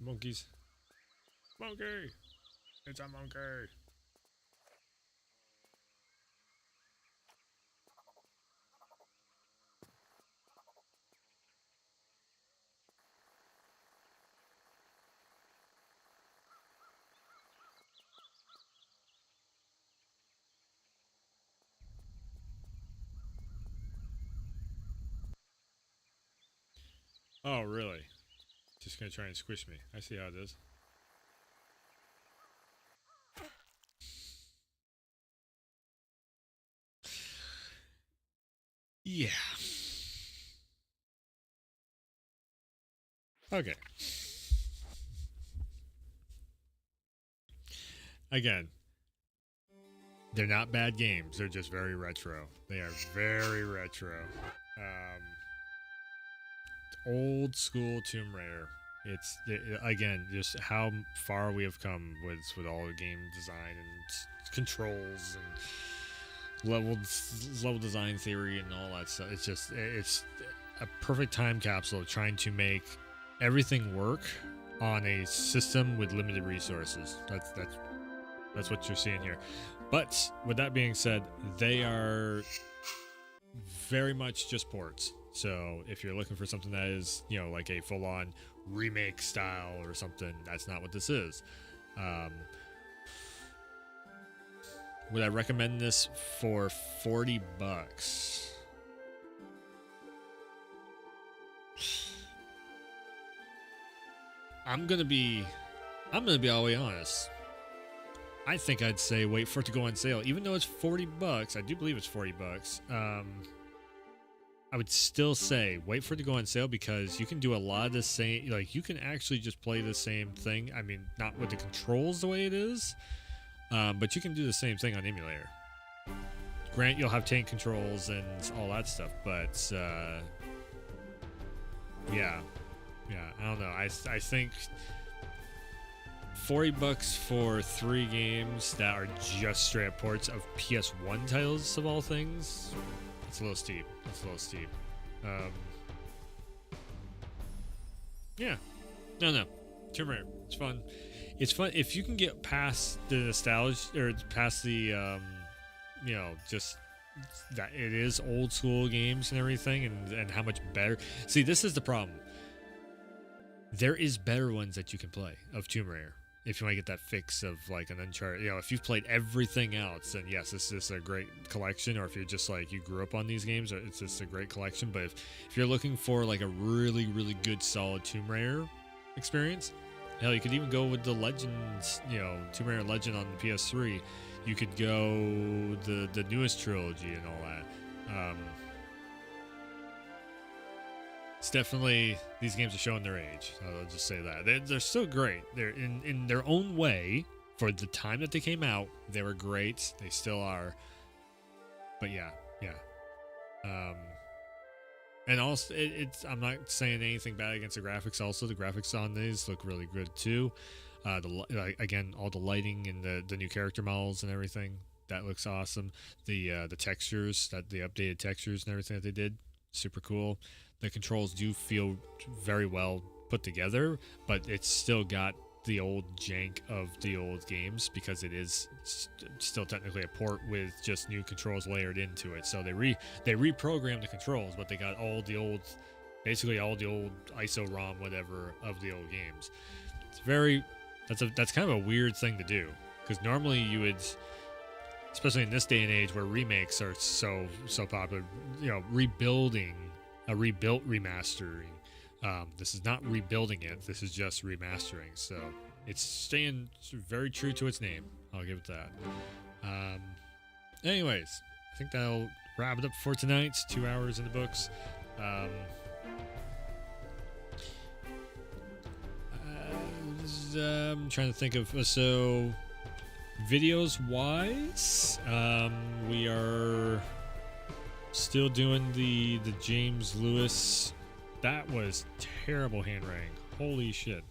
Monkeys. Monkey! It's a monkey! Oh, really? Just gonna try and squish me. I see how it is. Yeah. Okay. Again, they're not bad games. They're just very retro. They are very retro. Old school Tomb Raider. Again, just how far we have come with all the game design and controls and level design theory and all that stuff. It's a perfect time capsule of trying to make everything work on a system with limited resources. That's what you're seeing here. But with that being said, they are very much just ports. So if you're looking for something that is, like a full-on remake style or something, that's not what this is. Would I recommend this for $40? I'm gonna be all the way honest. I think I'd say wait for it to go on sale, even though it's $40. I do believe it's $40. I would still say wait for it to go on sale, because you can do a lot of the same. Like, you can actually just play the same thing. I mean, not with the controls the way it is, but you can do the same thing on emulator. Grant, you'll have tank controls and all that stuff, but yeah, I don't know. I think $40 for 3 games that are just straight up ports of PS1 titles of all things. It's a little steep. Yeah. No. Tomb Raider. It's fun. It's fun if you can get past the nostalgia, or past the, just that it is old school games and everything, and how much better. See, this is the problem. There is better ones that you can play of Tomb Raider. If you want to get that fix of like an Uncharted, if you've played everything else, then yes, this is a great collection. Or if you're just like, you grew up on these games, it's just a great collection. But if you're looking for like a really, really good, solid Tomb Raider experience, hell, you could even go with the Legends, Tomb Raider Legend on the PS3. You could go the newest trilogy and all that. It's definitely, these games are showing their age. I'll just say that. They're still great. They're in their own way. For the time that they came out, they were great. They still are. But yeah. And also, I'm not saying anything bad against the graphics. Also, the graphics on these look really good too. Again, all the lighting and the new character models and everything, that looks awesome. The textures, the updated textures and everything that they did, super cool. The controls do feel very well put together, but it's still got the old jank of the old games, because it is still technically a port with just new controls layered into it. So they reprogrammed the controls, but they got basically all the old ISO ROM whatever of the old games. That's kind of a weird thing to do, because normally you would, especially in this day and age where remakes are so popular, rebuilding a rebuilt remastering. This is not rebuilding it. This is just remastering. So it's staying very true to its name. I'll give it that. Anyways, I think that'll wrap it up for tonight. It's 2 hours in the books. I'm trying to think of, so videos wise, we are still doing the James Lewis. That was terrible handwriting. Holy shit.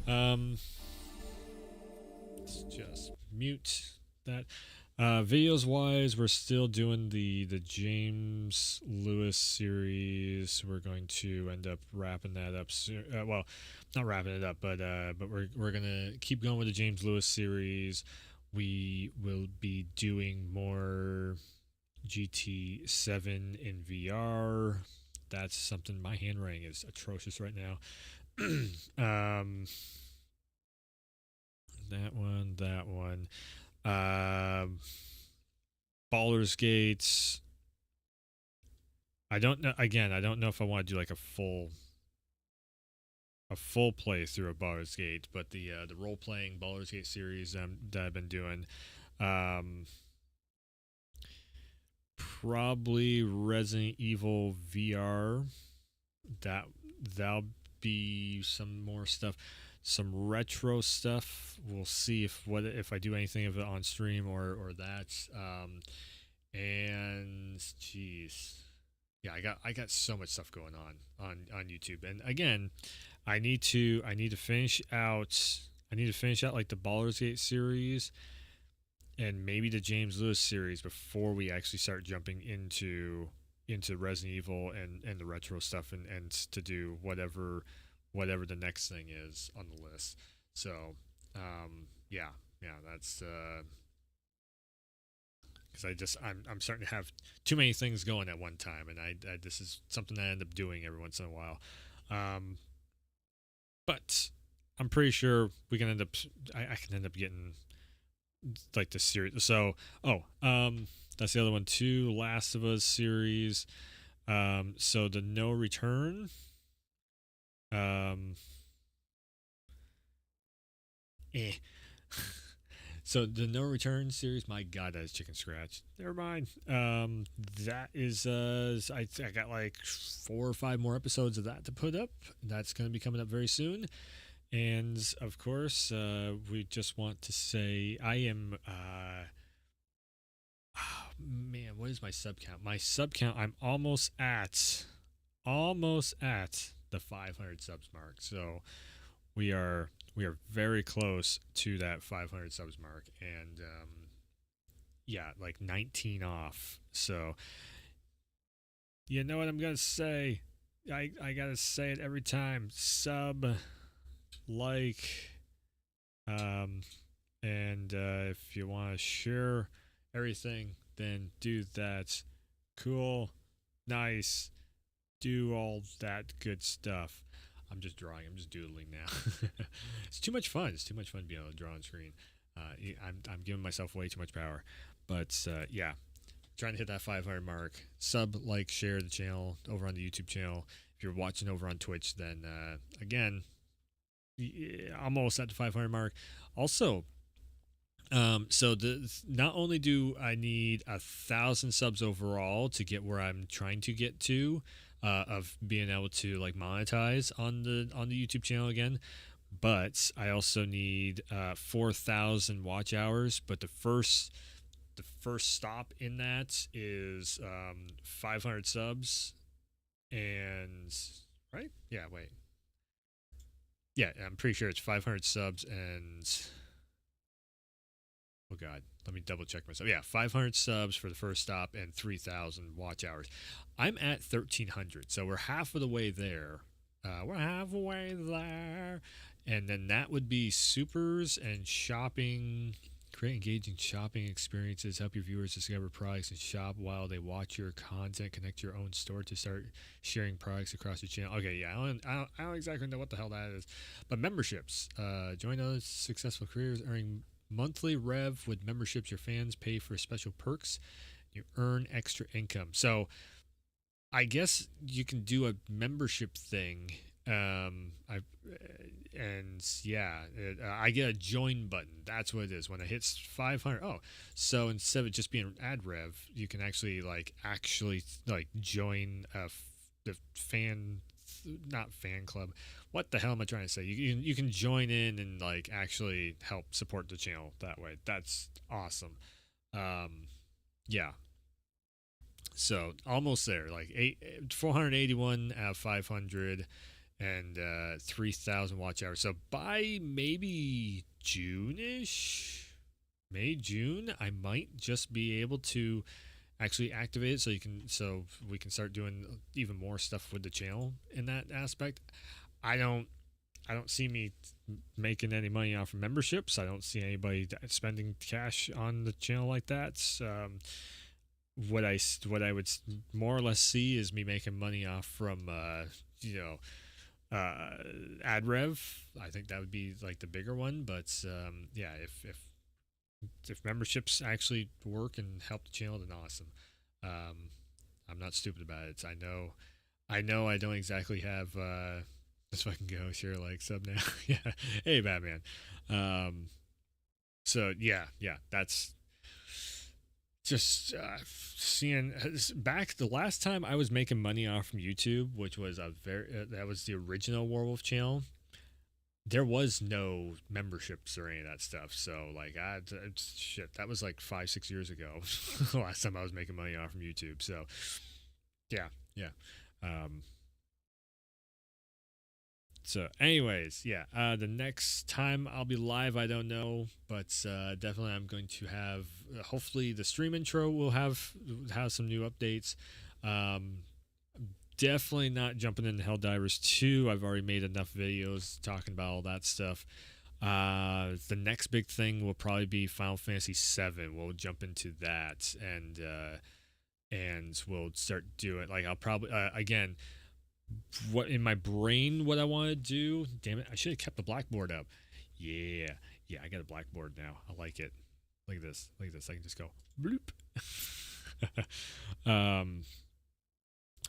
Let's just mute that. Videos wise, we're still doing the James Lewis series. We're going to end up wrapping that up soon. Well, not wrapping it up, but we're gonna keep going with the James Lewis series. We will be doing more GT7 in VR. That's something. My handwriting is atrocious right now. That one. Baldur's Gate. I don't know. Again, I don't know if I want to do like a full playthrough of Baldur's Gate, but the role playing Baldur's Gate series that I've been doing. Probably Resident Evil VR. That'll be some more stuff, some retro stuff. We'll see if I do anything of it on stream or that. And geez, yeah, I got so much stuff going on YouTube. And again, I need to finish out like the Baldur's Gate series and maybe the James Lewis series before we actually start jumping into Resident Evil and the retro stuff and to do whatever the next thing is on the list. So yeah, that's because I'm starting to have too many things going at one time, and I this is something that I end up doing every once in a while. But I'm pretty sure we can end up. I can end up getting like the series. So that's the other one too. Last of Us series. So the No Return. So the No Return series, my God, that is chicken scratch. Never mind. That is I got like 4 or 5 more episodes of that to put up. That's going to be coming up very soon. And of course, we just want to say I am. Oh, man, what is my sub count? My sub count, I'm almost at the 500 subs mark. So we are very close to that 500 subs mark, and yeah, like 19 off. So you know what I'm gonna say? I gotta say it every time. Sub, like, and if you want to share everything, then do that. Cool, nice, do all that good stuff. I'm just drawing. I'm just doodling now. It's too much fun. It's too much fun being able to draw on screen. I'm giving myself way too much power, but yeah, trying to hit that 500 mark. Sub, like, share the channel over on the YouTube channel. If you're watching over on Twitch, then again, almost at the 500 mark. Also, so not only do I need 1,000 subs overall to get where I'm trying to get to, of being able to like monetize on the YouTube channel again, but I also need 4,000 watch hours. But the first stop in that is 500 subs, and right? Yeah, wait. Yeah, I'm pretty sure it's 500 subs and. Oh God, let me double check myself. Yeah, 500 subs for the first stop and 3,000 watch hours. I'm at 1,300, so we're half of the way there. We're halfway there, and then that would be supers and shopping. Create engaging shopping experiences. Help your viewers discover products and shop while they watch your content. Connect your own store to start sharing products across your channel. Okay, yeah, I don't exactly know what the hell that is, but memberships. Join other successful creators earning monthly rev with memberships. Your fans pay for special perks. You earn extra income. So I guess you can do a membership thing. I get a join button. That's what it is. When it hits 500. Oh, so instead of just being ad rev, you can actually join the not fan club. What the hell am I trying to say? You can join in and like actually help support the channel that way. That's awesome. Yeah. So almost there. Like 481 out of 500 and 3,000 watch hours. So by maybe June-ish, May, June, I might just be able to actually activate it so we can start doing even more stuff with the channel in that aspect. I don't see me making any money off of memberships. I don't see anybody spending cash on the channel like that. What I would more or less see is me making money off from ad rev. I think that would be like the bigger one. But yeah, if memberships actually work and help the channel, then awesome. I'm not stupid about it. I know I don't exactly have this fucking go share like sub now. Yeah. Hey Batman. So yeah, that's just seeing back the last time I was making money off from YouTube, which was that was the original Werewolf channel. There was no memberships or any of that stuff. So like, shit, that was like 5-6 years ago. The last time I was making money off from YouTube. So yeah. So anyways, yeah, the next time I'll be live, I don't know, but definitely I'm going to have, hopefully the stream intro will have some new updates. Definitely not jumping into Helldivers 2. I've already made enough videos talking about all that stuff. The next big thing will probably be Final Fantasy 7. We'll jump into that and we'll start doing, like, I'll probably again, what in my brain what I want to do. Damn it, I should have kept the blackboard up. Yeah, I got a blackboard now. I like it. Look at this. I can just go bloop.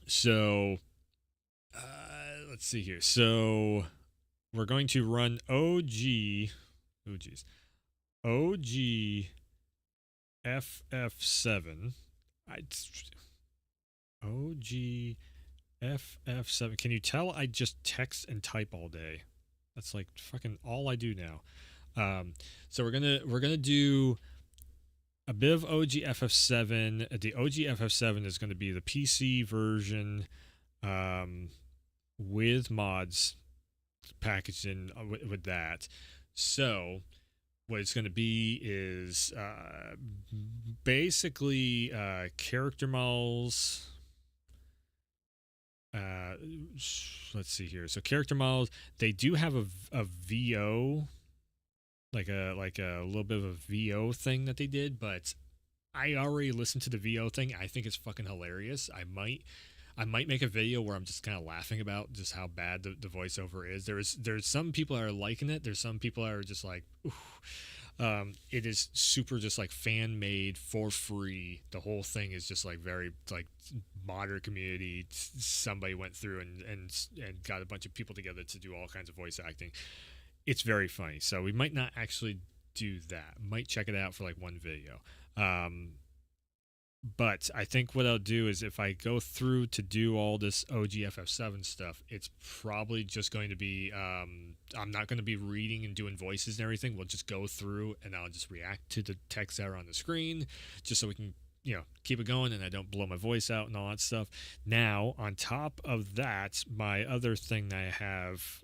So let's see here. So we're going to run OG. Oh geez. OG FF7. OG FF7. Can you tell I just text and type all day? That's like fucking all I do now. So we're gonna do a bit of OG FF7. The OG FF7 is going to be the PC version with mods packaged in with that. So what it's going to be is basically character models. Let's see here. So character models, they do have a VO, like a little bit of a VO thing that they did, but I already listened to the VO thing. I think it's fucking hilarious. I might make a video where I'm just kind of laughing about just how bad the voiceover is. There's some people that are liking it. There's some people that are just like, ooh. It is super just like fan made for free. The whole thing is just like very like modern community. Somebody went through and got a bunch of people together to do all kinds of voice acting. It's very funny. So we might not actually do that. Might check it out for like one video. But I think what I'll do is if I go through to do all this OGFF7 stuff, it's probably just going to be, I'm not going to be reading and doing voices and everything. We'll just go through and I'll just react to the text that are on the screen just so we can, keep it going and I don't blow my voice out and all that stuff. Now, on top of that, my other thing that I have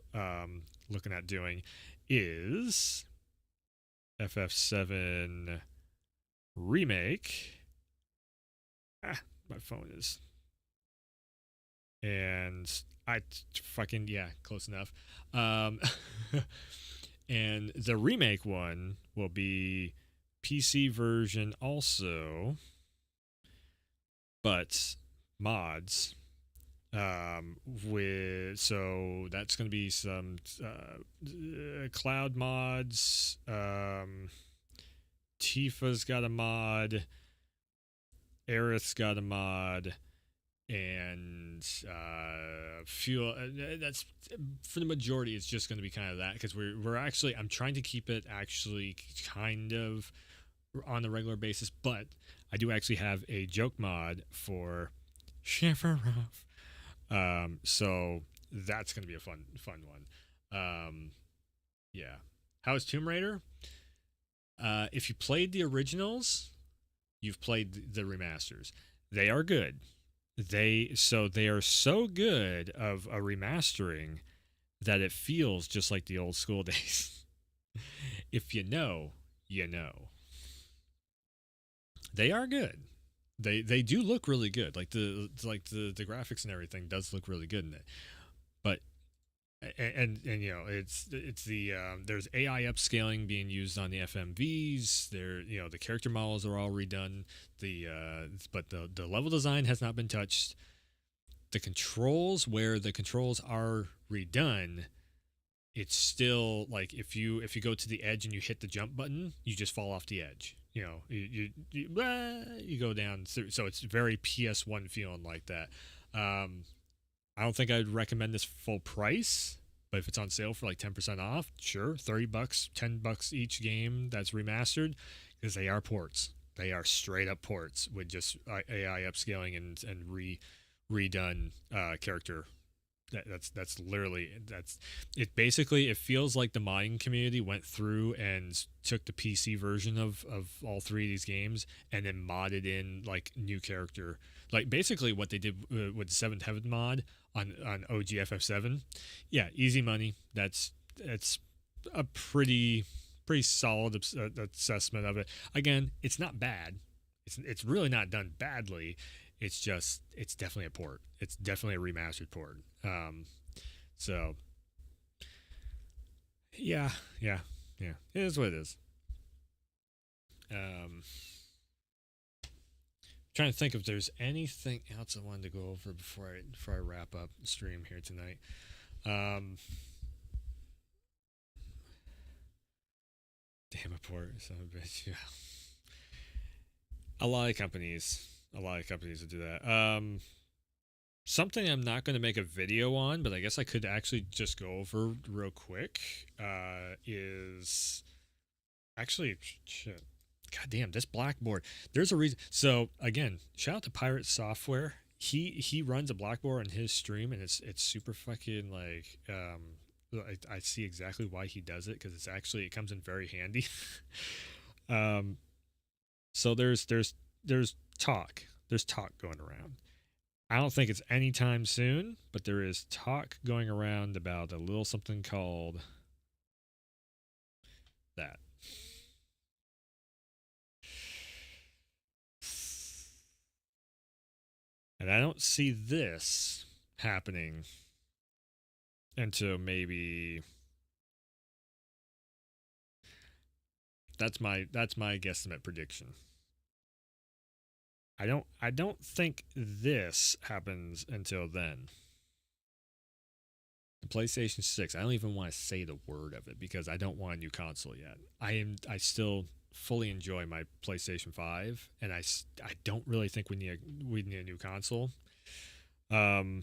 looking at doing is FF7 Remake. My phone is. And I fucking, close enough. And the remake one will be PC version also, but mods. So that's going to be some cloud mods. Tifa's got a mod. Aerith's got a mod, and fuel. That's for the majority. It's just going to be kind of that because we're actually. I'm trying to keep it actually kind of on a regular basis, but I do actually have a joke mod for Shefferoff. So that's going to be a fun one. Yeah. How is Tomb Raider? If you played the originals, you've played the remasters. They are good. They are so good of a remastering that it feels just like the old school days. If you know, you know. They are good. They do look really good. Like the graphics and everything does look really good in it. But and it's the there's AI upscaling being used on the FMVs. The character models are all redone. But the level design has not been touched. The controls, where the controls are redone, it's still like if you go to the edge and you hit the jump button, you just fall off the edge. You go down through. So it's very PS1 feeling like that. I don't think I'd recommend this full price, but if it's on sale for like 10% off, sure, $30, $10 each game that's remastered, because they are ports. They are straight up ports with just AI upscaling and redone character. That's literally it. Basically, it feels like the modding community went through and took the PC version of all three of these games and then modded in like new character. Like basically what they did with the Seventh Heaven mod on OGFF7. Yeah, easy money. It's a pretty solid assessment of it. Again, it's not bad. It's really not done badly. It's definitely a port. It's definitely a remastered port. So yeah. It is what it is. Trying to think if there's anything else I wanted to go over before I wrap up the stream here tonight. Damn a port, son of a bitch. Yeah. A lot of companies will do that. Something I'm not going to make a video on, but I guess I could actually just go over real quick, is Actually, shit. God damn, this blackboard. There's a reason. So again, shout out to Pirate Software. He runs a blackboard on his stream, and it's super fucking like I see exactly why he does it, because it comes in very handy. So there's talk. There's talk going around. I don't think it's anytime soon, but there is talk going around about a little something called that. And I don't see this happening until maybe that's my guesstimate prediction. I don't think this happens until then. The PlayStation 6, I don't even want to say the word of it because I don't want a new console yet. I still fully enjoy my PlayStation 5, and I don't really think we need a new console. Now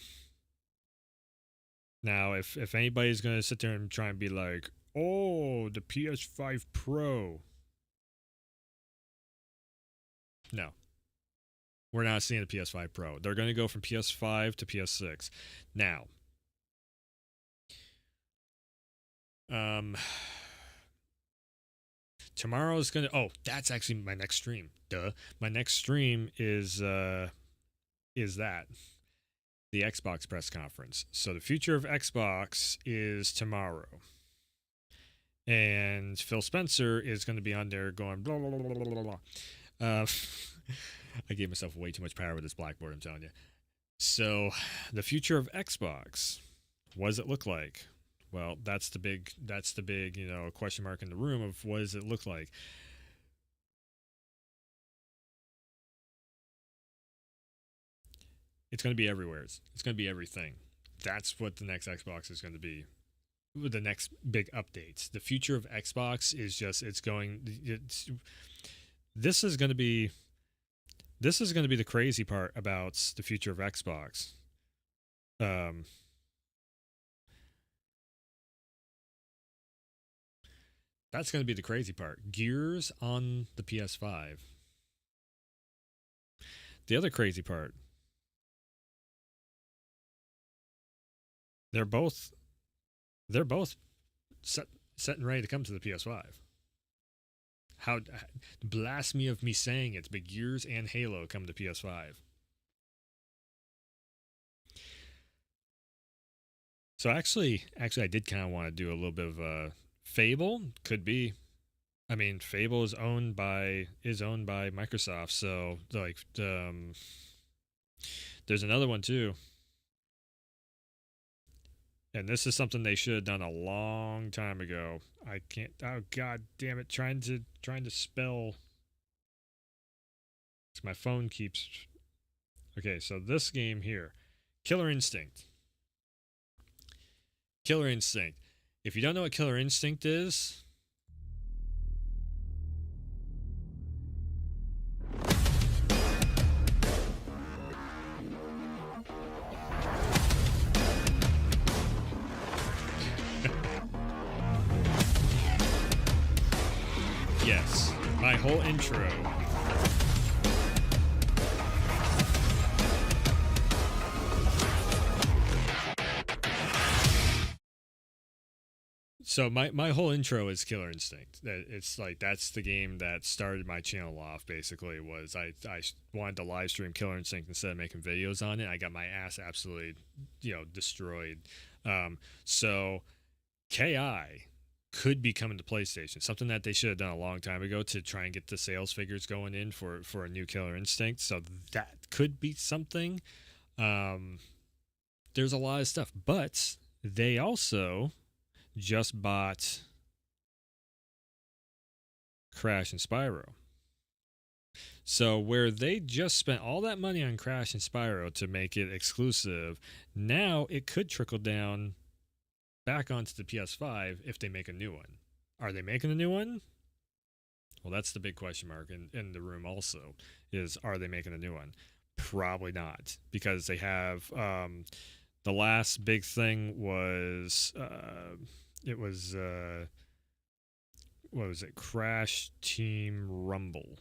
if anybody's going to sit there and try and be like, "Oh, the PS5 Pro." No. We're not seeing the PS5 Pro. They're going to go from PS5 to PS6. Now, tomorrow's going to that's actually my next stream. Duh. My next stream is that the Xbox press conference. So the future of Xbox is tomorrow. And Phil Spencer is going to be on there going blah blah blah blah blah blah. I gave myself way too much power with this blackboard, I'm telling you. So, the future of Xbox. What does it look like? Well, that's the big, question mark in the room of what does it look like? It's going to be everywhere. It's going to be everything. That's what the next Xbox is going to be. The next big updates. The future of Xbox is just, this is going to be the crazy part about the future of Xbox. That's going to be the crazy part. Gears on the PS5. The other crazy part. They're both set and ready to come to the PS5. How blasphemy of me saying it, but Gears and Halo come to PS5. So actually, I did kind of want to do a little bit of Fable. Could be. I mean, Fable is owned by Microsoft. So like, there's another one too. And this is something they should have done a long time ago. I can't. Oh god damn it! Trying to spell. My phone keeps. Okay, so this game here, Killer Instinct. Killer Instinct. If you don't know what Killer Instinct is. Yes, my whole intro. So my whole intro is Killer Instinct. It's like that's the game that started my channel off. Basically, was I wanted to live stream Killer Instinct instead of making videos on it. I got my ass absolutely destroyed. So KI could be coming to PlayStation. Something that they should have done a long time ago to try and get the sales figures going in for a new Killer Instinct. So that could be something. There's a lot of stuff, but they also just bought Crash and Spyro. So where they just spent all that money on Crash and Spyro to make it exclusive, now it could trickle down back onto the PS5 if they make a new one. Are they making a new one? Well, that's the big question mark in the room also, is are they making a new one? Probably not, because they have the last big thing was what was it? Crash Team Rumble,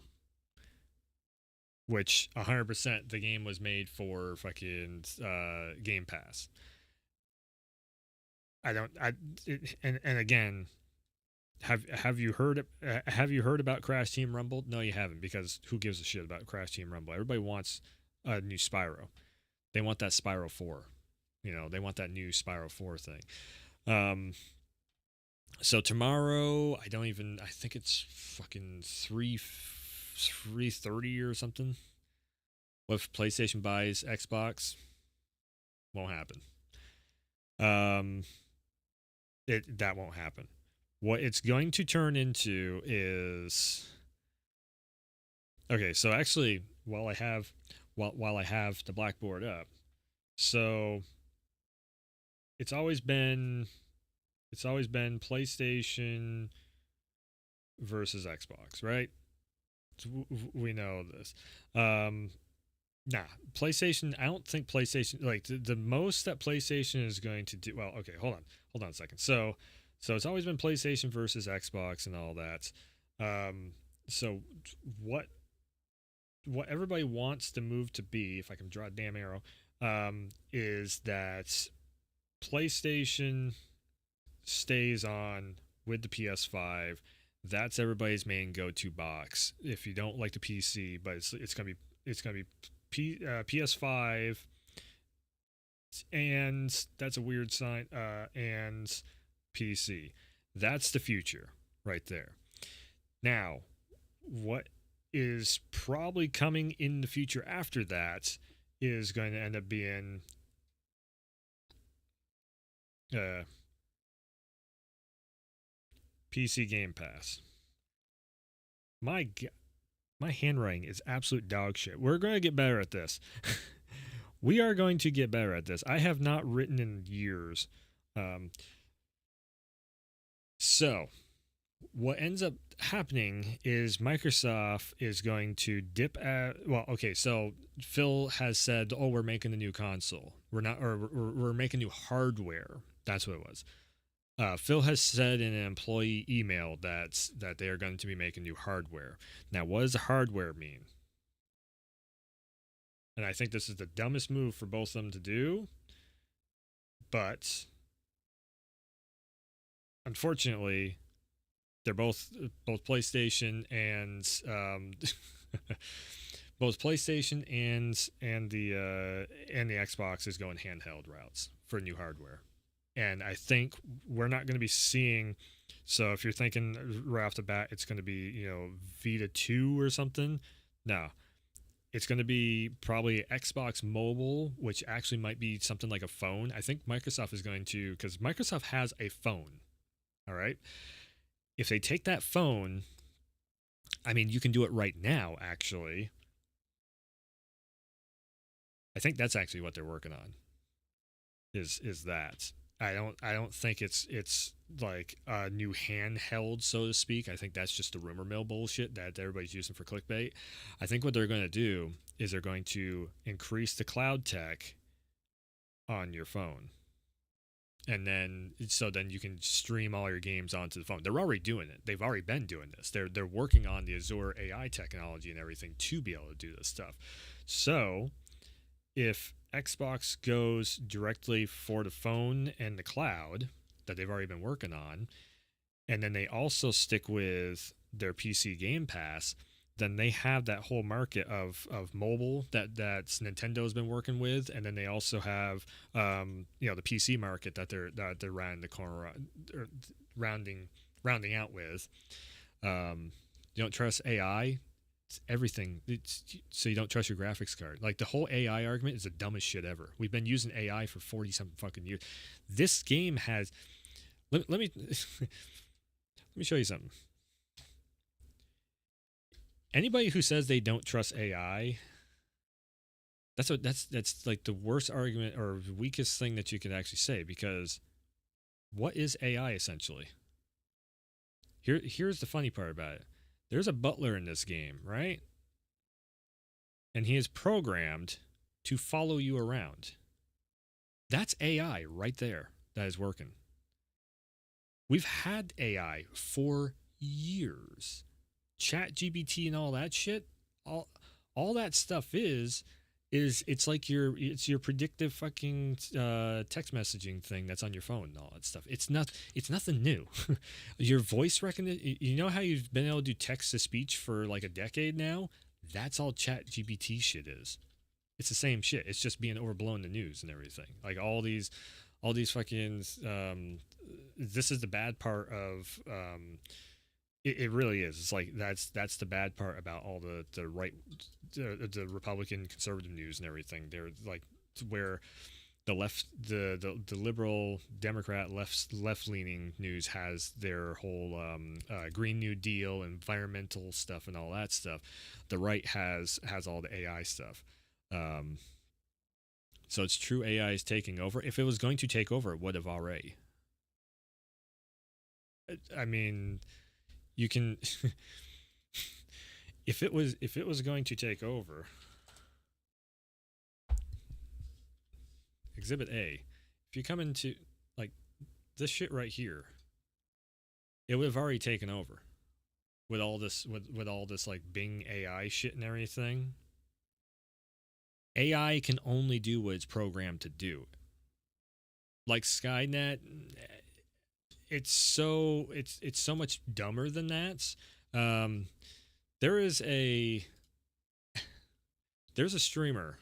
which 100% the game was made for fucking Game Pass. And again, have you heard about Crash Team Rumble? No, you haven't, because who gives a shit about Crash Team Rumble? Everybody wants a new Spyro. They want that Spyro 4. They want that new Spyro 4 thing. So tomorrow, I think it's fucking 3:30 or something. If PlayStation buys Xbox, won't happen. That won't happen. What it's going to turn into is, okay. So actually, while I have the blackboard up, so it's always been PlayStation versus Xbox, right? We know this. Nah, PlayStation. I don't think PlayStation, like the most that PlayStation is going to do. Well, okay, hold on a second. So it's always been PlayStation versus Xbox and all that. So what everybody wants the move to be, if I can draw a damn arrow, is that PlayStation stays on with the PS5. That's everybody's main go-to box. If you don't like the PC, but it's gonna be PS5, and that's a weird sign. And PC. That's the future right there. Now, what is probably coming in the future after that is going to end up being PC Game Pass. My handwriting is absolute dog shit. We're going to get better at this. We are going to get better at this. I have not written in years. So what ends up happening is Microsoft is going to dip at, well, okay, so Phil has said, oh, we're making a new console. We're making new hardware. That's what it was. Phil has said in an employee email that they are going to be making new hardware. Now, what does the hardware mean? And I think this is the dumbest move for both of them to do. But unfortunately, they're both PlayStation and both PlayStation and the Xbox is going handheld routes for new hardware. And I think we're not going to be seeing. So if you're thinking right off the bat, it's going to be Vita 2 or something. No, it's going to be probably Xbox Mobile, which actually might be something like a phone. I think Microsoft is going to, because Microsoft has a phone. All right. If they take that phone, I mean, you can do it right now, actually. I think that's actually what they're working on. Is that. I don't think it's like a new handheld, so to speak. I think that's just the rumor mill bullshit that everybody's using for clickbait. I think what they're going to do is they're going to increase the cloud tech on your phone. And then you can stream all your games onto the phone. They're already doing it. They've already been doing this. They're working on the Azure AI technology and everything to be able to do this stuff. So if Xbox goes directly for the phone and the cloud that they've already been working on, and then they also stick with their PC Game Pass, then they have that whole market of mobile that Nintendo's been working with, and then they also have the PC market that they're rounding the corner, or rounding out with. You don't trust AI. Everything, so you don't trust your graphics card. Like, the whole AI argument is the dumbest shit ever. We've been using AI for 40-something fucking years. This game has. Let me let me show you something. Anybody who says they don't trust AI, that's like the worst argument or weakest thing that you could actually say, because what is AI essentially? Here's the funny part about it. There's a butler in this game, right? And he is programmed to follow you around. That's AI right there that is working. We've had AI for years. Chat GPT and all that shit, all that stuff is it's like it's your predictive fucking text messaging thing that's on your phone and all that stuff. It's nothing new. Your voice recognition, you know how you've been able to do text to speech for like a decade now? That's all Chat GPT shit is. It's the same shit. It's just being overblown in the news and everything. Like all these fucking this is the bad part of it really is. It's like that's the bad part about all the right the Republican conservative news and everything. They're like where the left the liberal Democrat left leaning news has their whole Green New Deal, environmental stuff, and all that stuff. The right has all the AI stuff. So it's true AI is taking over. If it was going to take over, it would have already. I mean, you can if it was going to take over, Exhibit A, if you come into like this shit right here, it would have already taken over with all this with all this like Bing AI shit and everything. AI can only do what it's programmed to do. Like Skynet, it's so much dumber than that. There's a streamer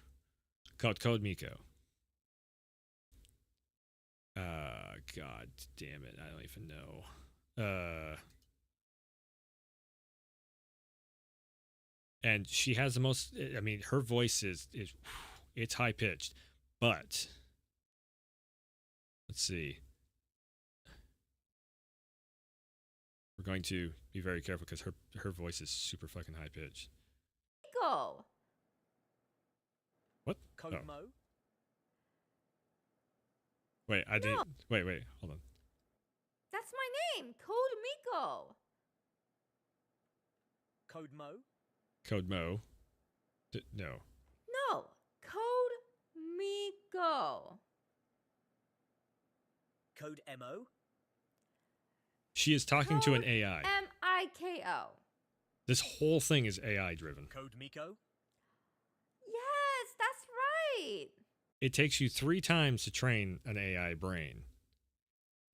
called Code Miko. God damn it, I don't even know. And she has the most. I mean, her voice is it's high pitched, but let's see. We're going to be very careful because her voice is super fucking high pitched. Go. What? Code Oh. Mo? Wait, I didn't. Wait, hold on. That's my name, Code Miko. Code Mo? Code Mo. No. No, Code Miko. Code MO? She is talking to an AI. Miko. This whole thing is AI driven. Code Miko? Yes, that's right. It takes you 3 times to train an AI brain.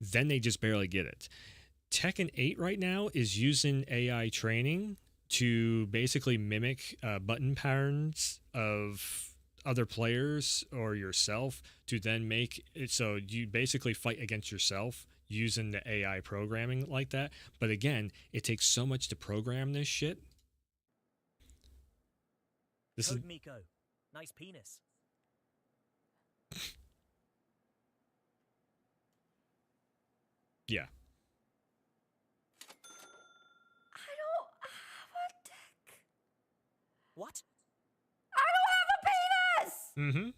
Then they just barely get it. Tekken 8 right now is using AI training to basically mimic button patterns of other players or yourself to then make it so you basically fight against yourself using the AI programming like that. But again, it takes so much to program this shit. Code Miko. Nice penis. Yeah. I don't have a dick. What? I don't have a penis. Mm-hmm.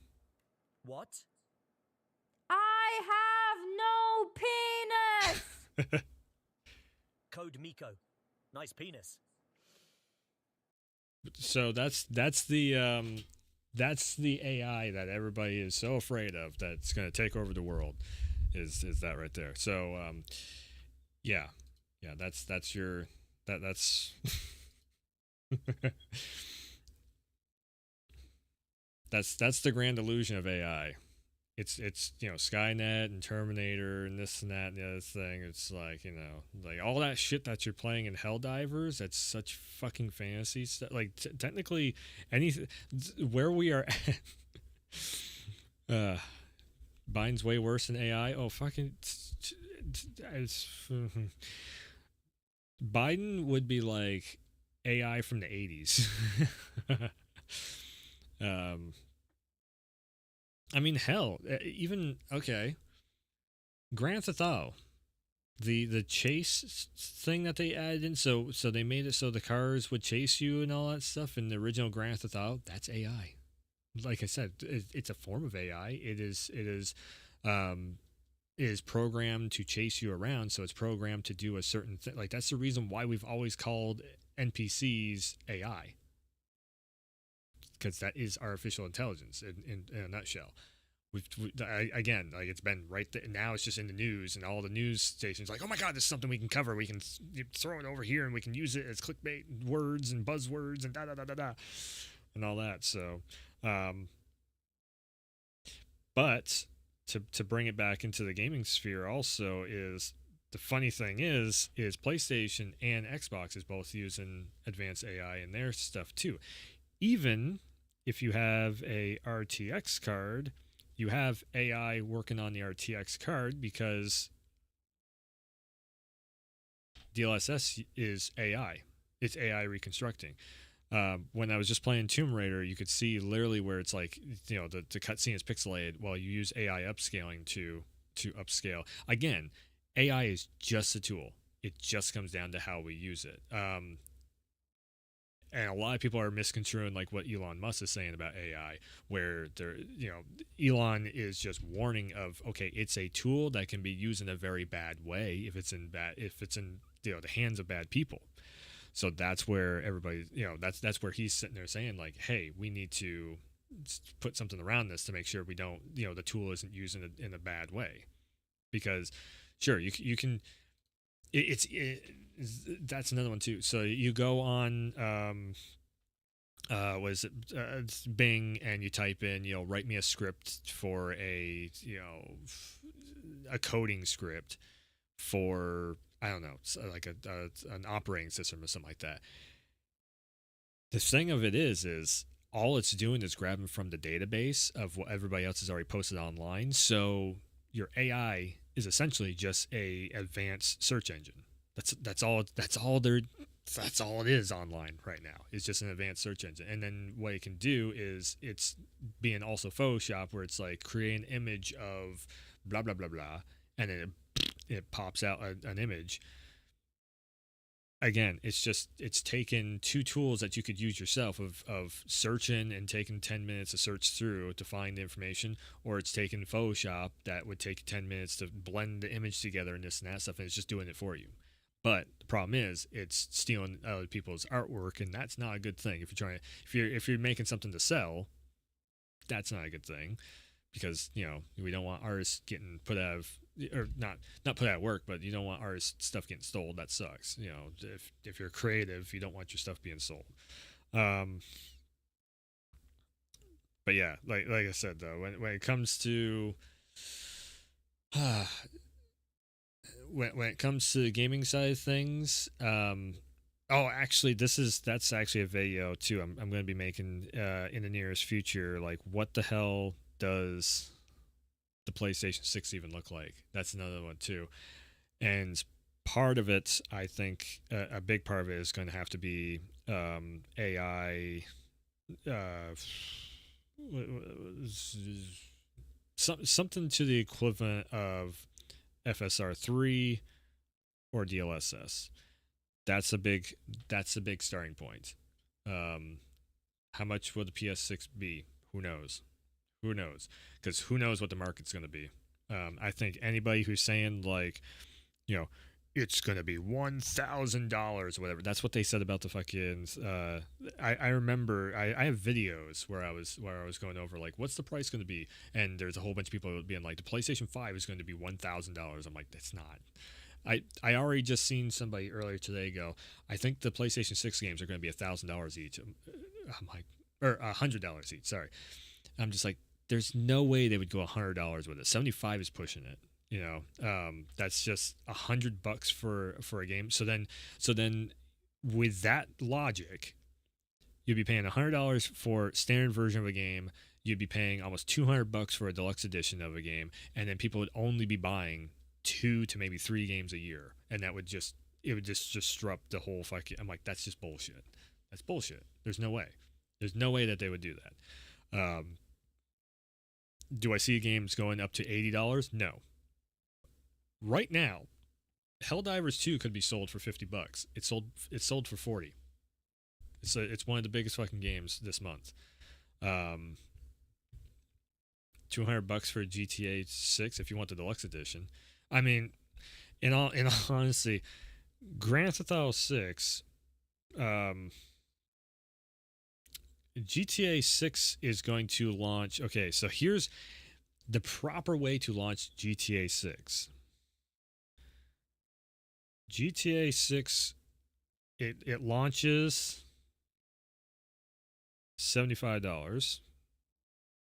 What? I have no penis. Code Miko. Nice penis. So that's the AI that everybody is so afraid of that's going to take over the world. Is that right there? So yeah, that's that's that's the grand illusion of AI. It's Skynet and Terminator and this and that and the other thing. It's like like all that shit that you're playing in Helldivers. That's such fucking fantasy stuff. Like technically anything where we are at. Biden's way worse than AI. Oh, fucking. Biden would be like AI from the 80s. I mean, hell, even, okay. Grand Theft Auto. The chase thing that they added in, so they made it so the cars would chase you and all that stuff in the original Grand Theft Auto, that's AI. Like I said, it's a form of AI. It is programmed to chase you around, so it's programmed to do a certain thing. Like that's the reason why we've always called NPCs AI, because that is artificial intelligence in a nutshell. Again, like it's been right there. Now it's just in the news, and all the news stations like, oh my god, this is something we can cover. We can throw it over here, and we can use it as clickbait words and buzzwords and da da da da da, and all that. So, but to bring it back into the gaming sphere, also is the funny thing is PlayStation and Xbox is both using advanced AI in their stuff too. Even if you have a RTX card, you have AI working on the RTX card because DLSS is AI. It's AI reconstructing. When I was just playing Tomb Raider, you could see literally where it's like, the cutscene is pixelated while you use AI upscaling to upscale. Again, AI is just a tool. It just comes down to how we use it. And a lot of people are misconstruing like what Elon Musk is saying about AI, where Elon is just warning of, okay, it's a tool that can be used in a very bad way if it's in the hands of bad people. So that's where everybody, that's where he's sitting there saying like, hey, we need to put something around this to make sure we don't, the tool isn't used in a bad way, because sure you can. That's another one too. So you go on it's Bing, and you type in, write me a script for a coding script for, I don't know, like an operating system or something like that. The thing of it is all it's doing is grabbing from the database of what everybody else has already posted online. So your AI is essentially just a advanced search engine. That's all it is online right now. It's just an advanced search engine. And then what it can do is it's being also Photoshop, where it's like create an image of blah blah blah blah, and then it pops out an image. Again, it's taken two tools that you could use yourself of searching and taking 10 minutes to search through to find the information, or it's taken Photoshop that would take 10 minutes to blend the image together and this and that stuff, and it's just doing it for you. But the problem is it's stealing other people's artwork, and that's not a good thing. If you're making something to sell, that's not a good thing, because we don't want artists getting put out of, or not put out of work, but you don't want artists' stuff getting stolen. That sucks. If you're creative, you don't want your stuff being sold. But yeah, like I said though, when it comes to when it comes to the gaming side of things, actually that's actually a video too I'm going to be making in the nearest future. Like, what the hell does the PlayStation 6 even look like? That's another one too. And part of it, I think a big part of it is going to have to be AI, something to the equivalent of FSR3 or DLSS. That's a big starting point. How much will the PS6 be? Who knows? Because who knows what the market's going to be. I think anybody who's saying like, it's going to be $1,000 or whatever, that's what they said about the fucking I remember I have videos where I was going over like, what's the price going to be, and there's a whole bunch of people being like, the PlayStation 5 is going to be $1,000. I'm like, that's not. I already just seen somebody earlier today go, I think the PlayStation 6 games are going to be $1,000 each. I'm like, or $100 each, sorry. I'm just like, there's no way they would go $100 with it. 75 is pushing it. That's just $100 for a game. So then with that logic, you'd be paying $100 for standard version of a game. You'd be paying almost $200 for a deluxe edition of a game, and then people would only be buying 2 to maybe 3 games a year, and it would just disrupt the whole fucking. I'm like, that's just bullshit. That's bullshit. There's no way that they would do that. Do I see games going up to $80? No. Right now, Helldivers 2 could be sold for $50. It's sold for $40. It's one of the biggest fucking games this month. $200 for GTA 6 if you want the deluxe edition. I mean, in all honesty, Grand Theft Auto 6, GTA 6 is going to launch. Okay, so here's the proper way to launch GTA 6. GTA 6, it launches $75.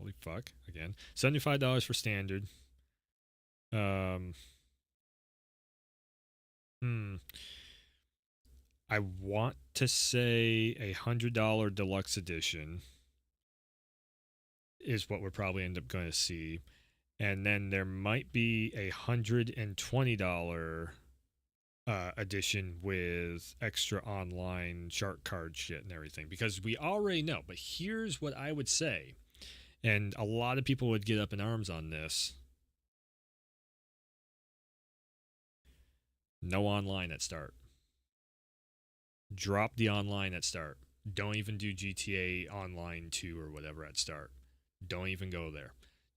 Holy fuck, again. $75 for standard. I want to say $100 deluxe edition is what we're probably end up going to see. And then there might be $120 edition with extra online shark card shit and everything, because we already know. But here's what I would say, and a lot of people would get up in arms on this: no online at start. Drop the online at start. Don't even do GTA Online 2 or whatever at start. Don't even go there.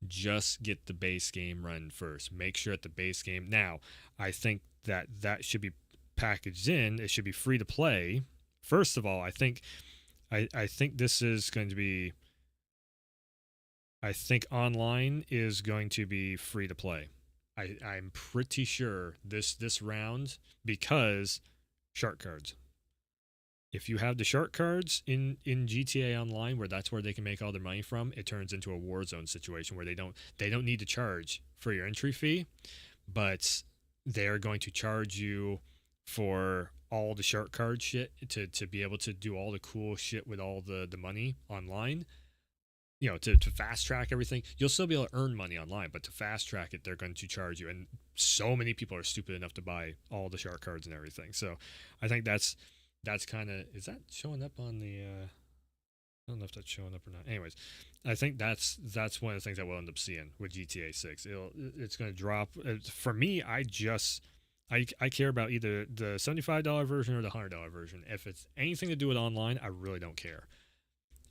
Just get the base game run first. Make sure at the base game. Now, I think that should be packaged in. It should be free to play. First of all, I think this is going to be. I think online is going to be free to play. I'm pretty sure this round, because shark cards. If you have the shark cards in GTA Online, where that's where they can make all their money from, it turns into a Warzone situation where they don't need to charge for your entry fee, but they're going to charge you for all the shark card shit to be able to do all the cool shit with all the money online. You know, to fast track everything. You'll still be able to earn money online, but to fast track it, they're going to charge you. And so many people are stupid enough to buy all the shark cards and everything. So I think that's kind of, is that showing up on the I don't know if that's showing up or not. Anyways, I think that's one of the things that we'll end up seeing with GTA 6. It's going to drop. For me, I care about either the $75 version or the $100 version. If it's anything to do with online, I really don't care,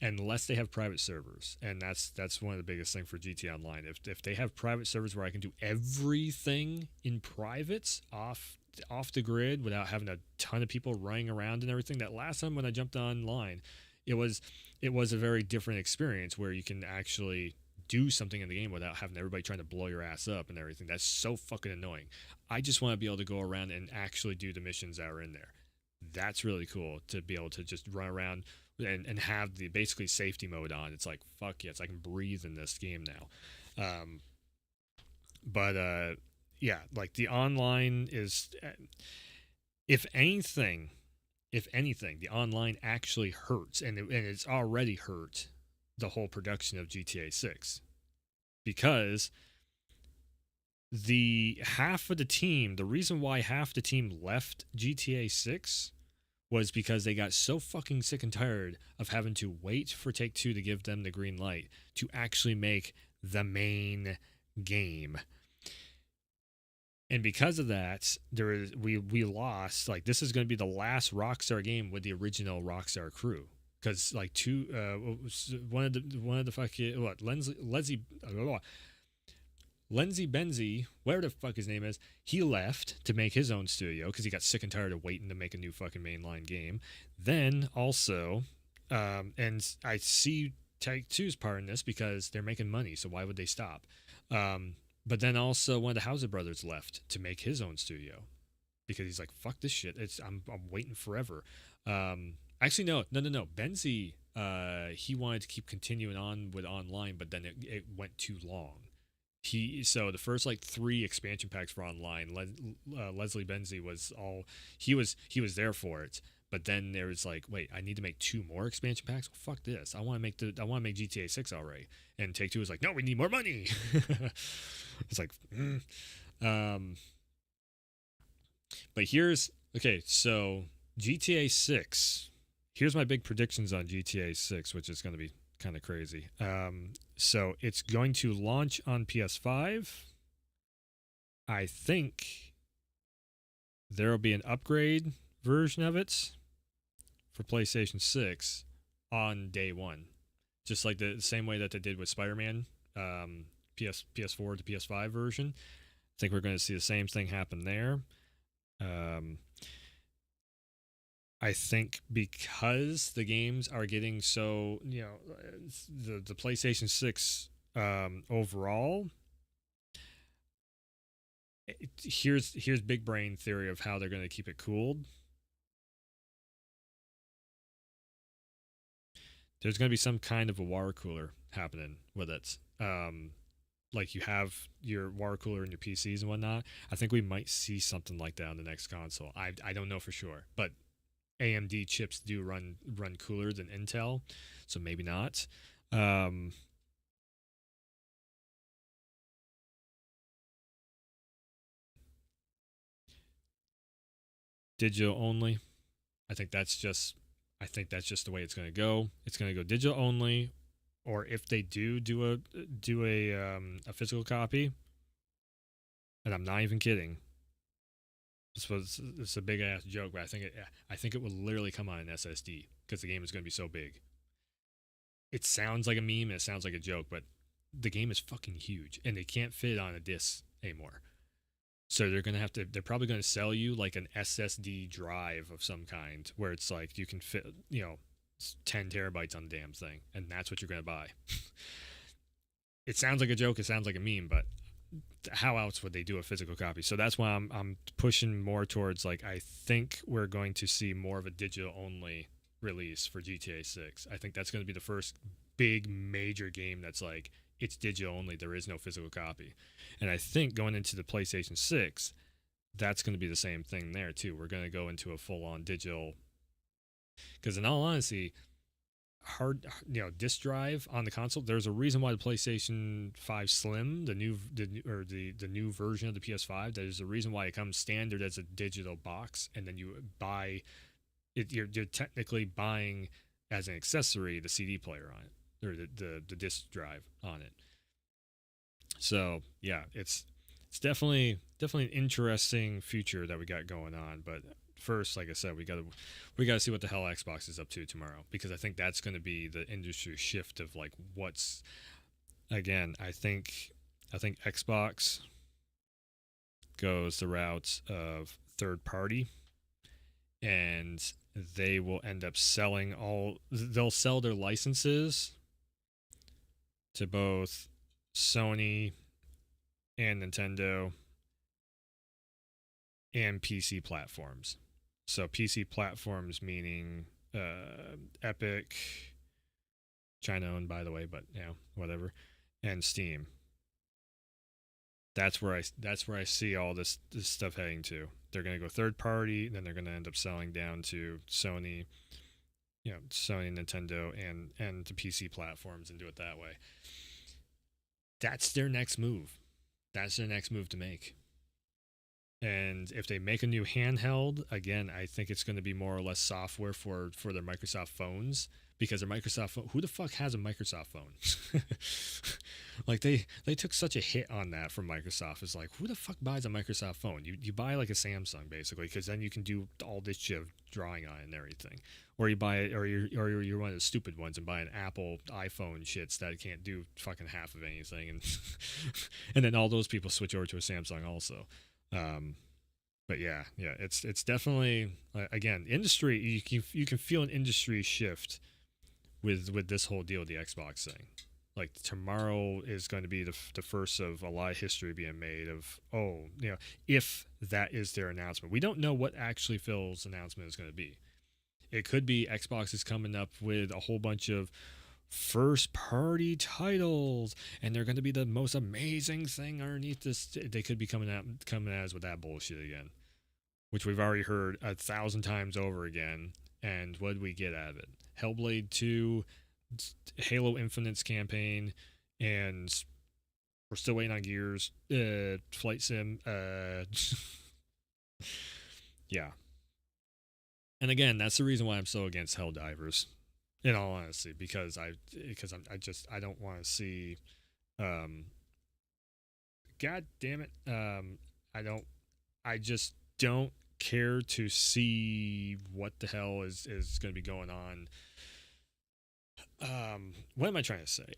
unless they have private servers. And that's one of the biggest things for GTA Online. If they have private servers where I can do everything in private off the grid without having a ton of people running around and everything. That last time when I jumped online, it was a very different experience where you can actually do something in the game without having everybody trying to blow your ass up and everything. That's so fucking annoying. I just want to be able to go around and actually do the missions that are in there. That's really cool, to be able to just run around and have the basically safety mode on. It's like, fuck yes, I can breathe in this game now. Yeah, like the online is, if anything, the online actually hurts, and it's already hurt the whole production of GTA 6, because the reason why half the team left GTA 6 was because they got so fucking sick and tired of having to wait for Take-Two to give them the green light to actually make the game. And because of that, we lost. Like, this is going to be the last Rockstar game with the original Rockstar crew, because like one of the fucking Lenzy Benzi, whatever the fuck his name is, he left to make his own studio because he got sick and tired of waiting to make a new fucking mainline game. Then also, and I see Take-Two's part in this because they're making money, so why would they stop? But then also one of the Hauser brothers left to make his own studio because he's like, fuck this shit. I'm waiting forever. Actually, no. Benzi, he wanted to keep continuing on with online, but then it went too long. So the first like 3 expansion packs for online, Leslie Benzi he was there for it. But then there was like, wait, I need to make 2 more expansion packs. Well, fuck this. I want to make GTA 6 already. And Take-Two was like, no, we need more money. It's like, But so GTA 6. Here's my big predictions on GTA 6, which is going to be kind of crazy. So it's going to launch on PS5. I think there will be an upgrade version of it for PlayStation 6 on day one, just like the same way that they did with Spider-Man, PS4 to PS5 version. I think we're going to see the same thing happen there. I think because the games are getting so, the PlayStation 6 overall Here's big brain theory of how they're going to keep it cooled. There's going to be some kind of a water cooler happening with it. Like you have your water cooler in your PCs and whatnot. I think we might see something like that on the next console. I don't know for sure, but AMD chips do run cooler than Intel, so maybe not. Digital only. I think that's just the way it's going to go. It's going to go digital only, or if they do a physical copy, and I'm not even kidding. It's a big ass joke, but I think it will literally come on an SSD because the game is going to be so big. It sounds like a meme, and it sounds like a joke, but the game is fucking huge, and they can't fit it on a disc anymore. So they're probably going to sell you like an SSD drive of some kind where it's like you can fit, 10 terabytes on the damn thing, and that's what you're going to buy. It sounds like a joke, it sounds like a meme, but how else would they do a physical copy? So that's why I'm pushing more towards, like, I think we're going to see more of a digital only release for GTA 6. I think that's going to be the first big major game that's like, it's digital only, there is no physical copy. And I think going into the PlayStation 6, that's going to be the same thing there too. We're going to go into a full-on digital, because in all honesty, disc drive on the console, there's a reason why the PlayStation 5 Slim, the new version of the PS5, there's a reason why it comes standard as a digital box, and then you buy it, you're technically buying as an accessory the CD player on it, or the disc drive on it. So yeah, it's definitely an interesting future that we got going on. But first, like I said, we gotta see what the hell Xbox is up to tomorrow, because I think that's going to be the industry shift of like what's, again, I think Xbox goes the route of third party, and they will end up they'll sell their licenses to both Sony and Nintendo and PC platforms. So PC platforms meaning Epic, China owned by the way, but whatever, and Steam. That's where I see all this stuff heading to. They're going to go third party, then they're going to end up selling down to Sony, Sony, Nintendo, and the PC platforms, and do it that way. That's their next move. That's their next move to make. And if they make a new handheld, again, I think it's going to be more or less software for their Microsoft phones, because their Microsoft phone, who the fuck has a Microsoft phone? Like they took such a hit on that from Microsoft. It's like, who the fuck buys a Microsoft phone? You buy like a Samsung basically, because then you can do all this shit of drawing on it and everything. Or you buy it, or you're one of the stupid ones and buy an Apple iPhone shits that can't do fucking half of anything, and and then all those people switch over to a Samsung also. But yeah, it's definitely, again, industry. You can feel an industry shift with this whole deal with the Xbox thing. Like tomorrow is going to be the first of a lot of history being made of, if that is their announcement. We don't know what actually Phil's announcement is going to be. It could be Xbox is coming up with a whole bunch of first party titles, and they're going to be the most amazing thing underneath this. They could be coming at us with that bullshit again, which we've already heard 1,000 times over again. And what did we get out of it? Hellblade 2, Halo Infinite's campaign, and we're still waiting on Gears, Flight Sim. Yeah. And again, that's the reason why I'm so against Helldivers, in all honesty, because I don't want to see, God damn it, I just don't care to see what the hell is going to be going on. What am I trying to say?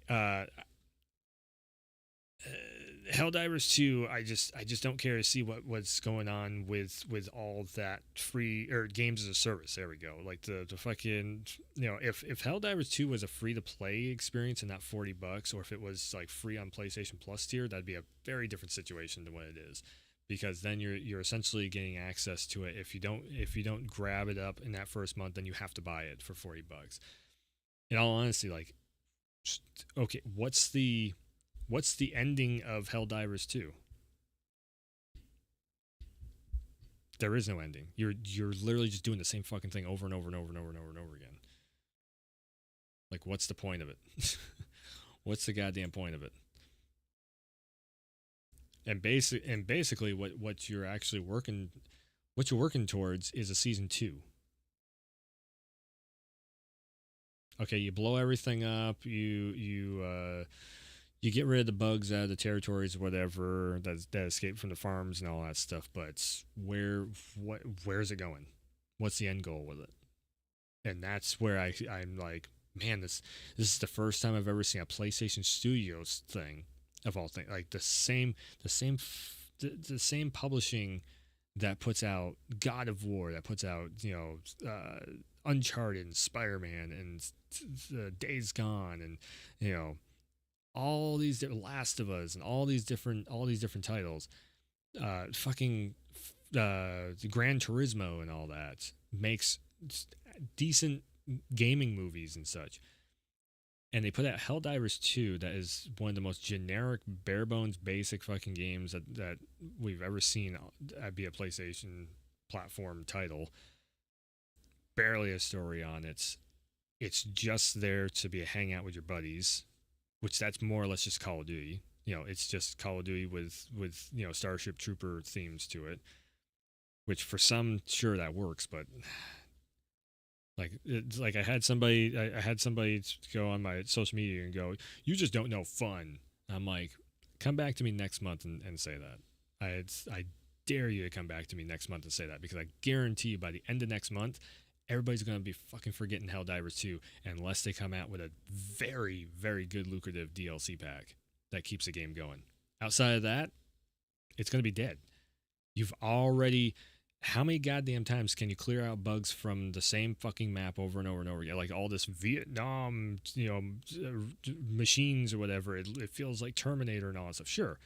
Helldivers 2, I just don't care to see what's going on with all that free, or games as a service. There we go. Like the fucking, if Helldivers 2 was a free to play experience and not $40, or if it was like free on PlayStation Plus tier, that'd be a very different situation than what it is. because then you're essentially getting access to it. If you don't grab it up in that first month, then you have to buy it for $40. In all honesty, like, okay, what's the ending of Helldivers 2? There is no ending. You're literally just doing the same fucking thing over and over and over and over and over and over again. Like, what's the point of it? What's the goddamn point of it? And basically what you're actually working towards is a season 2. Okay, you blow everything up, you get rid of the bugs out of the territories or whatever that escape from the farms and all that stuff, but where's it going? What's the end goal with it? And that's where I'm like, man, this is the first time I've ever seen a PlayStation Studios thing, of all things, like the same publishing that puts out God of War, that puts out, Uncharted and Spider-Man and Days Gone, and all these Last of Us and all these different titles, fucking Gran Turismo and all that makes decent gaming movies and such. And they put out Helldivers 2, that is one of the most generic, bare bones, basic fucking games that we've ever seen be a PlayStation platform title. Barely a story on it. It's just there to be a hangout with your buddies, which that's more or less just Call of Duty. It's just Call of Duty with Starship Trooper themes to it, which for some, sure, that works, but like I had somebody go on my social media and go, "You just don't know fun." I'm like, come back to me next month and say that. I dare you to come back to me next month and say that, because I guarantee you by the end of next month, everybody's going to be fucking forgetting Helldivers 2 unless they come out with a very, very good lucrative DLC pack that keeps the game going. Outside of that, it's going to be dead. You've already... How many goddamn times can you clear out bugs from the same fucking map over and over and over again? Like all this Vietnam, machines or whatever. It feels like Terminator and all that stuff. Sure.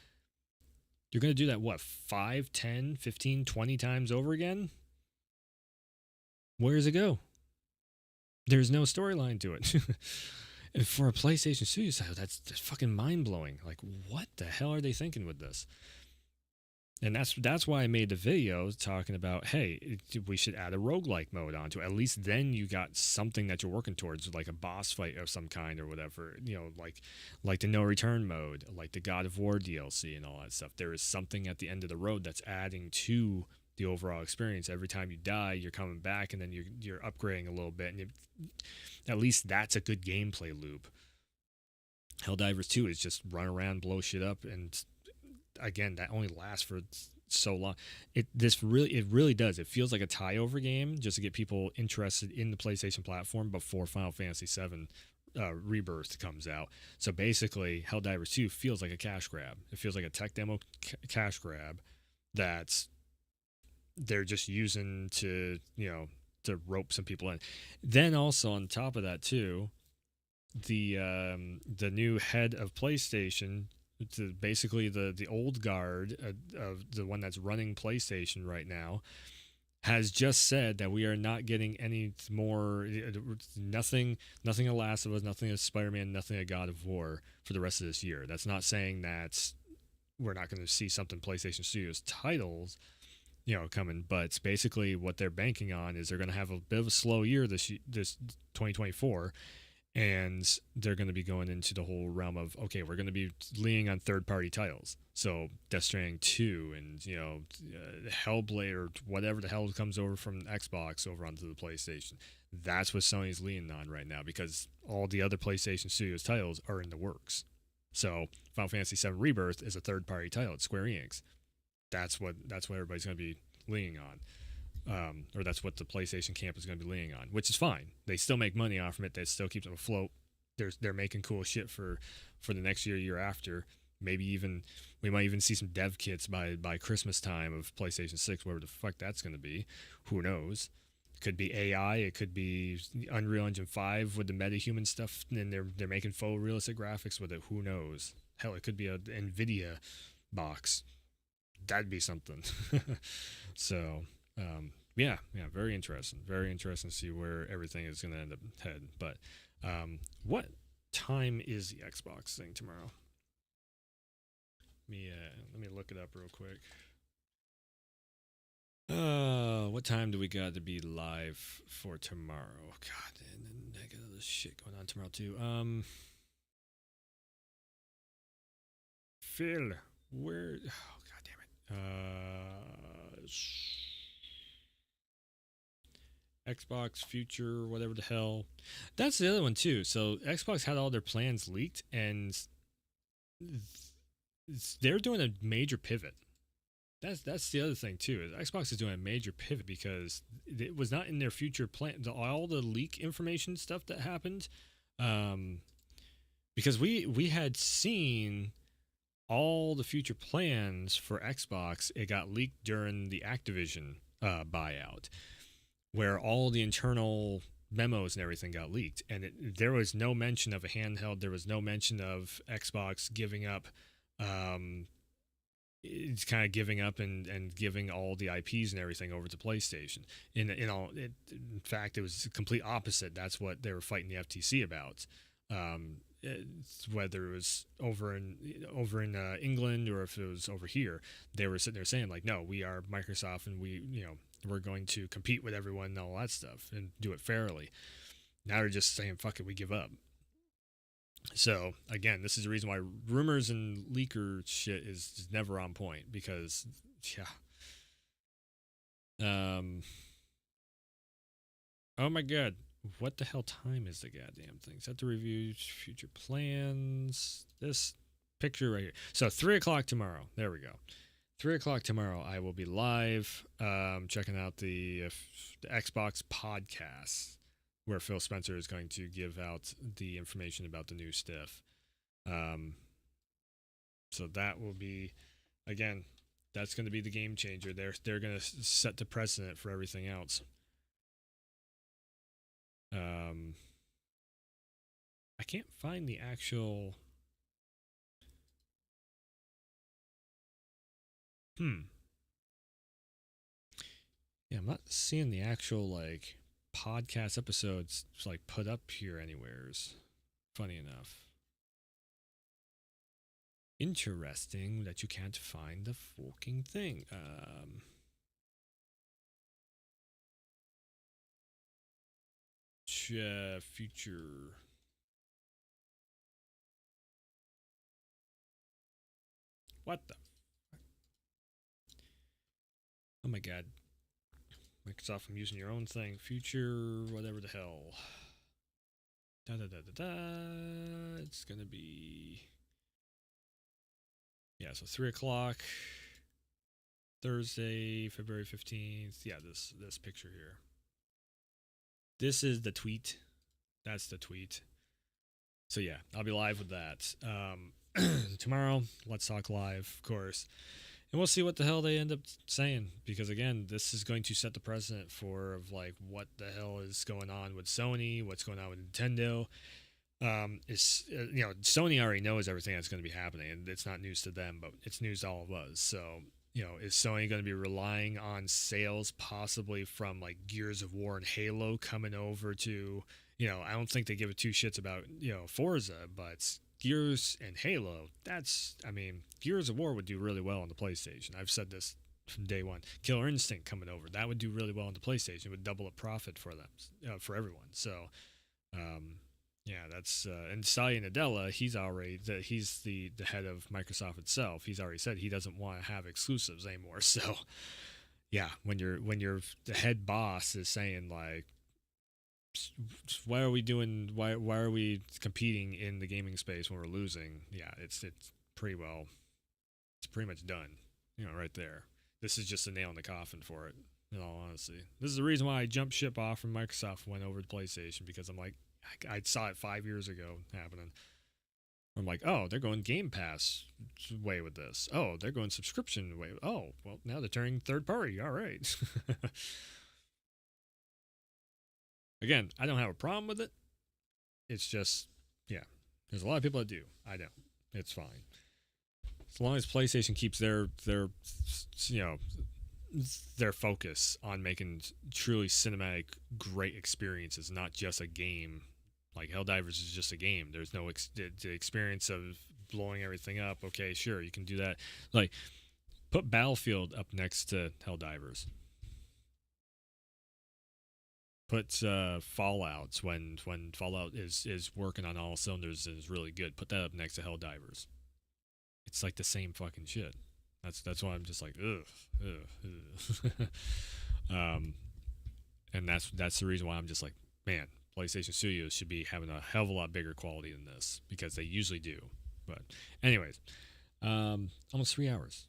You're going to do that, what, 5, 10, 15, 20 times over again? Where does it go? There's no storyline to it. And for a PlayStation Studios title, that's fucking mind-blowing. Like, what the hell are they thinking with this? And that's why I made the video talking about, hey, we should add a roguelike mode onto it. At least then you got something that you're working towards, like a boss fight of some kind or whatever. Like the No Return mode, like the God of War DLC and all that stuff. There is something at the end of the road that's adding to the overall experience. Every time you die, you're coming back, and then you're upgrading a little bit. And at least that's a good gameplay loop. Helldivers 2 is just run around, blow shit up, and again, that only lasts for so long. It really does. It feels like a tie-over game just to get people interested in the PlayStation platform before Final Fantasy VII Rebirth comes out. So basically, Helldivers 2 feels like a cash grab. It feels like a tech demo cash grab that they're just using to rope some people in. Then also on top of that too, the new head of PlayStation, basically the old guard of the one that's running PlayStation right now, has just said that we are not getting any more, nothing of Last of Us, nothing of Spider-Man, nothing of God of War for the rest of this year. That's not saying that we're not going to see something PlayStation Studios titles coming, but basically what they're banking on is they're going to have a bit of a slow year this 2024. And they're going to be going into the whole realm of, okay, we're going to be leaning on third-party titles. So Death Stranding 2 and, Hellblade or whatever the hell comes over from Xbox over onto the PlayStation. That's what Sony's leaning on right now, because all the other PlayStation Studios titles are in the works. So Final Fantasy VII Rebirth is a third-party title at Square Enix. That's what everybody's going to be leaning on. Or that's what the PlayStation camp is going to be leaning on, which is fine. They still make money off from it. That still keeps them afloat. They're making cool shit for the next year after. Maybe we might even see some dev kits by Christmas time of PlayStation 6, whatever the fuck that's going to be. Who knows? It could be AI. It could be Unreal Engine 5 with the metahuman stuff, and they're making faux realistic graphics with it. Who knows? Hell, it could be a NVIDIA box. that'd be something. So yeah, very interesting. Very interesting to see where everything is going to end up heading. But what time is the Xbox thing tomorrow? Let me look it up real quick. What time do we got to be live for tomorrow? God, and I got other shit going on tomorrow too. Phil, where? Oh, god damn it. Xbox Future, whatever the hell. That's the other one too. So Xbox had all their plans leaked, and they're doing a major pivot. That's the other thing too. Is Xbox is doing a major pivot because it was not in their future plan. All the leak information stuff that happened, because we had seen all the future plans for Xbox. It got leaked during the Activision buyout, where all the internal memos and everything got leaked, and there was no mention of a handheld. There was no mention of Xbox giving up. It's kind of giving up and giving all the IPs and everything over to PlayStation. In fact, it was the complete opposite. That's what they were fighting the FTC about. Whether it was over in England or if it was over here, they were sitting there saying like, no, we are Microsoft and we're going to compete with everyone and all that stuff and do it fairly. Now they're just saying, fuck it, we give up. So again, this is the reason why rumors and leaker shit is never on point, because oh my god, what the hell time is the goddamn thing? Set to review future plans. This picture right here. So 3:00 tomorrow. There we go. 3:00 tomorrow. I will be live, checking out the Xbox podcast, where Phil Spencer is going to give out the information about the new stuff. So that will be, again, that's going to be the game changer. They're going to set the precedent for everything else. I can't find the actual. Yeah, I'm not seeing the actual like podcast episodes like put up here anywheres. Funny enough. Interesting that you can't find the fucking thing. Future. What the? Oh my god. Microsoft, I'm using your own thing. Future, whatever the hell. Da da da da da. It's gonna be. Yeah, so 3:00. Thursday, February 15th. Yeah, this picture here. This is the tweet. That's the tweet. So yeah, I'll be live with that. Tomorrow, Let's Talk Live, of course. And we'll see what the hell they end up saying, because again, this is going to set the precedent for of like what the hell is going on with Sony, what's going on with Nintendo. Sony already knows everything that's going to be happening, and it's not news to them, but it's news to all of us. So, is Sony going to be relying on sales possibly from like Gears of War and Halo coming over to, I don't think they give a two shits about, Forza, but Gears and Halo, Gears of War would do really well on the PlayStation. I've said this from day one. Killer Instinct coming over, that would do really well on the PlayStation. It would double the profit for them, for everyone. So, yeah, that's and Satya Nadella. He's the head of Microsoft itself. He's already said he doesn't want to have exclusives anymore. So, yeah, when the head boss is saying like, why are we doing? Why are we competing in the gaming space when we're losing? Yeah, it's pretty well. It's pretty much done. Right there. This is just a nail in the coffin for it. In all honesty, this is the reason why I jumped ship off from Microsoft and went over to PlayStation, because I'm like, I saw it 5 years ago happening. I'm like, oh, they're going Game Pass way with this. Oh, they're going subscription way. Oh, well, now they're turning third party. All right. Again, I don't have a problem with it. It's just, yeah, there's a lot of people that do. I don't. It's fine. as long as PlayStation keeps you know their focus on making truly cinematic, great experiences, not just a game. Like Helldivers is just a game. There's no the experience of blowing everything up. Okay, sure, you can do that. Like, put Battlefield up next to Helldivers. Put Fallout when Fallout is working on all cylinders and is really good. Put that up next to Helldivers. It's like the same fucking shit. That's why I'm just like ugh. And that's the reason why I'm just like, man, PlayStation Studios should be having a hell of a lot bigger quality than this, because they usually do. But anyways, almost 3 hours.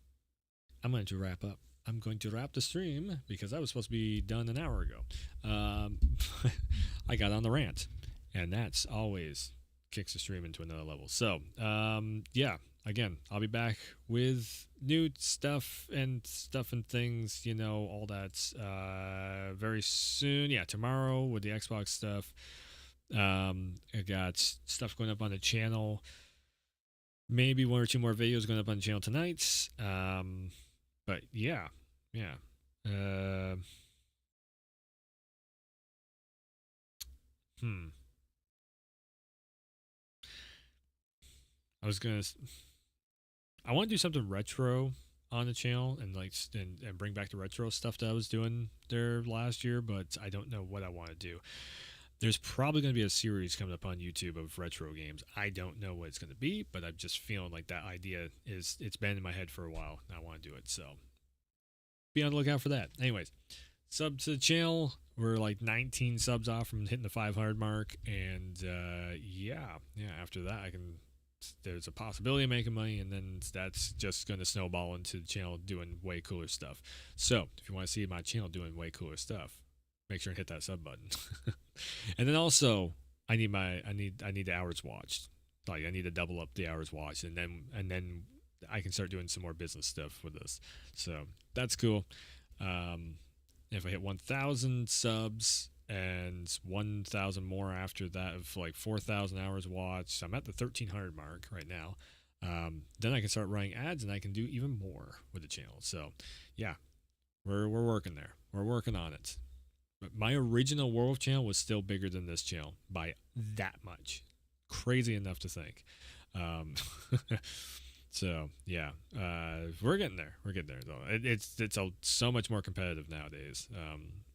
I'm going to wrap up. I'm going to wrap the stream because I was supposed to be done an hour ago. I got on the rant, and that's always kicks the stream into another level. So, yeah, again, I'll be back with new stuff and things, you know, all that very soon. Yeah, tomorrow with the Xbox stuff. I got stuff going up on the channel. Maybe 1 or 2 more videos going up on the channel tonight. But yeah. I want to do something retro on the channel and and bring back the retro stuff that I was doing there last year, but I don't know what I want to do. There's probably going to be a series coming up on YouTube of retro games. I don't know what it's going to be, but I'm just feeling like that idea it's been in my head for a while, and I want to do it. So be on the lookout for that. Anyways, sub to the channel. We're like 19 subs off from hitting the 500 mark, and yeah. After that, there's a possibility of making money, and then that's just going to snowball into the channel doing way cooler stuff. So if you want to see my channel doing way cooler stuff, make sure and hit that sub button. And then also, I need the hours watched. Like, I need to double up the hours watched, and then I can start doing some more business stuff with this. So that's cool. If I hit 1,000 subs and 1,000 more after that, of like 4,000 hours watched, I'm at the 1,300 mark right now. Then I can start running ads, and I can do even more with the channel. So yeah, we're working there. We're working on it. But my original Werewolf channel was still bigger than this channel by that much. Crazy enough to think. So yeah, we're getting there. We're getting there though. It's so much more competitive nowadays.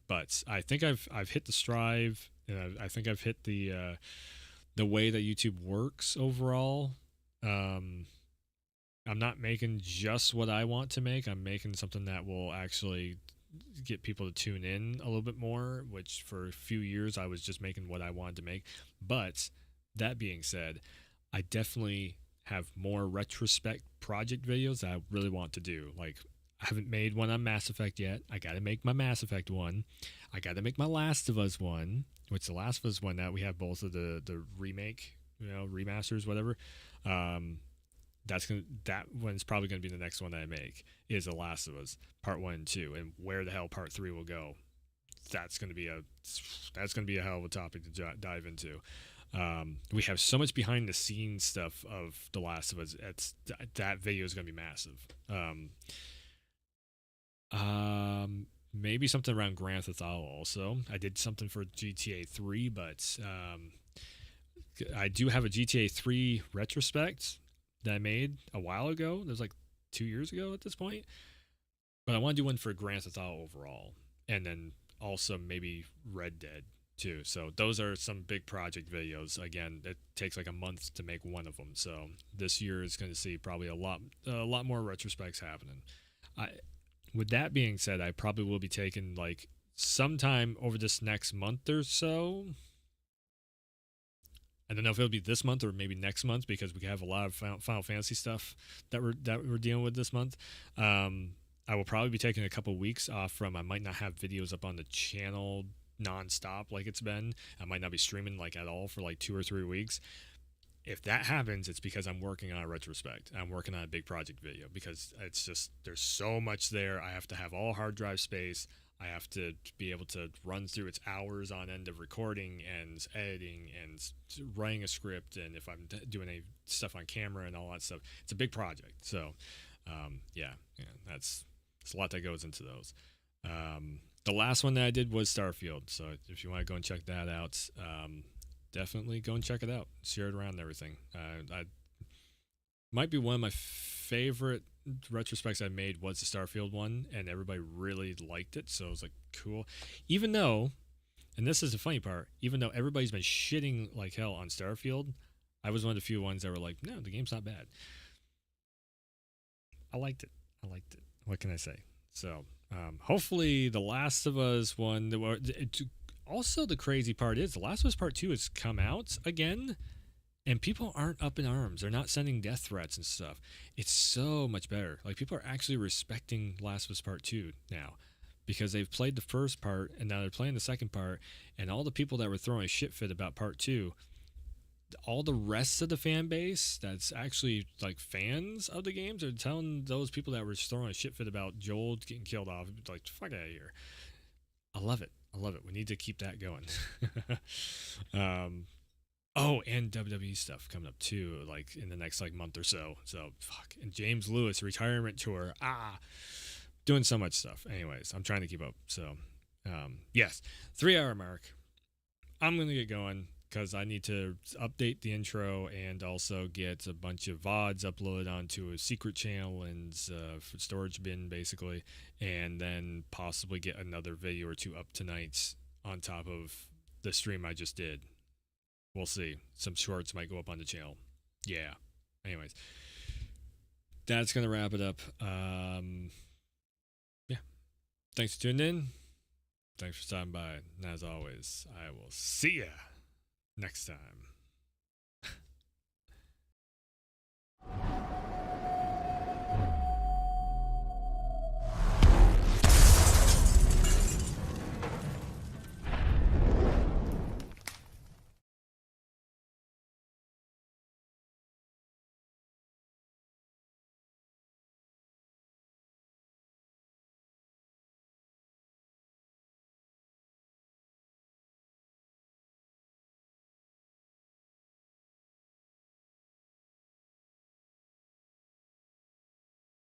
But I think I've hit the strive. I think I've hit the way that YouTube works overall. I'm not making just what I want to make. I'm making something that will actually get people to tune in a little bit more, which for a few years I was just making what I wanted to make. But that being said, I definitely have more retrospect project videos that I really want to do. Like, I haven't made one on Mass Effect yet. I got to make my Mass Effect one. I got to make my Last of Us one, which the Last of Us one that we have both of the remake, remasters, whatever. That one's probably gonna be the next one that I make, is The Last of Us Part 1 and 2, and where the hell Part 3 will go. That's gonna be a hell of a topic to dive into. We have so much behind the scenes stuff of The Last of Us. That video is gonna be massive. Maybe something around Grand Theft Auto also. I did something for GTA 3, but I do have a GTA 3 retrospect that I made a while ago. It was like 2 years ago at this point. But I want to do one for Grand Theft Auto overall, and then also maybe Red Dead too. So those are some big project videos. Again, it takes like a month to make one of them. So this year is going to see probably a lot more retrospects happening. With that being said, I probably will be taking like sometime over this next month or so. I don't know if it'll be this month or maybe next month, because we have a lot of Final Fantasy stuff that we're dealing with this month. I will probably be taking a couple weeks off from. I might not have videos up on the channel nonstop like it's been. I might not be streaming like at all for like 2 or 3 weeks. If that happens, it's because I'm working on a retrospect. I'm working on a big project video, because it's just, there's so much there. I have to have all hard drive space. I have to be able to run through its hours on end of recording and editing and writing a script, and if I'm doing any stuff on camera and all that stuff, it's a big project. So, yeah, that's a lot that goes into those. The last one that I did was Starfield. So if you want to go and check that out, definitely go and check it out. Share it around and everything. I might be one of my favorite retrospects I made was the Starfield one, and everybody really liked it. So it was like cool, even though, and this is the funny part, even though everybody's been shitting like hell on Starfield, I was one of the few ones that were like, no, the game's not bad. I liked it. What can I say? So hopefully the Last of Us one. Also, the crazy part is the Last of Us Part 2 has come out again, and people aren't up in arms. They're not sending death threats and stuff. It's so much better. Like, people are actually respecting Last of Us Part 2 now, because they've played the first part, and now they're playing the second part, and all the people that were throwing a shit fit about Part 2, all the rest of the fan base that's actually like fans of the games are telling those people that were throwing a shit fit about Joel getting killed off, like, fuck out of here. I love it. We need to keep that going. Oh, and WWE stuff coming up too, like in the next like month or so. So fuck. And James Lewis retirement tour. Doing so much stuff. Anyways, I'm trying to keep up. So yes, 3-hour mark. I'm gonna get going because I need to update the intro and also get a bunch of VODs uploaded onto a secret channel and storage bin basically, and then possibly get another video or two up tonight on top of the stream I just did. We'll see. Some shorts might go up on the channel. Yeah. Anyways, that's going to wrap it up. Yeah. Thanks for tuning in. Thanks for stopping by. And as always, I will see ya next time.